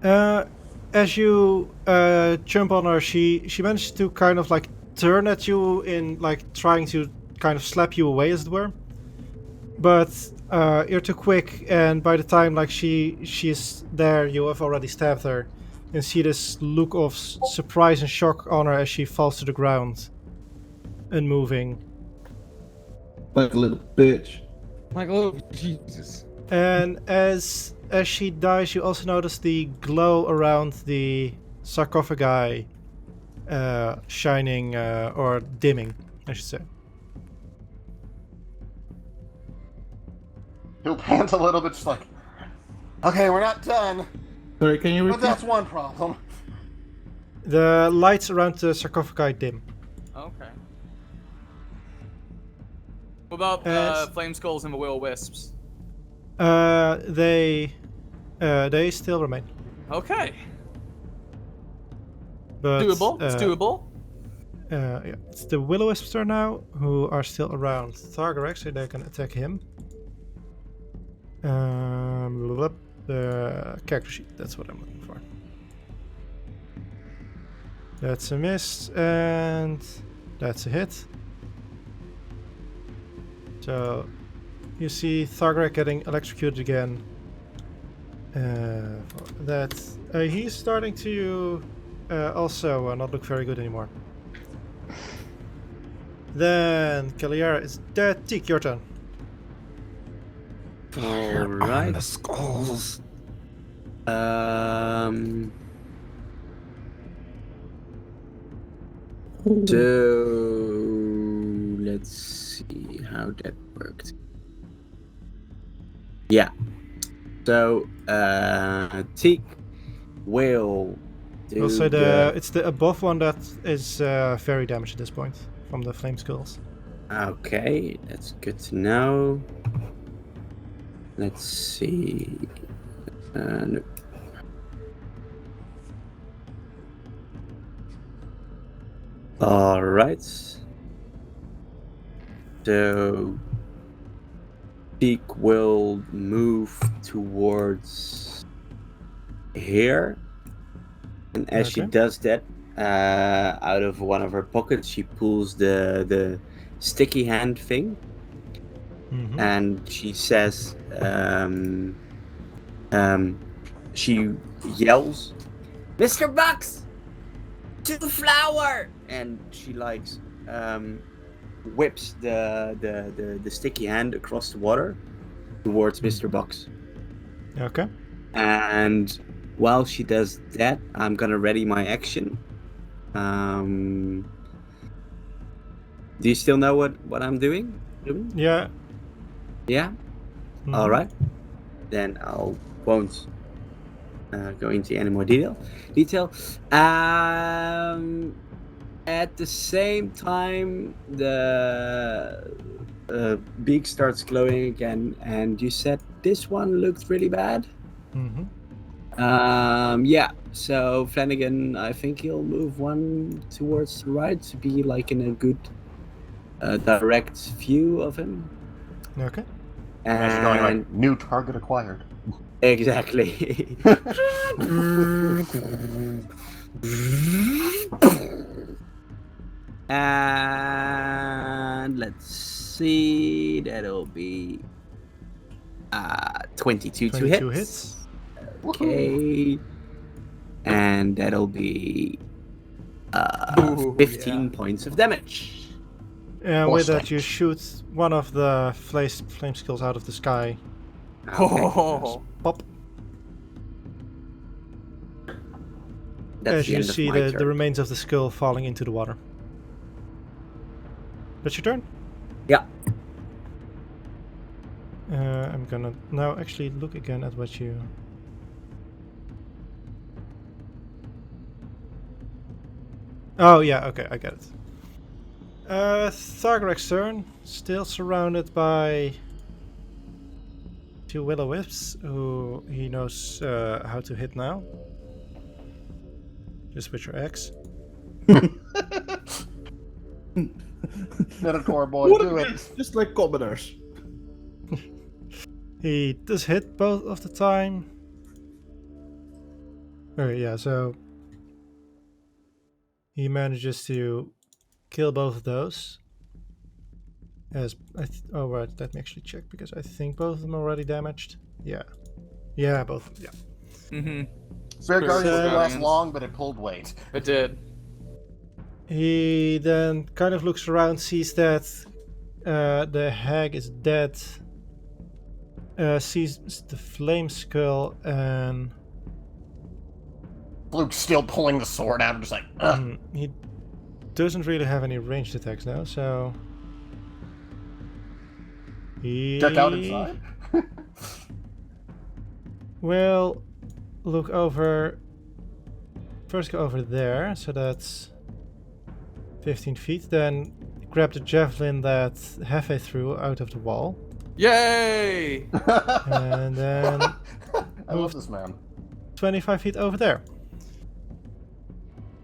As you jump on her, she managed to kind of like turn at you in like trying to kind of slap you away, as it were. But you're too quick, and by the time like she's there, you have already stabbed her. And see this look of surprise and shock on her as she falls to the ground, unmoving. Like a little bitch. Like, oh, Jesus. And as she dies, you also notice the glow around the sarcophagi shining or dimming, I should say. He'll pant a little bit, just like, okay, we're not done. Sorry, can you But repeat? that's one problem. The lights around the sarcophagi dim. Okay. What about flame skulls and the will-o-wisps? They still remain. Okay. But, Doable. It's doable. Yeah, it's the will-o-wisps turn now, who are still around Thargarek, so they can attack him. The character sheet, that's what I'm looking for. That's a miss, and that's a hit. So, you see Thargarek getting electrocuted again. For that, he's starting to also not look very good anymore. Then, Kaliara is dead. Teak, your turn. Alright. The skulls. So let's see how that worked. Yeah. So Teak will do Also, it's the above one that is very damaged at this point from the flame skulls. Okay, that's good to know. Let's see. No. All right. So Teak will move towards here, and as she Okay. does that, out of one of her pockets, she pulls the sticky hand thing. Mm-hmm. And she says, she yells, "Mr. Bucks, to the flower!" And she whips the sticky hand across the water towards Mr. Bucks. Okay. And while she does that, I'm gonna ready my action. Do you still know what I'm doing? Yeah. Yeah? Mhm. Alright. Then I won't go into any more detail. At the same time, the beak starts glowing again, and you said this one looked really bad? Mm-hmm. Yeah, so Flanagan, I think he'll move one towards the right to be like in a good direct view of him. Okay. Imagine going And like, new target acquired. exactly. And let's see, that'll be 22 to 22 hit. hits. Okay. And that'll be Ooh, 15 yeah. points of damage. And with that, Force you shoot one of the flame skills out of the sky. Okay. Oh. Pop. That's as the you end of see my the turn. remains of the skull falling into the water. That's your turn? Yeah. I'm gonna now actually look again at what you... Oh yeah, okay, I get it. Thargrek's turn, still surrounded by 2 will-o-wisps, who he knows how to hit now. Just with your axe. Decorm boy, What do a it. bit, just like commoners. He does hit both of the time. Okay, yeah, so he manages to kill both of those. As oh right, let me actually check because I think both of them are already damaged. Yeah, both. Yeah. Mm-hmm. Spirit Guardians didn't last Guardians. long, but it pulled weight. It did. He then kind of looks around, sees that the hag is dead, sees the flame skull, and Luke's still pulling the sword out. I'm just like, ugh. he doesn't really have any ranged attacks now, so he Duck out inside. will look over. First go over there, so that's 15 feet. Then grab the javelin that Hephe threw out of the wall, Yay! and then I love this man. 25 feet over there.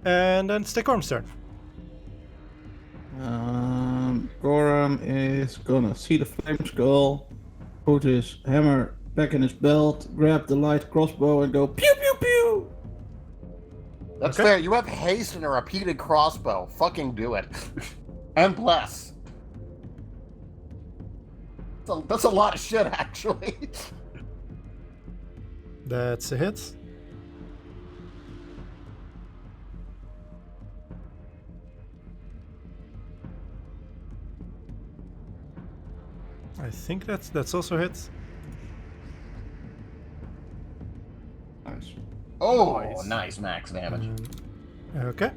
And then it's Decorm's turn. Goram is gonna see the flame skull, put his hammer back in his belt, grab the light crossbow, and go pew pew pew. That's Okay. fair. You have haste and a repeated crossbow. Fucking do it. And bless. That's a lot of shit, actually. That's a hit. I think that's also a hit. Nice. Oh, nice max damage. Okay.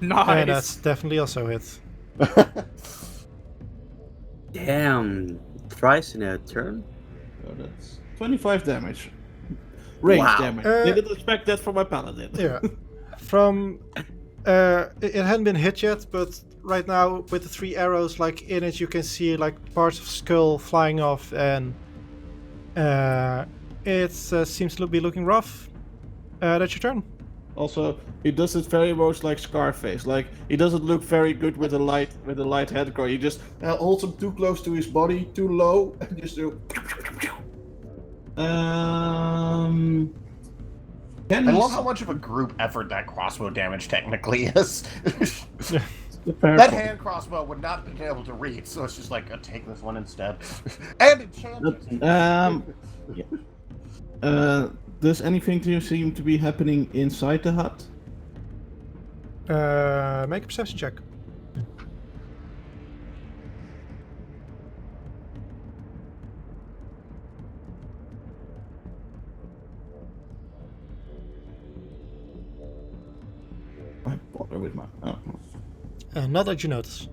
Nice. And that's definitely also a hit. Damn, thrice in a turn? So that's 25 damage. Range Wow. damage. Didn't expect that from my paladin. Yeah. From it hadn't been hit yet, but right now with the 3 arrows like in it, you can see like parts of skull flying off, and it seems to be looking rough. That's your turn. Also, he does it very much like Scarface. Like he doesn't look very good with a light head core. He just holds him too close to his body, too low, and just do. I love how much of a group effort that crossbow damage technically is. That hand crossbow would not be able to reach, so it's just like, take this one instead. And enchant it. Does anything seem to be happening inside the hut? Make a perception check. I bother with my. Oh. Not that you notice.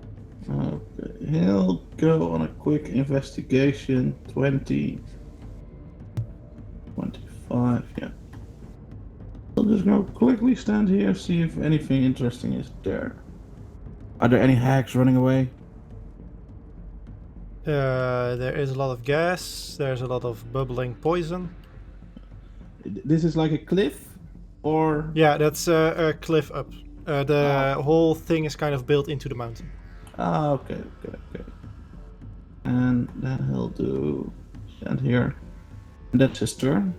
Okay, he'll go on a quick investigation. 20, 25, yeah. I'll just go quickly stand here, see if anything interesting is there. Are there any hags running away? There is a lot of gas. There's a lot of bubbling poison. This is like a cliff, or Yeah, that's a cliff up. The whole thing is kind of built into the mountain. okay. And then he'll do stand here. And that's his turn.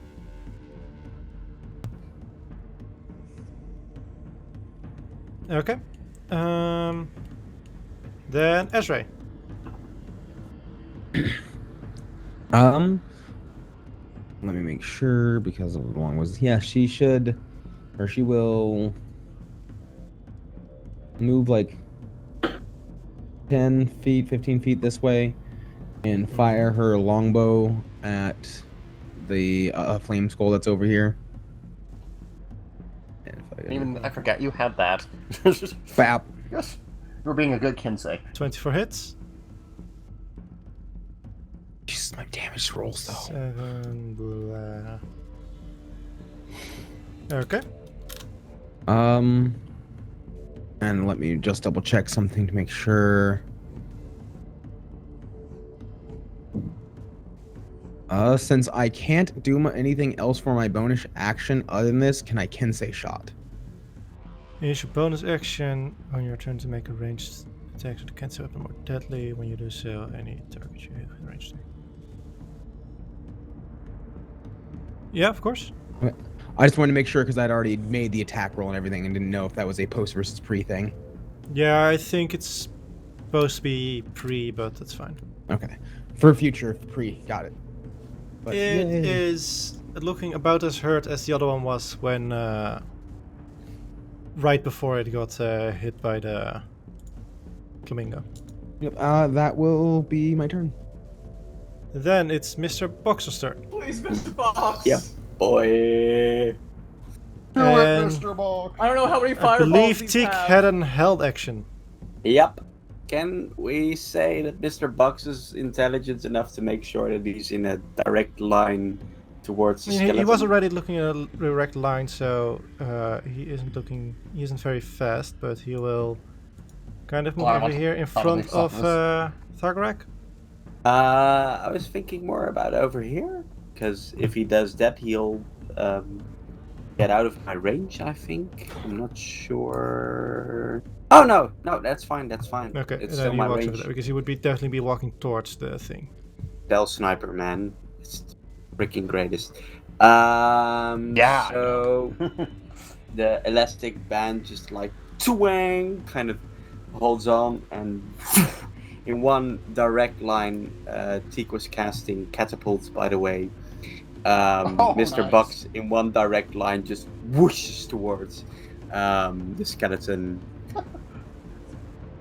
Okay. Then Ezra. Let me make sure because of the one was she should, or she will move like 10 feet, 15 feet this way, and fire her longbow at the flame skull that's over here. And I forgot you had that. Bap. Yes. You're being a good Kinsey. 24 hits. Jesus, my damage rolls though. 7, blah. Okay. And let me just double check something to make sure. Since I can't do anything else for my bonus action other than this, can I Kinsey shot? Use your bonus action on your turn to make a ranged attack with the cancel weapon more deadly. When you do so, any target you hit with ranged attack. Yeah, of course. Okay. I just wanted to make sure because I'd already made the attack roll and everything and didn't know if that was a post versus pre thing. Yeah, I think it's supposed to be pre, but that's fine. Okay. For future, pre. Got it. But, It yay. is looking about as hurt as the other one was when right before it got hit by the flamingo. Yep, that will be my turn. Then it's Mr. Boxer's turn. Please, Mr. Box. Yep. Boy. Do it, And Mr. Bog. I don't know how many I fireballs believe these Teak have. had an held action. Yep. Can we say that Mr. Bucks is intelligent enough to make sure that he's in a direct line towards the I mean, skeleton? he was already looking at a direct line, so he isn't very fast, but he will kind of move Well, I over want here in probably front of softness. Thagarak. I was thinking more about over here, because if he does that, he'll get out of my range, I think. I'm not sure. Oh, no, that's fine, that's fine. Okay, It's and still then he my walks range. over there because he would definitely be walking towards the thing. Bell Sniper, man. It's freaking greatest. Yeah. So the elastic band just like twang kind of holds on, and in one direct line, Teak was casting catapults, by the way. Mr. Nice. Bucks in one direct line just whooshes towards the skeleton.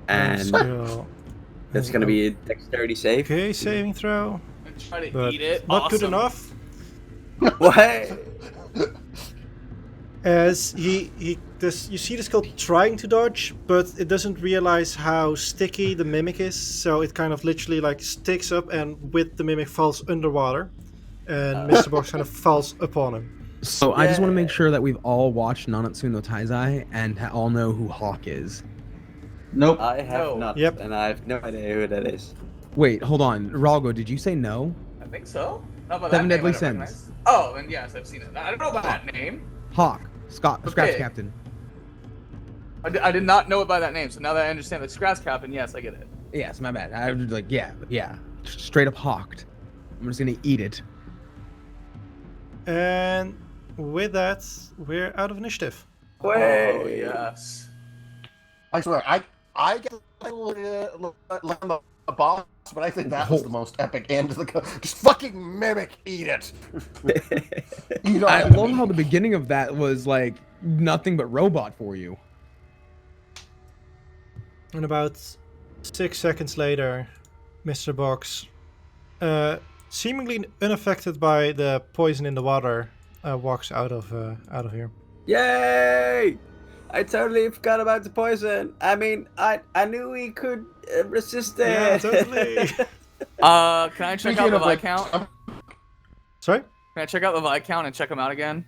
And Skill. that's gonna be a dexterity save. Okay, saving throw, And try to but eat it. not good Awesome. enough. What? As you see the skull trying to dodge, but it doesn't realize how sticky the mimic is, so it kind of literally like sticks up and with the mimic falls underwater, and Mr. Box kind of falls upon him. So I just want to make sure that we've all watched Nanatsu no Taizai and all know who Hawk is. Nope. I have No. not, Yep. and I have no idea who that is. Wait, hold on. Ralgo, did you say no? I think so. Not by Seven that Deadly name, I don't Sins. recognize. Oh, and yes, I've seen it. I don't know about that name. Hawk. Scratch Okay. Captain. I did not know it by that name, so now that I understand the Scratch Captain, yes, I get it. Yes, my bad. I was like, yeah. Straight up hawked. I'm just gonna eat it. And with that, we're out of initiative. Oh, Way. yes. I swear, I get a little the boss, but I think that was the most epic end to the just fucking mimic, eat it. Eat I our love enemy. how the beginning of that was like nothing but robot for you. And about 6 seconds later, Mr. Box, seemingly unaffected by the poison in the water, walks out of here. Yay! I totally forgot about the poison. I mean, I knew he could resist it. Yeah, totally. Can I check Speaking out the of, like, Viscount? Can Sorry? I check out the Viscount and check him out again?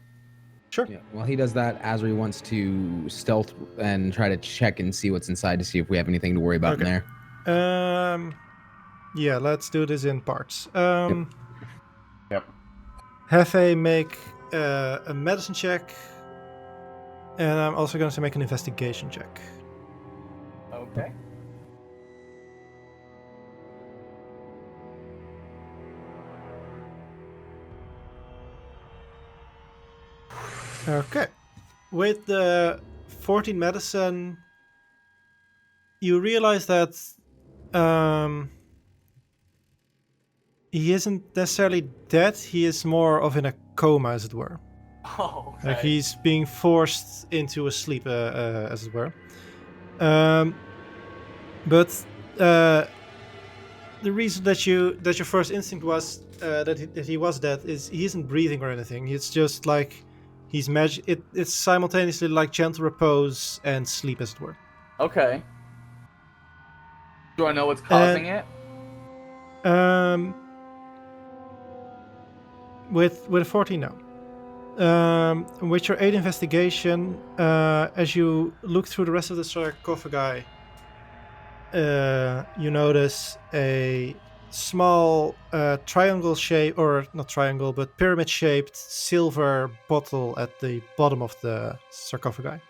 Sure. Yeah. Well, he does that. Asri wants to stealth and try to check and see what's inside to see if we have anything to worry about in Okay. there. Yeah, let's do this in parts. Yep. Hephe, make a medicine check, and I'm also going to make an investigation check. Okay. Okay. With the 14 medicine, you realize that he isn't necessarily dead. He is more of in a coma, as it were. Oh, okay. Like he's being forced into a sleep, as it were. But the reason that your first instinct was that he was dead is he isn't breathing or anything. It's just like It's simultaneously like gentle repose and sleep, as it were. Okay. Do I know what's causing it? With a 14 now. With your 8 investigation, as you look through the rest of the sarcophagi, you notice a small triangle shape, or not triangle, but pyramid shaped silver bottle at the bottom of the sarcophagi.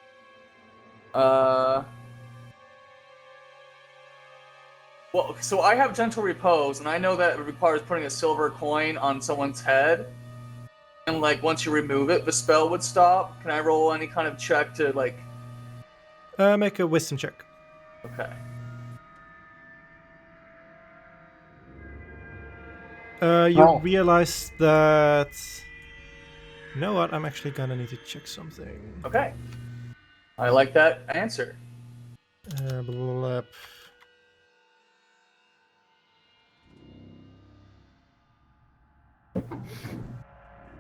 Well, so I have gentle repose, and I know that it requires putting a silver coin on someone's head. And like once you remove it, the spell would stop. Can I roll any kind of check to like? Make a wisdom check. Okay. You realize that. You know what? I'm actually gonna need to check something. Okay. I like that answer.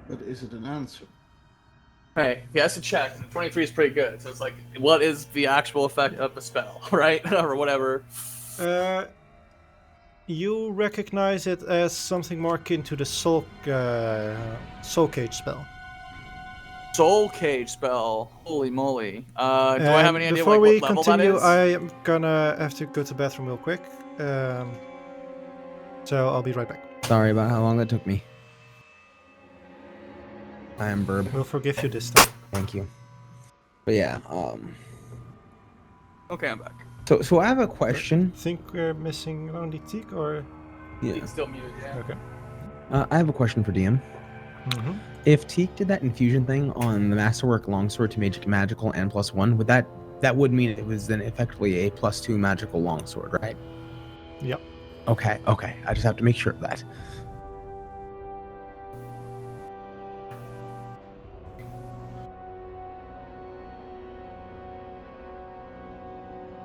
But is it an answer? Hey, he has to check. 23 is pretty good. So it's like, what is the actual effect of the spell, right? Or whatever. You recognize it as something more akin to the soul cage spell. Soul cage spell. Holy moly. Do I have any idea before like, we what level continue, that is? I am gonna have to go to the bathroom real quick. So I'll be right back. Sorry about how long that took me. I am Burb. We'll forgive you this time. Thank you. But yeah, Okay, I'm back. So I have a question. Think we're missing only Teak, or? Yeah. He's still muted, yeah. Okay. I have a question for DM. Mm-hmm. If Teak did that infusion thing on the Masterwork Longsword to magical and +1, would that would mean it was then effectively a +2 magical longsword, right? Yep. Okay. I just have to make sure of that.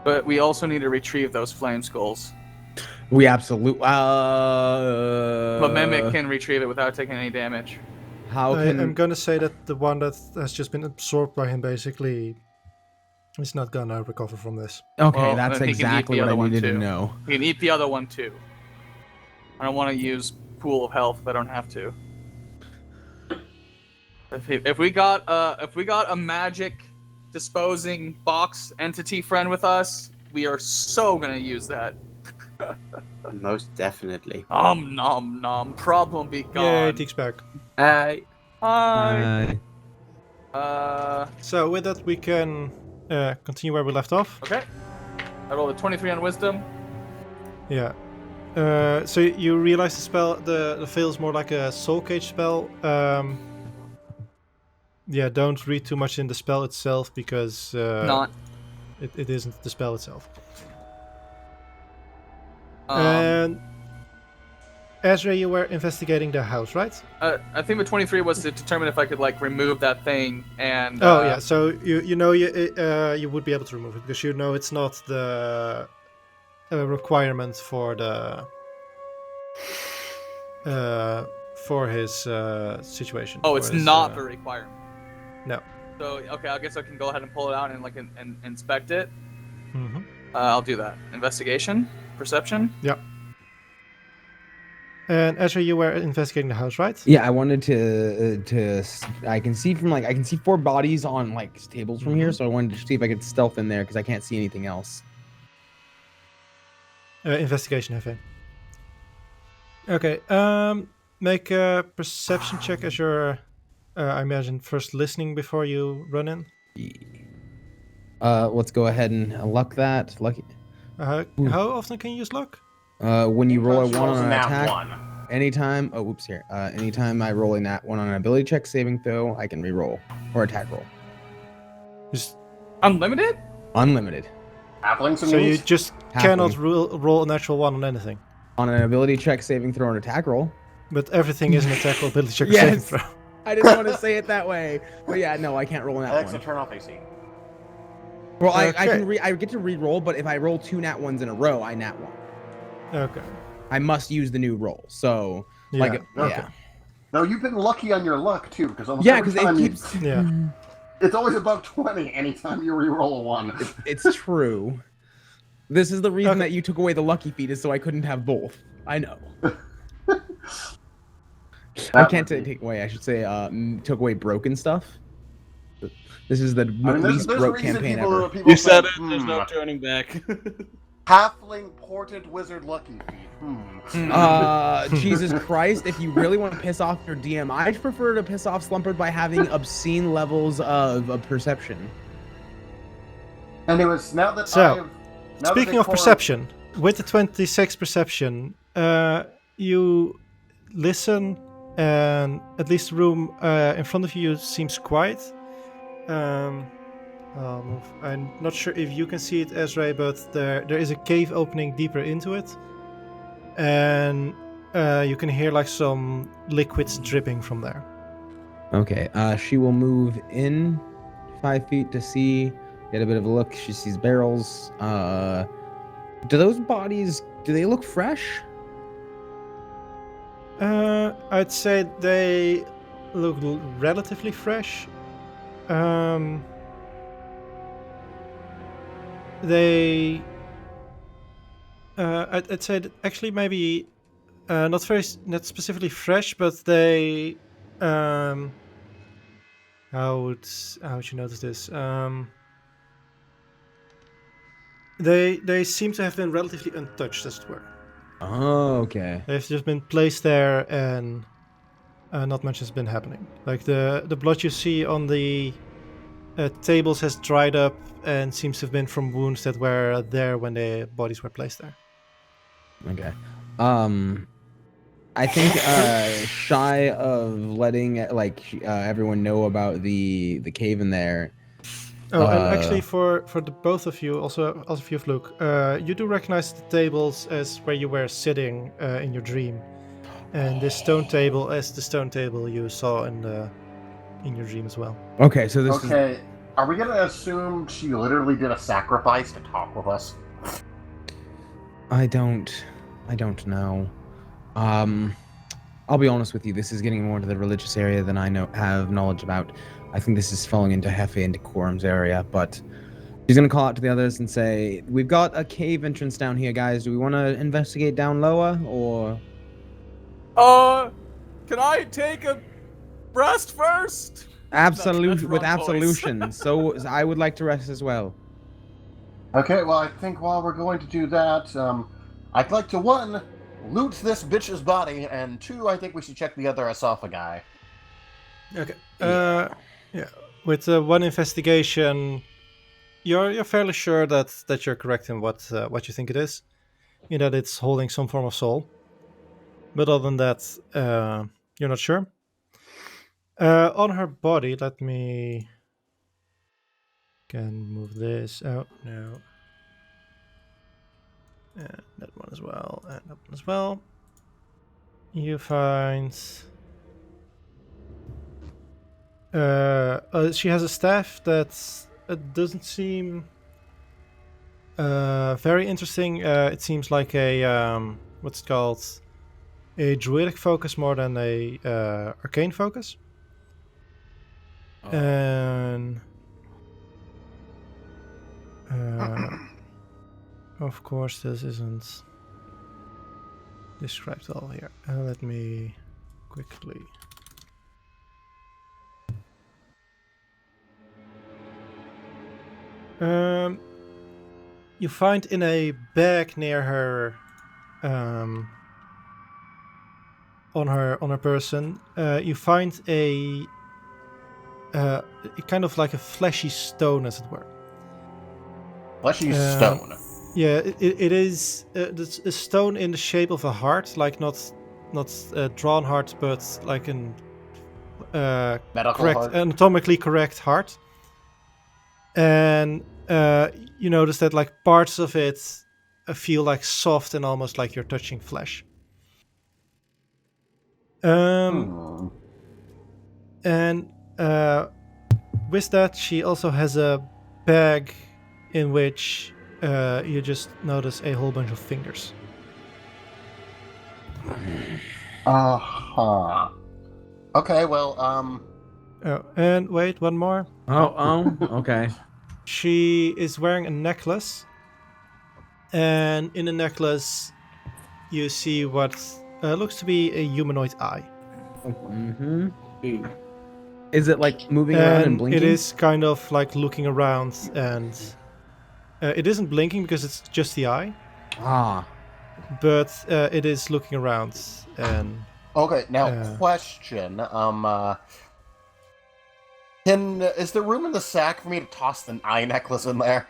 But we also need to retrieve those flame skulls. We absolutely. But Mimic can retrieve it without taking any damage. How can? I'm gonna say that the one that has just been absorbed by him basically is not gonna recover from this. Okay, Well, that's then he can eat exactly the what I other one, needed to too. know. You can eat the other one too. I don't want to use pool of health if I don't have to. If we got a magic disposing box entity friend with us, we are so gonna use that. Most definitely. Nom nom. Problem be Yay, gone. Teak's back. Hi. So with that, we can continue where we left off. Okay. I rolled a 23 on wisdom. Yeah. So you realize the spell, the fail is more like a soul cage spell. Yeah, don't read too much in the spell itself because Not. it isn't the spell itself. Um, And Ezra, you were investigating the house, right? I think the 23 was to determine if I could like remove that thing and. Oh yeah, so you would be able to remove it because you know it's not the requirement for the for his situation. Oh, for it's his, not the requirement. No. So okay, I guess I can go ahead and pull it out and like and inspect it. Mm-hmm. I'll do that. Investigation, perception. Yeah. And Ezra, you were investigating the house, right? Yeah, I wanted to. I can see 4 bodies on like tables from here, so I wanted to see if I could stealth in there because I can't see anything else. Investigation, Hephe. Okay. Make a perception check as you're, I imagine, first listening before you run in. Let's go ahead and luck that. Lucky. How often can you use luck? When you roll a 1 on an nat attack, 1. anytime. Oh, whoops! Here. Anytime I roll a nat 1 on an ability check, saving throw, I can re-roll or attack roll. Just Unlimited? Unlimited. Halflings and so you moose? just cannot roll a natural 1 on anything. On an ability check, saving throw, and attack roll. But everything is an attack roll, ability check, or Yes. saving throw. I didn't want to say it that way, but yeah, no, I can't roll a nat Alexa, 1. turn off AC. Well, I Okay. can I get to re-roll, but if I roll 2 nat 1s in a row, I nat 1. Okay. I must use the new roll. So, Yeah. like, Okay. yeah. No, you've been lucky on your luck too, because almost Yeah, every because it time keeps. Yeah. it's always above 20 anytime you reroll a 1. It's true. This is the reason Okay. that you took away the lucky feat, is so I couldn't have both. I know. I That can't would be- take away. I should say, took away broken stuff. This is the I mean, least there's a broke reason campaign people, ever. people You say, said it. There's no turning back. halfling ported wizard lucky feat. Jesus Christ, if you really want to piss off your DM, I'd prefer to piss off Slumperd by having obscene levels of perception. Anyways, now that So, now Speaking that of perception, with the 26 perception, you listen, and at least the room in front of you seems quiet. I'll move. I'm not sure if you can see it, Ezra, but there is a cave opening deeper into it, and you can hear like some liquids dripping from there. Okay, she will move in 5 feet to see, get a bit of a look. She sees barrels. Do those bodies, do they look fresh? I'd say they look relatively fresh. They I'd say that actually maybe not specifically fresh, but they how would you notice this? They seem to have been relatively untouched, as it were. Oh, okay. They've just been placed there, and not much has been happening. Like the blood you see on the tables has dried up and seems to have been from wounds that were there when the bodies were placed there. Okay. I think shy of letting everyone know about the cave in there. Oh, and actually, for the both of you, also if you've look, you do recognize the tables as where you were sitting in your dream, and this stone table as the stone table you saw in your dream as well. Okay, so this is Okay, are we gonna assume she literally did a sacrifice to talk with us? I don't know. I'll be honest with you. This is getting more into the religious area than I have knowledge about. I think this is falling into Hephe and Decorm's area, but she's gonna call out to the others and say, "We've got a cave entrance down here, guys. Do we want to investigate down lower, or?" Can I take a rest first? Absolute with wrong voice. absolution. So I would like to rest as well. Okay, well, I think while we're going to do that, I'd like to, 1, loot this bitch's body, and 2, I think we should check the other esophagi. Okay. Yeah. With 1 investigation, you're fairly sure that you're correct in what you think it is, in that it's holding some form of soul. But other than that, you're not sure. On her body, let me can move this out. No. And that one as well, and that one as well. You find she has a staff that doesn't seem very interesting. It seems like a what's it called, a druidic focus more than a arcane focus. And of course this isn't described all here. Let me quickly. You find in a bag near her, on her person, you find a kind of like a fleshy stone, as it were. Fleshy stone. Yeah, it is a stone in the shape of a heart, like not drawn heart, but like an Medical heart. anatomically correct heart. And you notice that like parts of it feel like soft and almost like you're touching flesh. And with that, she also has a bag in which you just notice a whole bunch of fingers. Uh-huh. Okay, well, Oh, and wait, one more. Okay. She is wearing a necklace, and in the necklace, you see what looks to be a humanoid eye. Mm-hmm. Is it like moving around and And blinking? it is kind of like looking around, and it isn't blinking because it's just the eye, Ah. but it is looking around. And okay, now, Uh. question. Is there room in the sack for me to toss an eye necklace in there?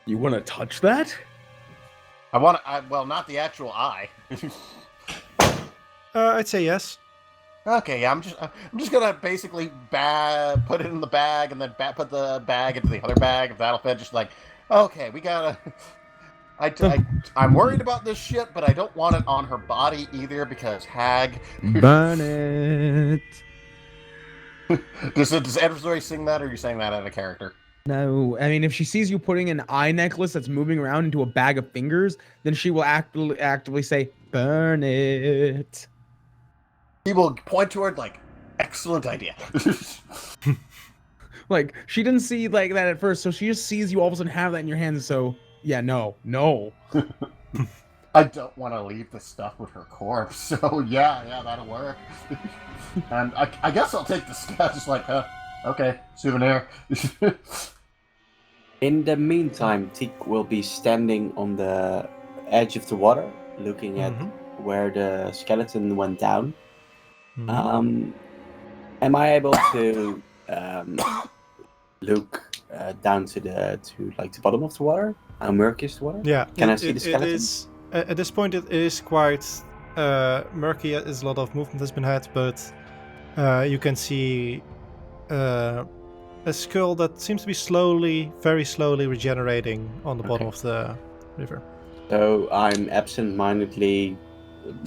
You want to touch that? Well, not the actual eye. I'd say yes. Okay, yeah, I'm just gonna basically put it in the bag and then put the bag into the other bag. If that'll fit, just like, okay, we gotta. I'm worried about this shit, but I don't want it on her body either because hag. Burn it. Does Edward sing that, or are you saying that out of character? No, I mean, if she sees you putting an eye necklace that's moving around into a bag of fingers, then she will actively say, "Burn it." He will point toward like, excellent idea. Like she didn't see like that at first, so she just sees you all of a sudden have that in your hands. So yeah, no. I don't want to leave the stuff with her corpse, so yeah, that'll work. And I guess I'll take the sketch, just like, okay, souvenir. In the meantime, Teak will be standing on the edge of the water, looking at where the skeleton went down. Am I able to look down to the bottom of the water? How murky is the water? Yeah. Can I see the skeleton? It is, at this point, it is quite murky. As a lot of movement has been had, but you can see a skull that seems to be very slowly regenerating on the bottom of the river. So I'm absent-mindedly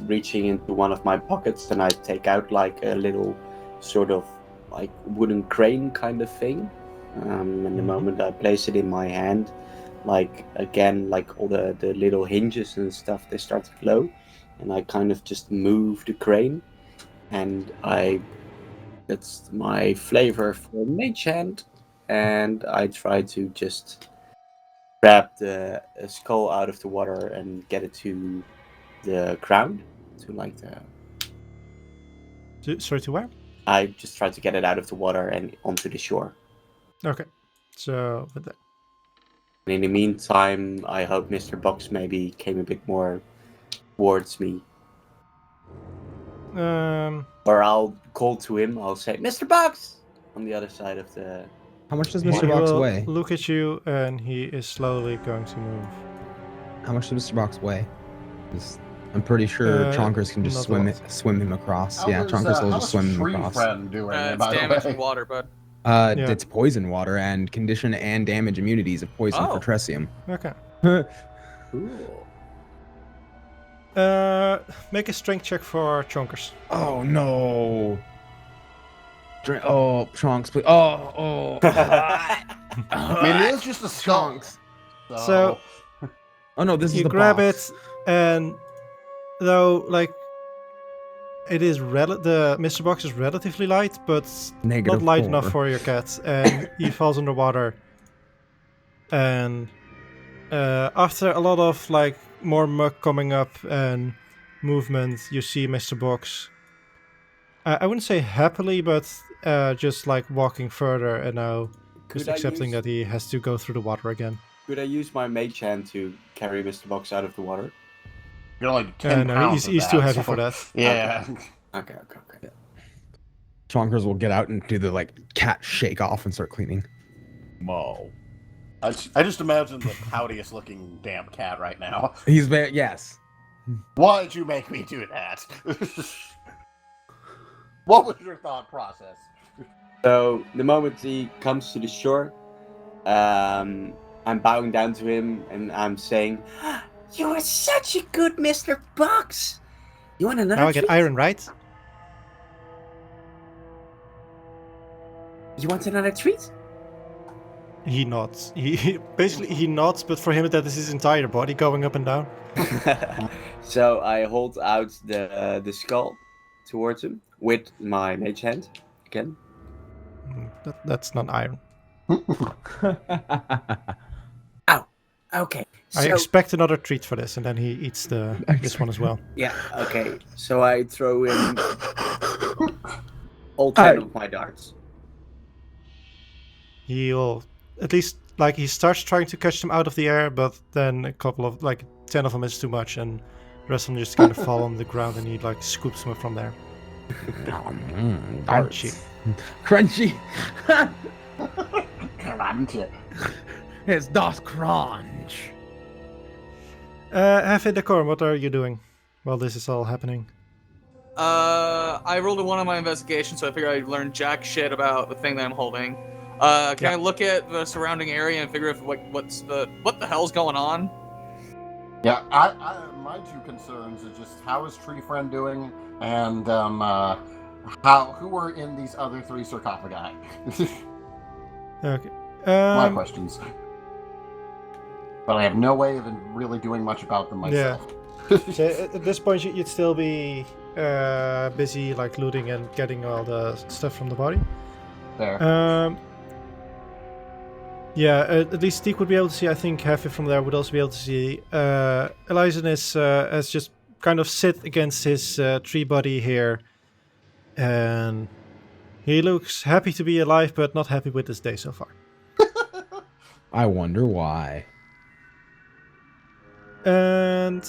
reaching into one of my pockets, and I take out like a little sort of like wooden crane kind of thing. And the moment I place it in my hand, like again, like all the little hinges and stuff, they start to glow, and I kind of just move the crane, and that's my flavor for mage hand, and I try to just grab the skull out of the water and get it to the ground, to like the. Sorry, to where? I just try to get it out of the water and onto the shore. Okay, so with that. And in the meantime, I hope Mr. Box maybe came a bit more towards me. Or I'll call to him, I'll say, Mr. Box! On the other side of the. How much does He Mr. Box will weigh? look at you, and he is slowly going to move. How much does Mr. Box weigh? 'Cause I'm pretty sure Chonkers can just not a swim him across. Yeah, Chonkers will just swim him across. Friend doing, It's by the damage way? in water, bud. Yeah. It's poison water and condition and damage immunities of poison for Oh. tresium. Okay. Cool. Make a strength check for Chonkers. Oh no. Oh, Chonks, please. Oh. I mean, it is just a skull. Chonks. So Oh no, this is you the grab box. it, and though like it is the Mr. Box is relatively light, but Negative not light 4. enough for your cat, and he falls underwater. And after a lot of like more muck coming up and movement, you see Mr. Box. I wouldn't say happily, but just like walking further and now just accepting that he has to go through the water again. Could I use my mage hand to carry Mr. Box out of the water? You're only 10 No, pounds he's of too that, heavy so- for that. Yeah. Okay. Chonkers will get out and do the like cat shake off and start cleaning. Mo. I just imagine the poutiest looking damn cat right now. He's very yes. Why did you make me do that? What was your thought process? So the moment he comes to the shore, I'm bowing down to him and I'm saying, "You are such a good Mr. Box. You want another Now I get treat? iron, right? You want another treat?" He nods. He basically he nods, but for him that is his entire body going up and down. So I hold out the skull towards him with my mage hand again. That's not iron. Okay. I So, expect another treat for this, and then he eats this one as well. yeah, okay. So I throw in all 10 of my darts. He'll at least he starts trying to catch them out of the air, but then a couple of 10 of them is too much, and the rest of them just kind of fall on the ground, and he scoops them from there. Crunchy. Crunchy. Crunchy. It's das crunch. Hephe, Decorm, what are you doing while this is all happening? I rolled a 1 on my investigation, so I figured I'd learn jack shit about the thing that I'm holding. Can I look at the surrounding area and figure if what the hell's going on? Yeah, my two concerns are just how is Tree Friend doing, and who are in these other 3 sarcophagi? Okay. My questions. But I have no way of really doing much about them myself. So at this point, you'd still be busy looting and getting all the stuff from the body. There. Yeah, at least Teak would be able to see. I think Hephe from there would also be able to see. Elyson has just kind of sit against his tree body here, and he looks happy to be alive, but not happy with this day so far. I wonder why. And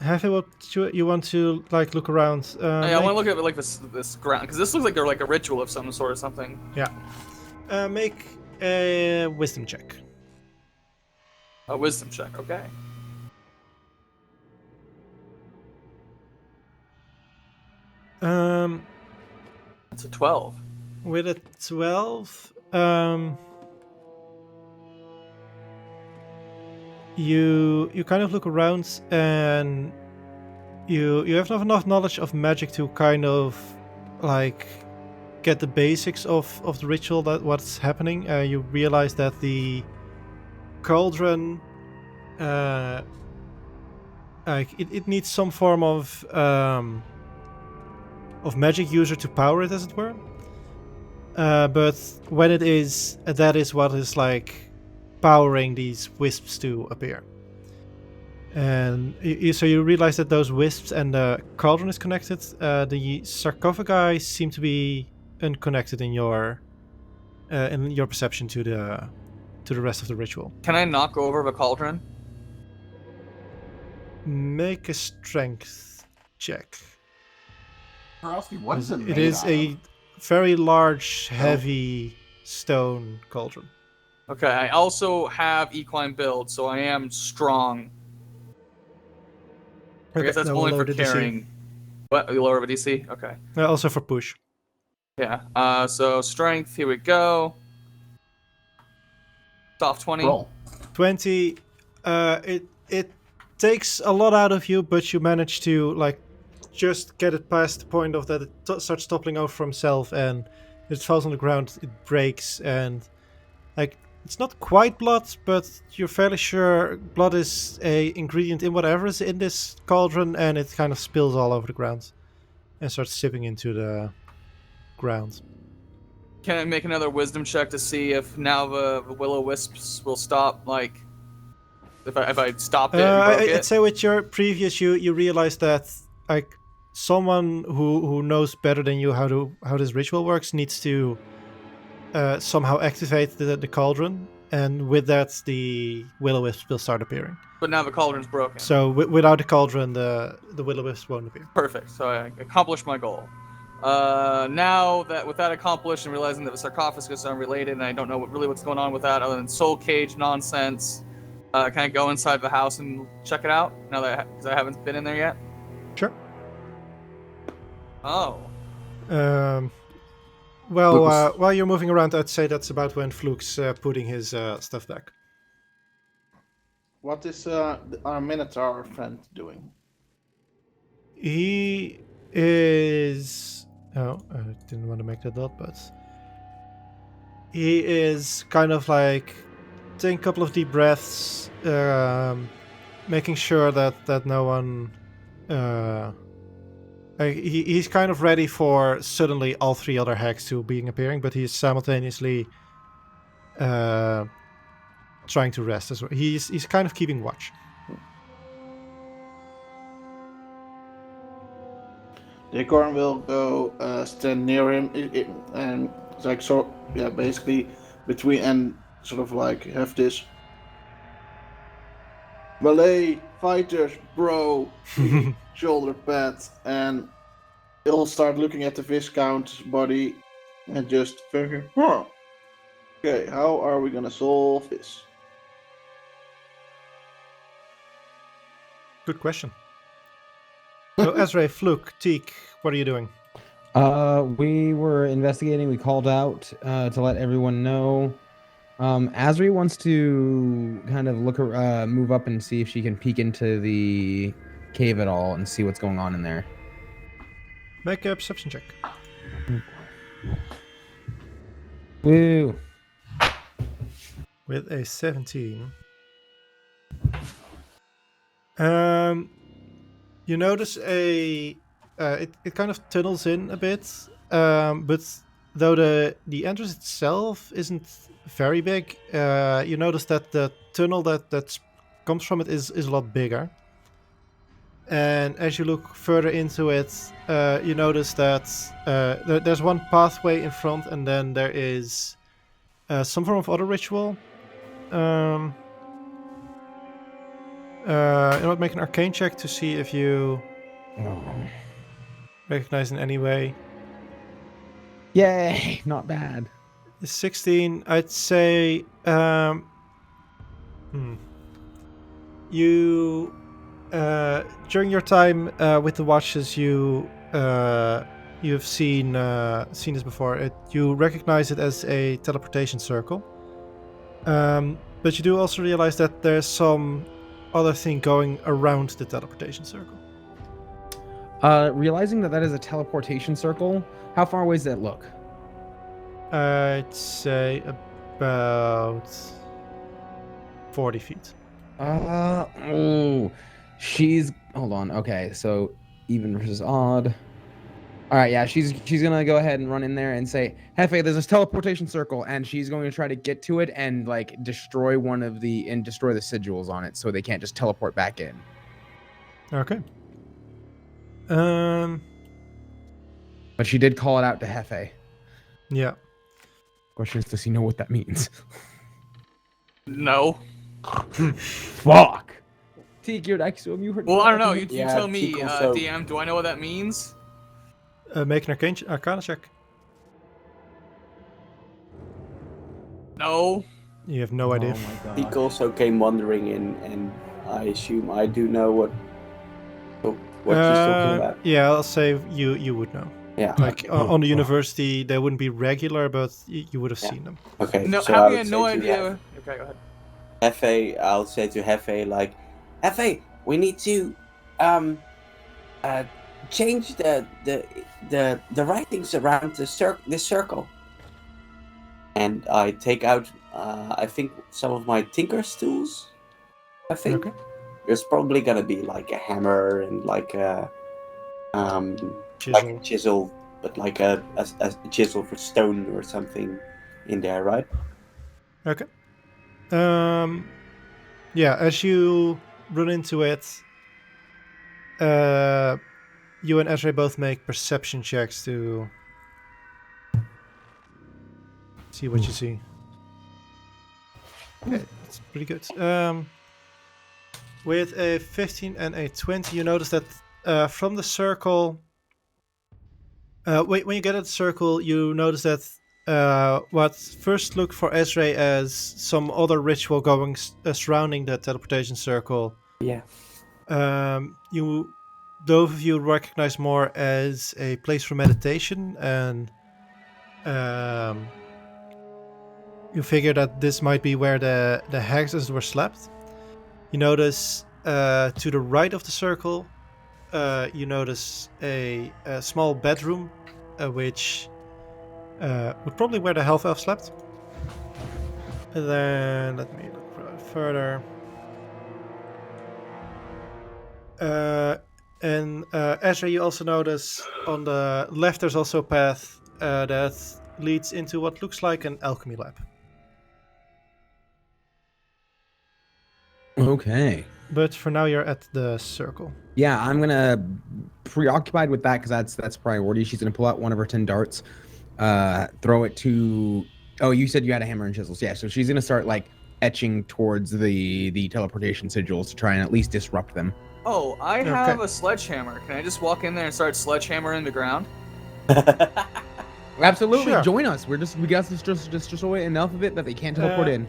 Hephe, what you want to like look around? I want to look at like this ground because this looks like they're like a ritual of some sort or something. Yeah. Make a wisdom check. A wisdom check, okay. It's a 12. With a 12, you kind of look around and you have not enough knowledge of magic to kind of like get the basics of the ritual that what's happening. You realize that the cauldron it needs some form of magic user to power it, as it were. But when it is, that is what is powering these wisps to appear. And so you realize that those wisps and the cauldron is connected. The sarcophagi seem to be unconnected in your perception to the rest of the ritual. Can I knock over the cauldron? Make a strength check. Karowski, what is it made It is out a of? very large, heavy stone cauldron. Okay, I also have equine build, so I am strong. I guess that's That will only lower for the DC. carrying. What? You lower the DC? Okay. Also for push. Yeah. So strength. Here we go. Soft 20. Roll. 20. It takes a lot out of you, but you manage to just get it past the point of that it starts toppling over from itself, and it falls on the ground. It breaks, and it's not quite blood, but you're fairly sure blood is a ingredient in whatever is in this cauldron, and it kind of spills all over the ground and starts sipping into the ground. Can I make another wisdom check to see if now the will-o-wisps will stop? If I stopped it and broke it? I'd say with your previous, you realize that someone who knows better than you how this ritual works needs to somehow activate the cauldron, and with that the will-o-wisps will start appearing. But now the cauldron's broken. So without the cauldron, the will-o-wisps won't appear. Perfect. So I accomplished my goal. Now that with that accomplished and realizing that the sarcophagus are unrelated and I don't know what's going on with that other than soul cage nonsense, can I go inside the house and check it out now that because I haven't been in there yet? Sure. Oh. Well, while you're moving around, I'd say that's about when Fluke's putting his stuff back. What is our Minotaur friend doing? He is... Oh, I didn't want to make that dot, but... He is kind of taking a couple of deep breaths, making sure that no one He's kind of ready for suddenly all 3 other hags to being appearing, but he's simultaneously trying to rest as well. He's kind of keeping watch. Decorm will go stand near him and like basically between and sort of like have this Malay fighters, bro, shoulder pat, and he'll start looking at the Viscount's body and just thinking, okay, how are we gonna solve this? Good question. So Ezra, Fluke, Teak, what are you doing? We were investigating. We called out to let everyone know. Asri wants to kind of move up and see if she can peek into the cave at all and see what's going on in there. Make a perception check. Woo! With a 17. You notice it kind of tunnels in a bit, but though the entrance itself isn't very big, you notice that the tunnel that comes from it is a lot bigger. And as you look further into it, you notice that there's one pathway in front, and then there is some form of other ritual. Make an arcane check to see if you recognize in any way. Yay! Not bad. 16, I'd say. You during your time with the watches, you've seen this before. You recognize it as a teleportation circle. But you do also realize that there's some other thing going around the teleportation circle. Realizing that is a teleportation circle, how far away does that look? I'd say about 40 feet. Hold on. Okay, so even versus odd. All right, yeah, she's gonna go ahead and run in there and say, "Hephe, there's this teleportation circle," and she's going to try to get to it and like destroy destroy the sigils on it, so they can't just teleport back in. Okay. But she did call it out to Hephe. Yeah. Question is, does he know what that means? No. Fuck. Teak, you're next to him. You heard. Well, I don't know. You Yeah, tell me, Teak also- DM. Do I know what that means? Make an arcana check. No. You have no idea. Oh my god. Teak also came wandering in, and I assume I do know what she's talking about. Yeah, I'll say you would know. Yeah. Like on the university, they wouldn't be regular, but you would have Yeah. seen them. Okay. No. so I Having would had say no to idea. Okay, go ahead. Hephe, I'll say to Hephe, like, Hephe, we need to change the writings around this circle. And I take out, I think, some of my tinker's tools. I think Okay. there's probably gonna be like a hammer and like a Chisel. like a chisel, but like a chisel for stone or something in there, right? Okay. Yeah, as you run into it, you and Ezra both make perception checks to see what you see. Okay, that's pretty good. With a 15 and a 20, you notice that from the circle... when you get at the circle, you notice that what first looked for Ezra as some other ritual going surrounding the teleportation circle. Yeah. Those of you recognize more as a place for meditation, and you figure that this might be where the hags were slept. You notice to the right of the circle, you notice a small bedroom, which would probably where the half elf slept. And then let me look further. And Ezra, you also notice on the left there's also a path that leads into what looks like an alchemy lab. Okay. But for now, you're at the circle. Yeah, I'm gonna preoccupied with that because that's priority. She's gonna pull out one of her 10 darts, throw it to. Oh, you said you had a hammer and chisels. Yeah, so she's gonna start like etching towards the teleportation sigils to try and at least disrupt them. Oh, I have a sledgehammer. Can I just walk in there and start sledgehammering the ground? Absolutely, Sure. join us. We got to just destroy enough of it that they can't teleport in.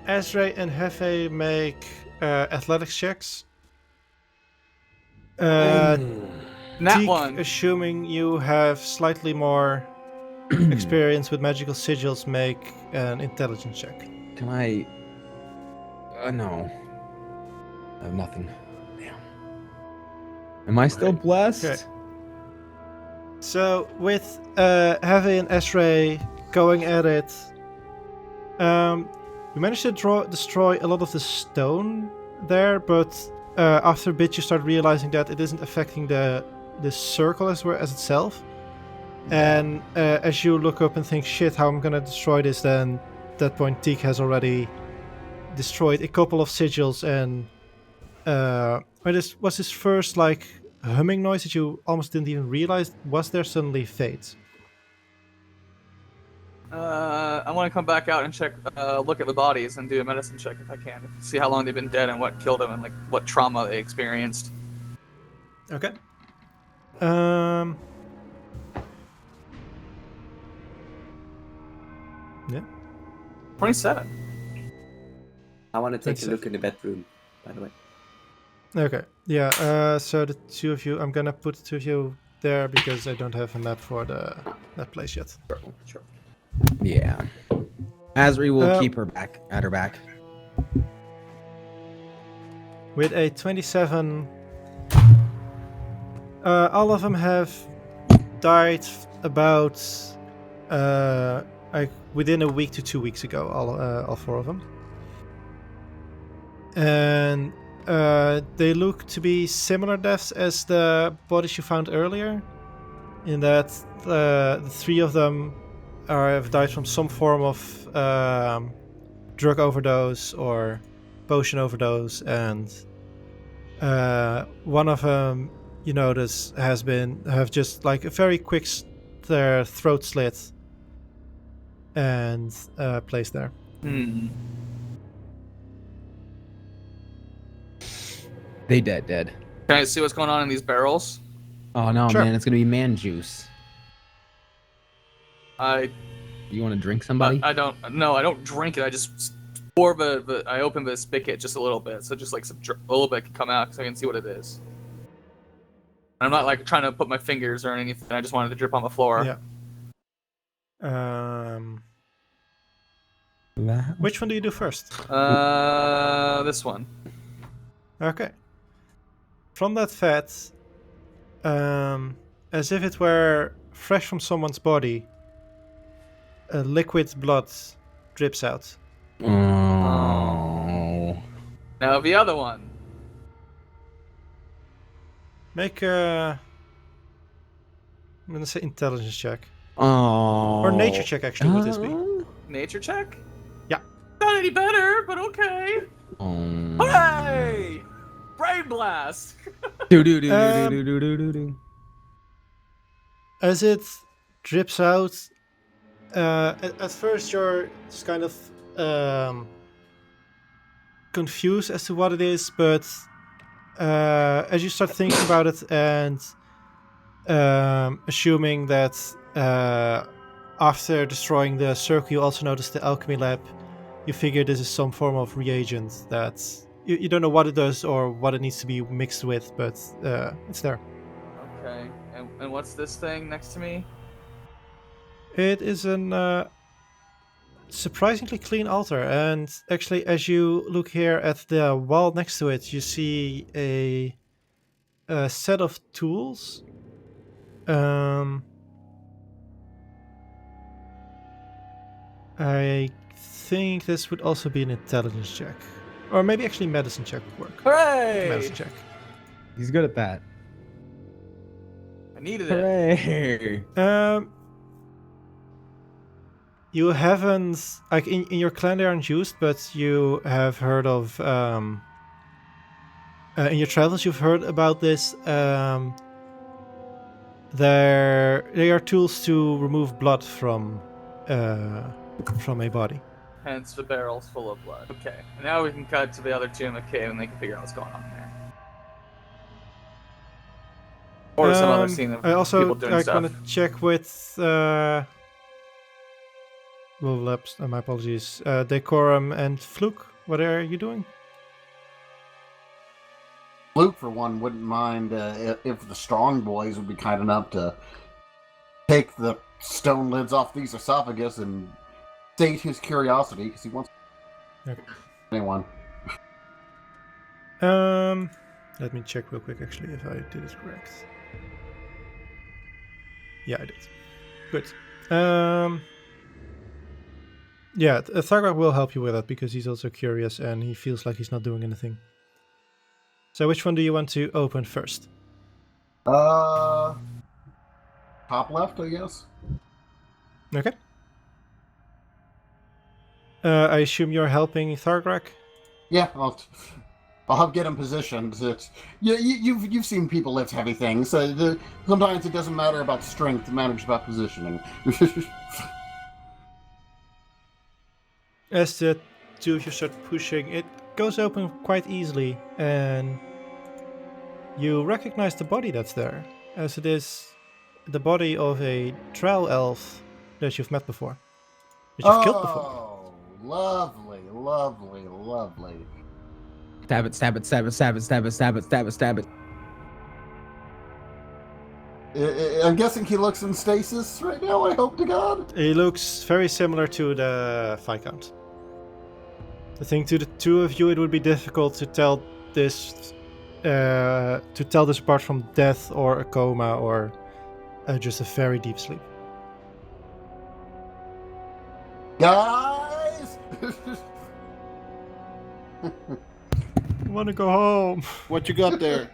Ezra and Hephe make athletics checks. That Teak, one. assuming you have slightly more experience with magical sigils, make an intelligence check. Can I? No. I have nothing. Damn. Am I still blessed? Okay. So with Hephe and Ezra going at it, you managed to destroy a lot of the stone there, but after a bit you start realizing that it isn't affecting the circle as itself. And as you look up and think, shit, how I'm gonna destroy this, then at that point Teak has already destroyed a couple of sigils, and when this was his first like humming noise that you almost didn't even realize was there, suddenly fades. I want to come back out and check, look at the bodies and do a medicine check if I can. See how long they've been dead and what killed them and like what trauma they experienced. Okay. 27. I want to take That's a look in the bedroom, by the way. Okay. Yeah. So the two of you, I'm gonna put the two of you there because I don't have a map for that place yet. Sure. Yeah. Asri will Uh, keep her back at her back. With a 27, all of them have died about like within a week to 2 weeks ago. All four of them, and they look to be similar deaths as the bodies you found earlier. In that the three of them have died from some form of drug overdose or potion overdose, and one of them, you notice, have just like a very quick their throat slit and placed there. They dead. Can I see what's going on in these barrels? Oh no, Sure. man, it's gonna be man juice. You want to drink somebody? I don't. No, I don't drink it. I just pour I open the spigot just a little bit, so just like a little bit can come out so I can see what it is. And I'm not like trying to put my fingers or anything. I just wanted to drip on the floor. Yeah. That- Which one do you do first? This one. Okay. From that fat, as if it were fresh from someone's body, liquid blood drips out. Oh. Now the other one. Make a, I'm gonna say intelligence check. Oh. Or nature check, actually, would this be? Nature check? Yeah. Not any better, but okay. Oh. Hooray! Brain blast! Do. As it drips out, at first you're just kind of confused as to what it is, but as you start thinking about it and assuming that after destroying the circle you also noticed the alchemy lab, you figure this is some form of reagent that you don't know what it does or what it needs to be mixed with, but it's there. Okay, and what's this thing next to me? It is an surprisingly clean altar, and actually as you look here at the wall next to it, you see a set of tools. I think this would also be an intelligence check. Or maybe actually medicine check would work. Hooray! Medicine check. He's good at that. I needed it. Hooray! You haven't, like, in your clan they aren't used, but you have heard of, in your travels you've heard about this. They are tools to remove blood from a body. Hence the barrel's full of blood. Okay, and now we can cut to the other two in the cave and they can figure out what's going on there. Or some other scene of I also people doing stuff. want to check with. My apologies. Decorum and Fluke. What are you doing? Luke, for one, wouldn't mind if the strong boys would be kind enough to take the stone lids off these esophagus and sate his curiosity, because he wants anyone. Let me check real quick, actually, if I did it correct. Yeah, I did. Good. Yeah, Thargak will help you with that, because he's also curious and he feels like he's not doing anything. So which one do you want to open first? Top left, I guess. Okay. I assume you're helping Thargak? Yeah, I'll help get him positioned. You've seen people lift heavy things. Sometimes it doesn't matter about strength; it matters about positioning. As the two of you start pushing, it goes open quite easily, and you recognize the body that's there, as it is the body of a drow elf that you've met before, that you've killed before. Oh, lovely, lovely, lovely. Stab it, stab it, stab it, stab it, stab it, stab it, stab it, stab it. I'm guessing he looks in stasis right now, I hope to God. He looks very similar to the Viscount. I think to the two of you it would be difficult to tell this apart from death or a coma or just a very deep sleep. Guys! I want to go home. What you got there?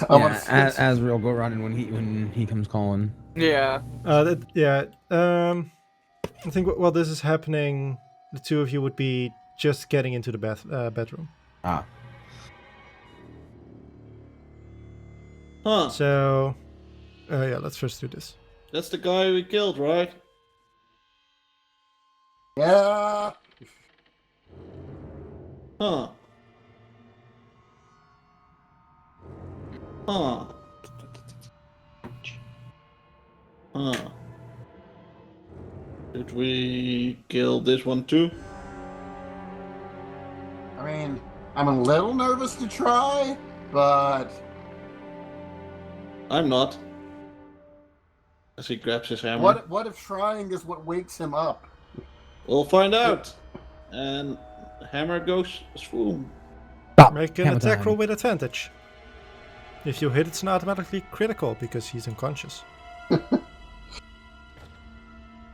As real go running when he comes calling. Yeah. I think while this is happening, the two of you would be just getting into the bedroom. Ah. Huh. So, let's first do this. That's the guy we killed, right? Yeah. Huh. Huh. Huh. Did we kill this one too? I mean, I'm a little nervous to try, but... I'm not. As he grabs his hammer. What if trying is what wakes him up? We'll find out. And the hammer goes swoon. Stop. Make an Hammer attack time. roll with advantage. If you hit, it's not automatically critical because he's unconscious.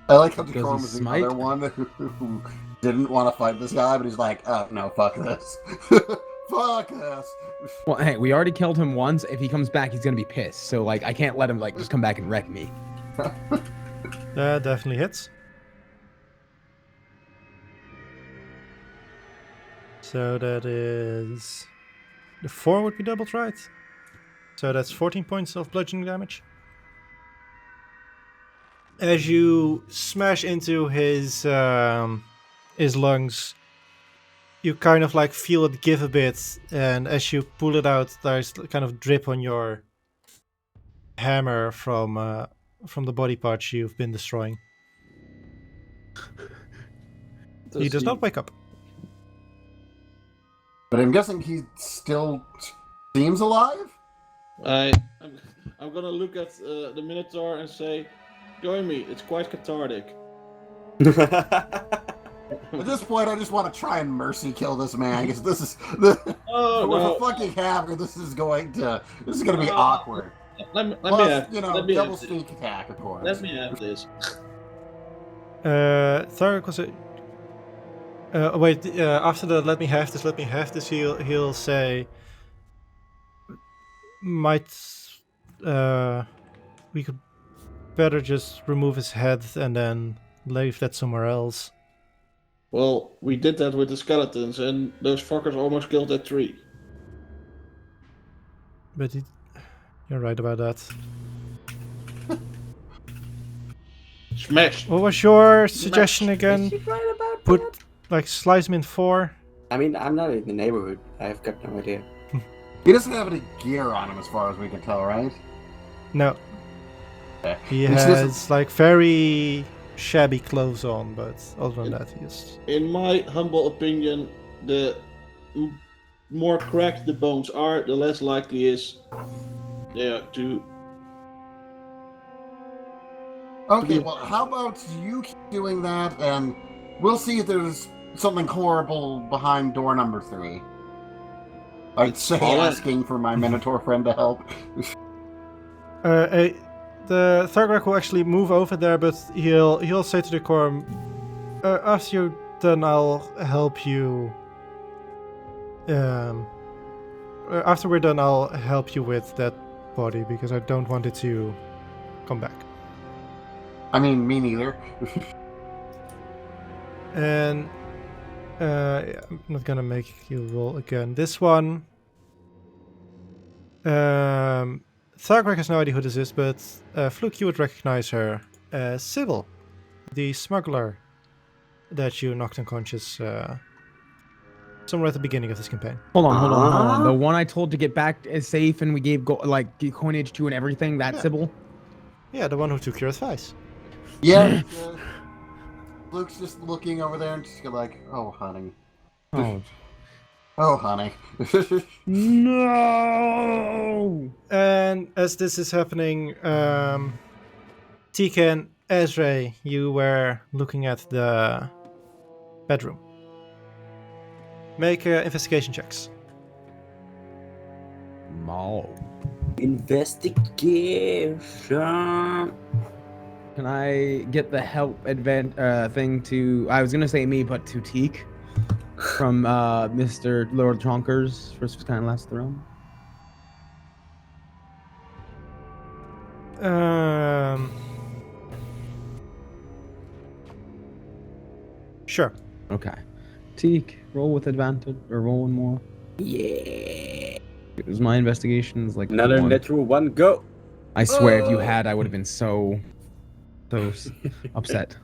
I like how Does Decorm he is the smite? other one who didn't want to fight this guy, but he's like, oh, no, fuck this. Fuck this. Well, hey, we already killed him once. If he comes back, he's gonna be pissed. So, like, I can't let him, like, just come back and wreck me. That definitely hits. So that is... The 4 would be doubled, right? So that's 14 points of bludgeoning damage. As you smash into his lungs, you kind of like feel it give a bit, and as you pull it out, there's kind of drip on your hammer from the body parts you've been destroying. He does not wake up. But I'm guessing he still seems alive? I'm gonna look at the Minotaur and say, join me, it's quite cathartic. At this point, I just want to try and mercy kill this man, because this is... with a fucking hammer, this is going to be awkward. Let me Plus, have double this. sneak attack, of course. Let me have this. Thargak was Wait, after the let me have this, he'll say, might we could better just remove his head and then leave that somewhere else. Well, we did that with the skeletons, and those fuckers almost killed that tree. But you're right about that. Smash! What was your suggestion again? Is she right about Put that? like slice him in 4. I mean, I'm not in the neighborhood. I've got no idea. He doesn't have any gear on him, as far as we can tell, right? No, he Which has doesn't- like very shabby clothes on, but other than that, he's. In my humble opinion, the more cracked the bones are, the less likely is to. Okay, well, how about you keep doing that, and we'll see if there's something horrible behind door number 3. I'd say Alright. asking for my Minotaur friend to help. The Thargrak will actually move over there, but he'll say to Decorm, after you're done, I'll help you. After we're done, I'll help you with that body because I don't want it to come back. I mean, me neither. And I'm not gonna make you roll again. This one, Thargrak has no idea who this is, but Fluke, you would recognize her as Sybil, the smuggler that you knocked unconscious somewhere at the beginning of this campaign. Hold on. The one I told to get back is safe, and we gave coinage to and everything. That Yeah. Sybil. Yeah, the one who took your advice. Yeah. Luke's just looking over there and just go like, oh, honey. Oh Oh, honey. no! And as this is happening, Tika and Ezra, you were looking at the bedroom. Make investigation checks. Mo. Investigation. Can I get the help thing to? I was gonna say me, but to Teak from Mr. Lord Chonkers first kind of last round. Sure. Okay. Teak, roll with advantage or roll one more. Yeah. Because my investigation is like Another 1. natural one. Go. I swear, if you had, I would have been so upset.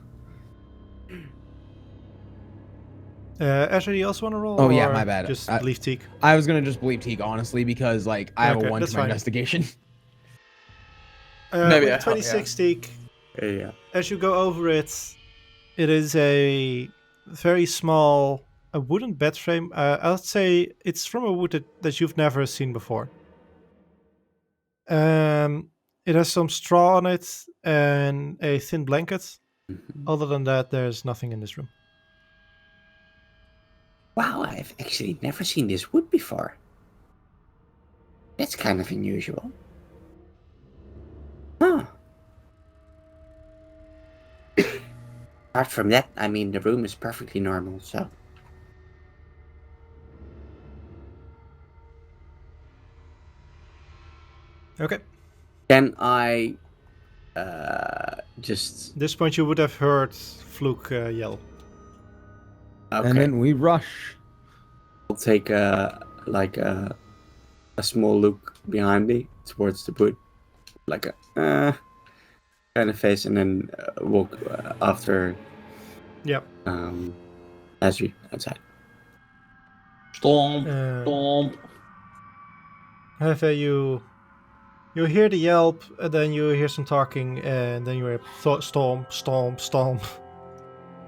Ezra, do you also want to roll? Oh, yeah, or my bad. Just I- leave Teak. I was gonna just believe Teak honestly because like I have Okay, a 1 that's to my fine. investigation. Maybe With I- 26 Teak, Yeah. as you go over it, it is a very small, a wooden bed frame. I'll say it's from a wood that you've never seen before. It has some straw on it and a thin blanket. Other than that, there's nothing in this room. Wow, I've actually never seen this wood before. That's kind of unusual. Huh. Apart from that, I mean, the room is perfectly normal, so. Okay. Can I just. At this point, you would have heard Fluke yell. Okay. And then we rush. I'll take a small look behind me towards the wood, like a kind of face, and then walk after Yep. Azri outside. Stomp, Uh, stomp. Hephe, you hear the yelp, and then you hear some talking, and then you hear stomp, stomp, stomp.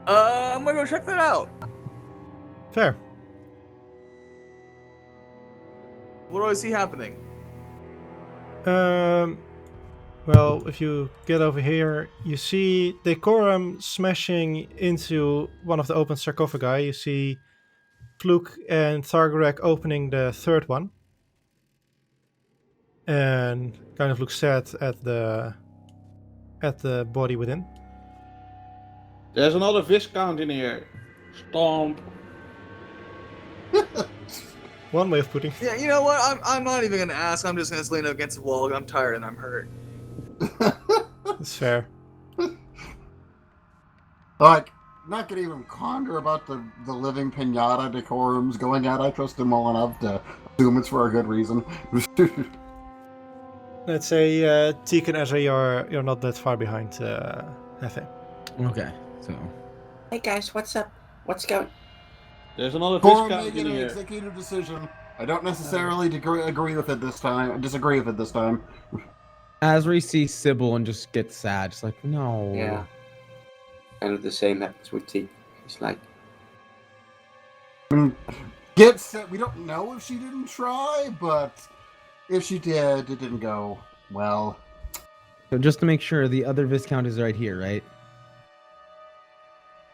I'm gonna go check that out. Fair. What do I see happening? Well, if you get over here, you see Decorm smashing into one of the open sarcophagi. You see Fluke and Thargrak opening the third one. And kind of look sad at the body within. There's another Viscount in here. Stomp. One way of putting. Yeah, you know what? I'm not even gonna ask. I'm just gonna lean up against the wall. I'm tired and I'm hurt. It's fair. Like, not gonna even ponder about the living pinata Decorum's going at. I trust him well enough to assume it's for a good reason. Let's say Teak and Ezra, you're not that far behind Hephe. Okay, so Hey guys, what's up? What's going? There's another Decorum Viscount making in an here. executive decision. I don't necessarily agree with it this time. Disagree with it this time. Asri sees Sybil and just gets sad. Just like, no. Yeah. Kind of the same happens with T. It's like, Get set. We don't know if she didn't try, but if she did, it didn't go well. So just to make sure, the other Viscount is right here, right?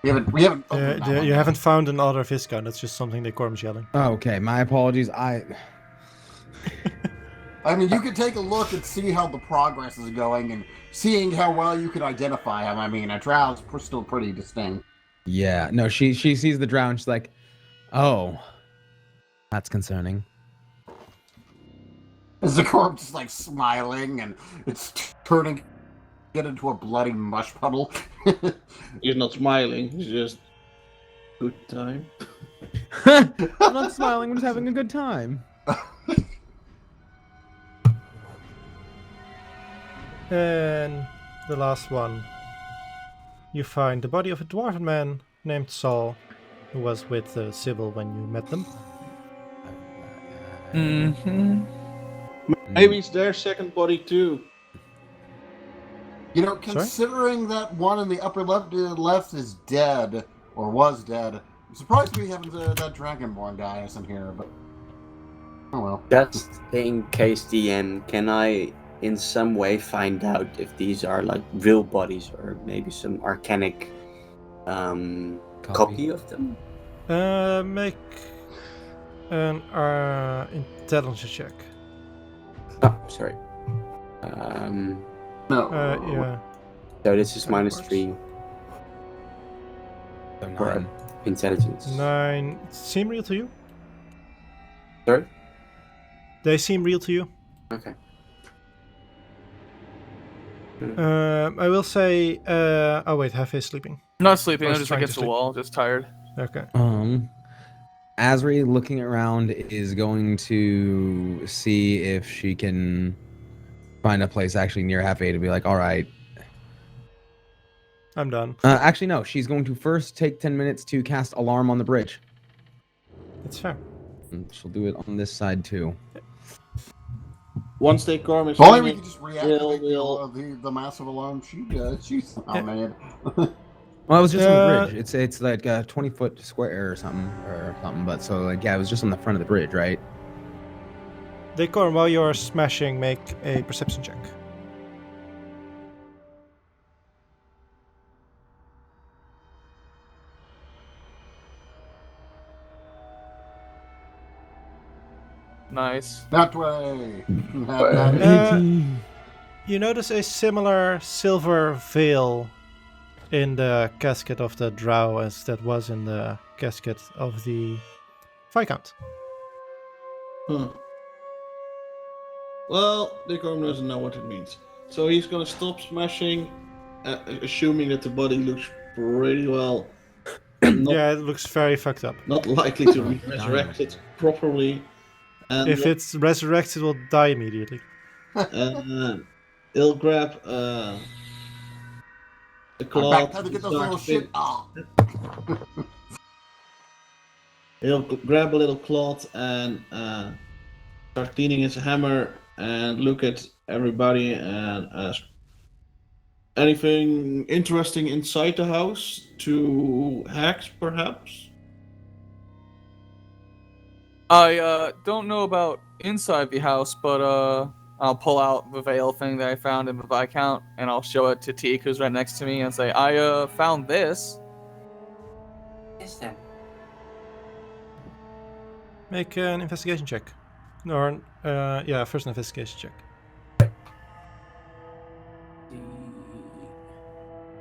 We haven't. opened that one You yet. haven't found another Viscount. That's just something Decorum's yelling. Oh, okay. My apologies. I mean, you could take a look and see how the progress is going, and seeing how well you can identify him. I mean, a drow's still pretty distinct. Yeah. No, she sees the drow and she's like, oh, that's concerning. As the corpse is like smiling, and it's turning get into a bloody mush puddle. He's not smiling. He's just good time. I'm not smiling. I'm just having a good time. And the last one. You find the body of a dwarven man named Saul, who was with Sybil when you met them. Mm-hmm. Maybe it's their second body too. You know, considering that one in the upper left is dead, or was dead, I'm surprised we haven't that Dragonborn guy isn't here, but oh well. just in case DM, can I in some way find out if these are like real bodies or maybe some arcanic copy of them? Make an intelligence check. Oh, sorry. No. Yeah. So this is Of minus course. 3 So for 9. intelligence. 9 seem real to you? Sorry? They seem real to you? Okay. I will say. Oh wait, Hephe is sleeping. I'm not sleeping. I I'm was just trying to against the sleep. wall, just tired. Okay. Asri, looking around, is going to see if she can find a place actually near Hephe to be like, all right. I'm done. Actually, no. She's going to first take 10 minutes to cast Alarm on the bridge. It's fair. And she'll do it on this side too. Once Decorm is If only we in could just We'll- reactivate the massive alarm. She's somehow mad. Well, it was just on Uh, the bridge. It's like a 20-foot square or something. But so like yeah, it was just on the front of the bridge, right? Decorm, while you're smashing, make a perception check. Nice. That way. You notice a similar silver veil in the casket of the drow as that was in the casket of the Viscount. Huh. Well, Decorm doesn't know what it means. So he's gonna stop smashing, assuming that the body looks pretty well. Not, Yeah, it looks very fucked up. not likely to be resurrected properly. And If it's resurrected, it will die immediately. he'll grab the I'm back. cloth. Time to get those start little shit. Oh. He'll grab a little cloth and start cleaning his hammer and look at everybody and ask, anything interesting inside the house to hags, perhaps? I don't know about inside the house, but I'll pull out the veil thing that I found in the Viscount, and I'll show it to Teak, who's right next to me, and say, I found this. Yes, then. Make an investigation check. Or, yeah, first an investigation check.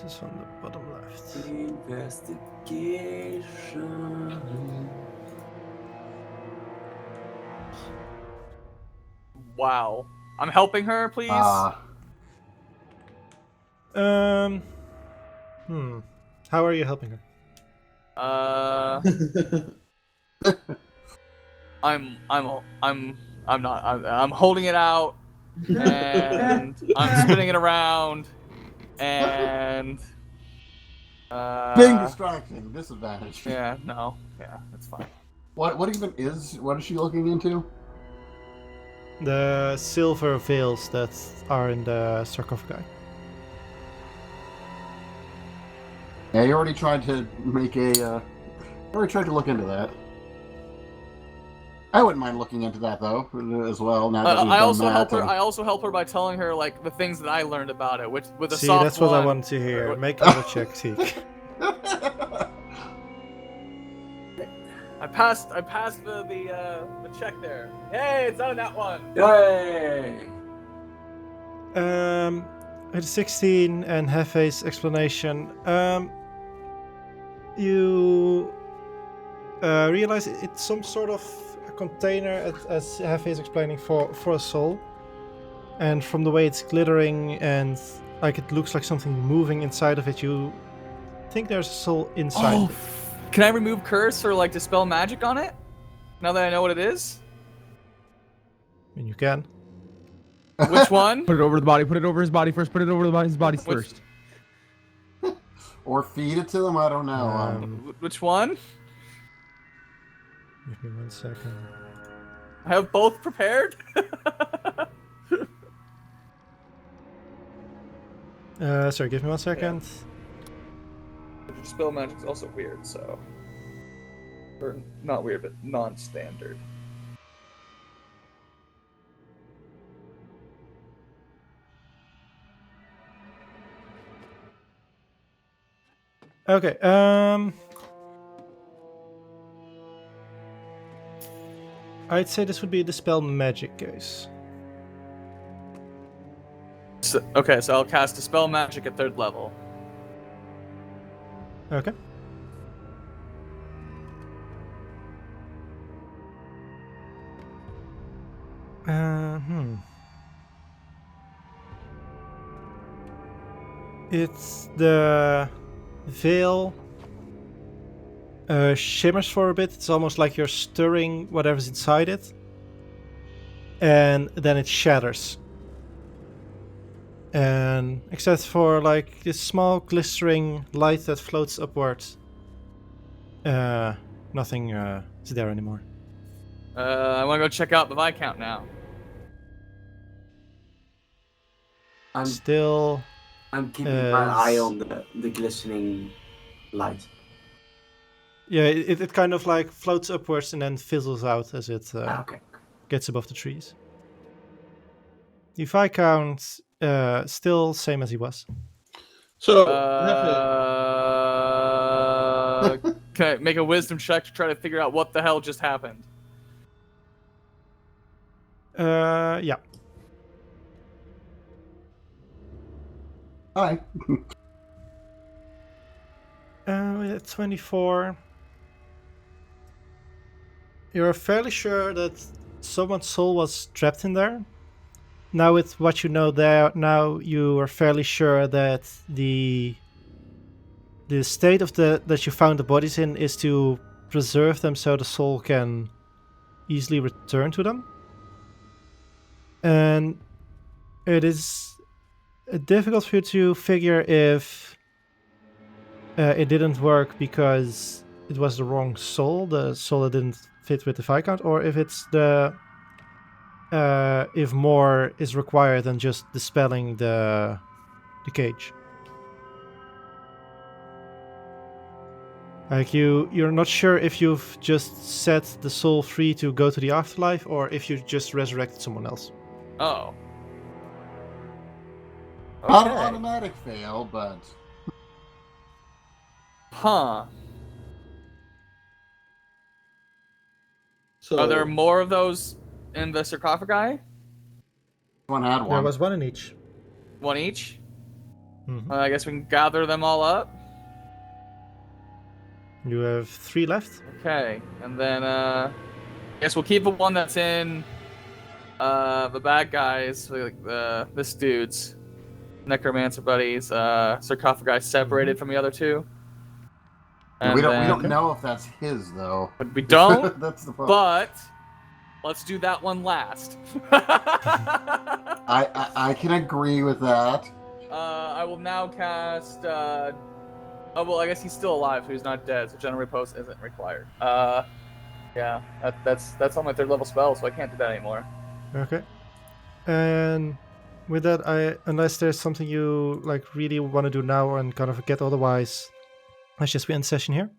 It is on the bottom left. Investigation. Wow. I'm helping her, please. How are you helping her? I'm holding it out, and I'm spinning it around, and Being distracting, disadvantage. yeah, that's fine. What is she looking into? The silver veils that are in the sarcophagi. Yeah, you already tried to make already tried to look into that. I wouldn't mind looking into that though, as well. Now that we've I done also that, help her. I also help her by telling her like the things that I learned about it, which with a See, soft that's what I one. wanted to hear. Make another check, Teak. I passed the check there. Hey, it's on that one. Yay! At 16 and Hefe's explanation, you realize it's some sort of a container, as Hephe is explaining, for a soul. And from the way it's glittering and like it looks like something moving inside of it, you think there's a soul inside of it. Can I remove curse or like dispel magic on it? Now that I know what it is? I mean, you can. Which one? Put it over the body. Put it over his body first. Put it over his body first. or feed it to them. I don't know. Which one? Give me 1 second. I have both prepared. Sorry, give me 1 second. Dispel magic is also weird, so. Or not weird, but non-standard. Okay, I'd say this would be a dispel magic case. So I'll cast Dispel Magic at 3rd level. Okay. It's the veil shimmers for a bit. It's almost like you're stirring whatever's inside it. And then it shatters. And except for like this small glistering light that floats upwards, nothing is there anymore. I want to go check out the Viscount now. I'm keeping my eye on the glistening light. Yeah, it kind of like floats upwards and then fizzles out as it Okay. gets above the trees. The Viscount still same as he was. So, Can I make a wisdom check to try to figure out what the hell just happened? Yeah. Hi. At 24. You're fairly sure that someone's soul was trapped in there. Now with what you know there, now you are fairly sure that the state of that you found the bodies in is to preserve them so the soul can easily return to them. And it is difficult for you to figure if it didn't work because it was the wrong soul, the soul that didn't fit with the Viscount, or if it's if more is required than just dispelling the cage. Like you're not sure if you've just set the soul free to go to the afterlife, or if you just resurrected someone else. Oh. Not an Okay. automatic fail, but Huh. so Are there more of those in the sarcophagi? one had There one. was one in each. One each? Mhm. I guess we can gather them all up. You have 3 left. Okay, and then I guess we'll keep the one that's in the bad guys, like this dude's necromancer buddies, sarcophagi separated from the other two. And we don't then- know if that's his though. But we don't. That's the problem. But let's do that one last. I can agree with that. I will now cast. Oh well, I guess he's still alive, so he's not dead. So general repose isn't required. Yeah, that's on my 3rd level spell, so I can't do that anymore. Okay. And with that, unless there's something you like really want to do now and kind of forget otherwise, let's just end the session here.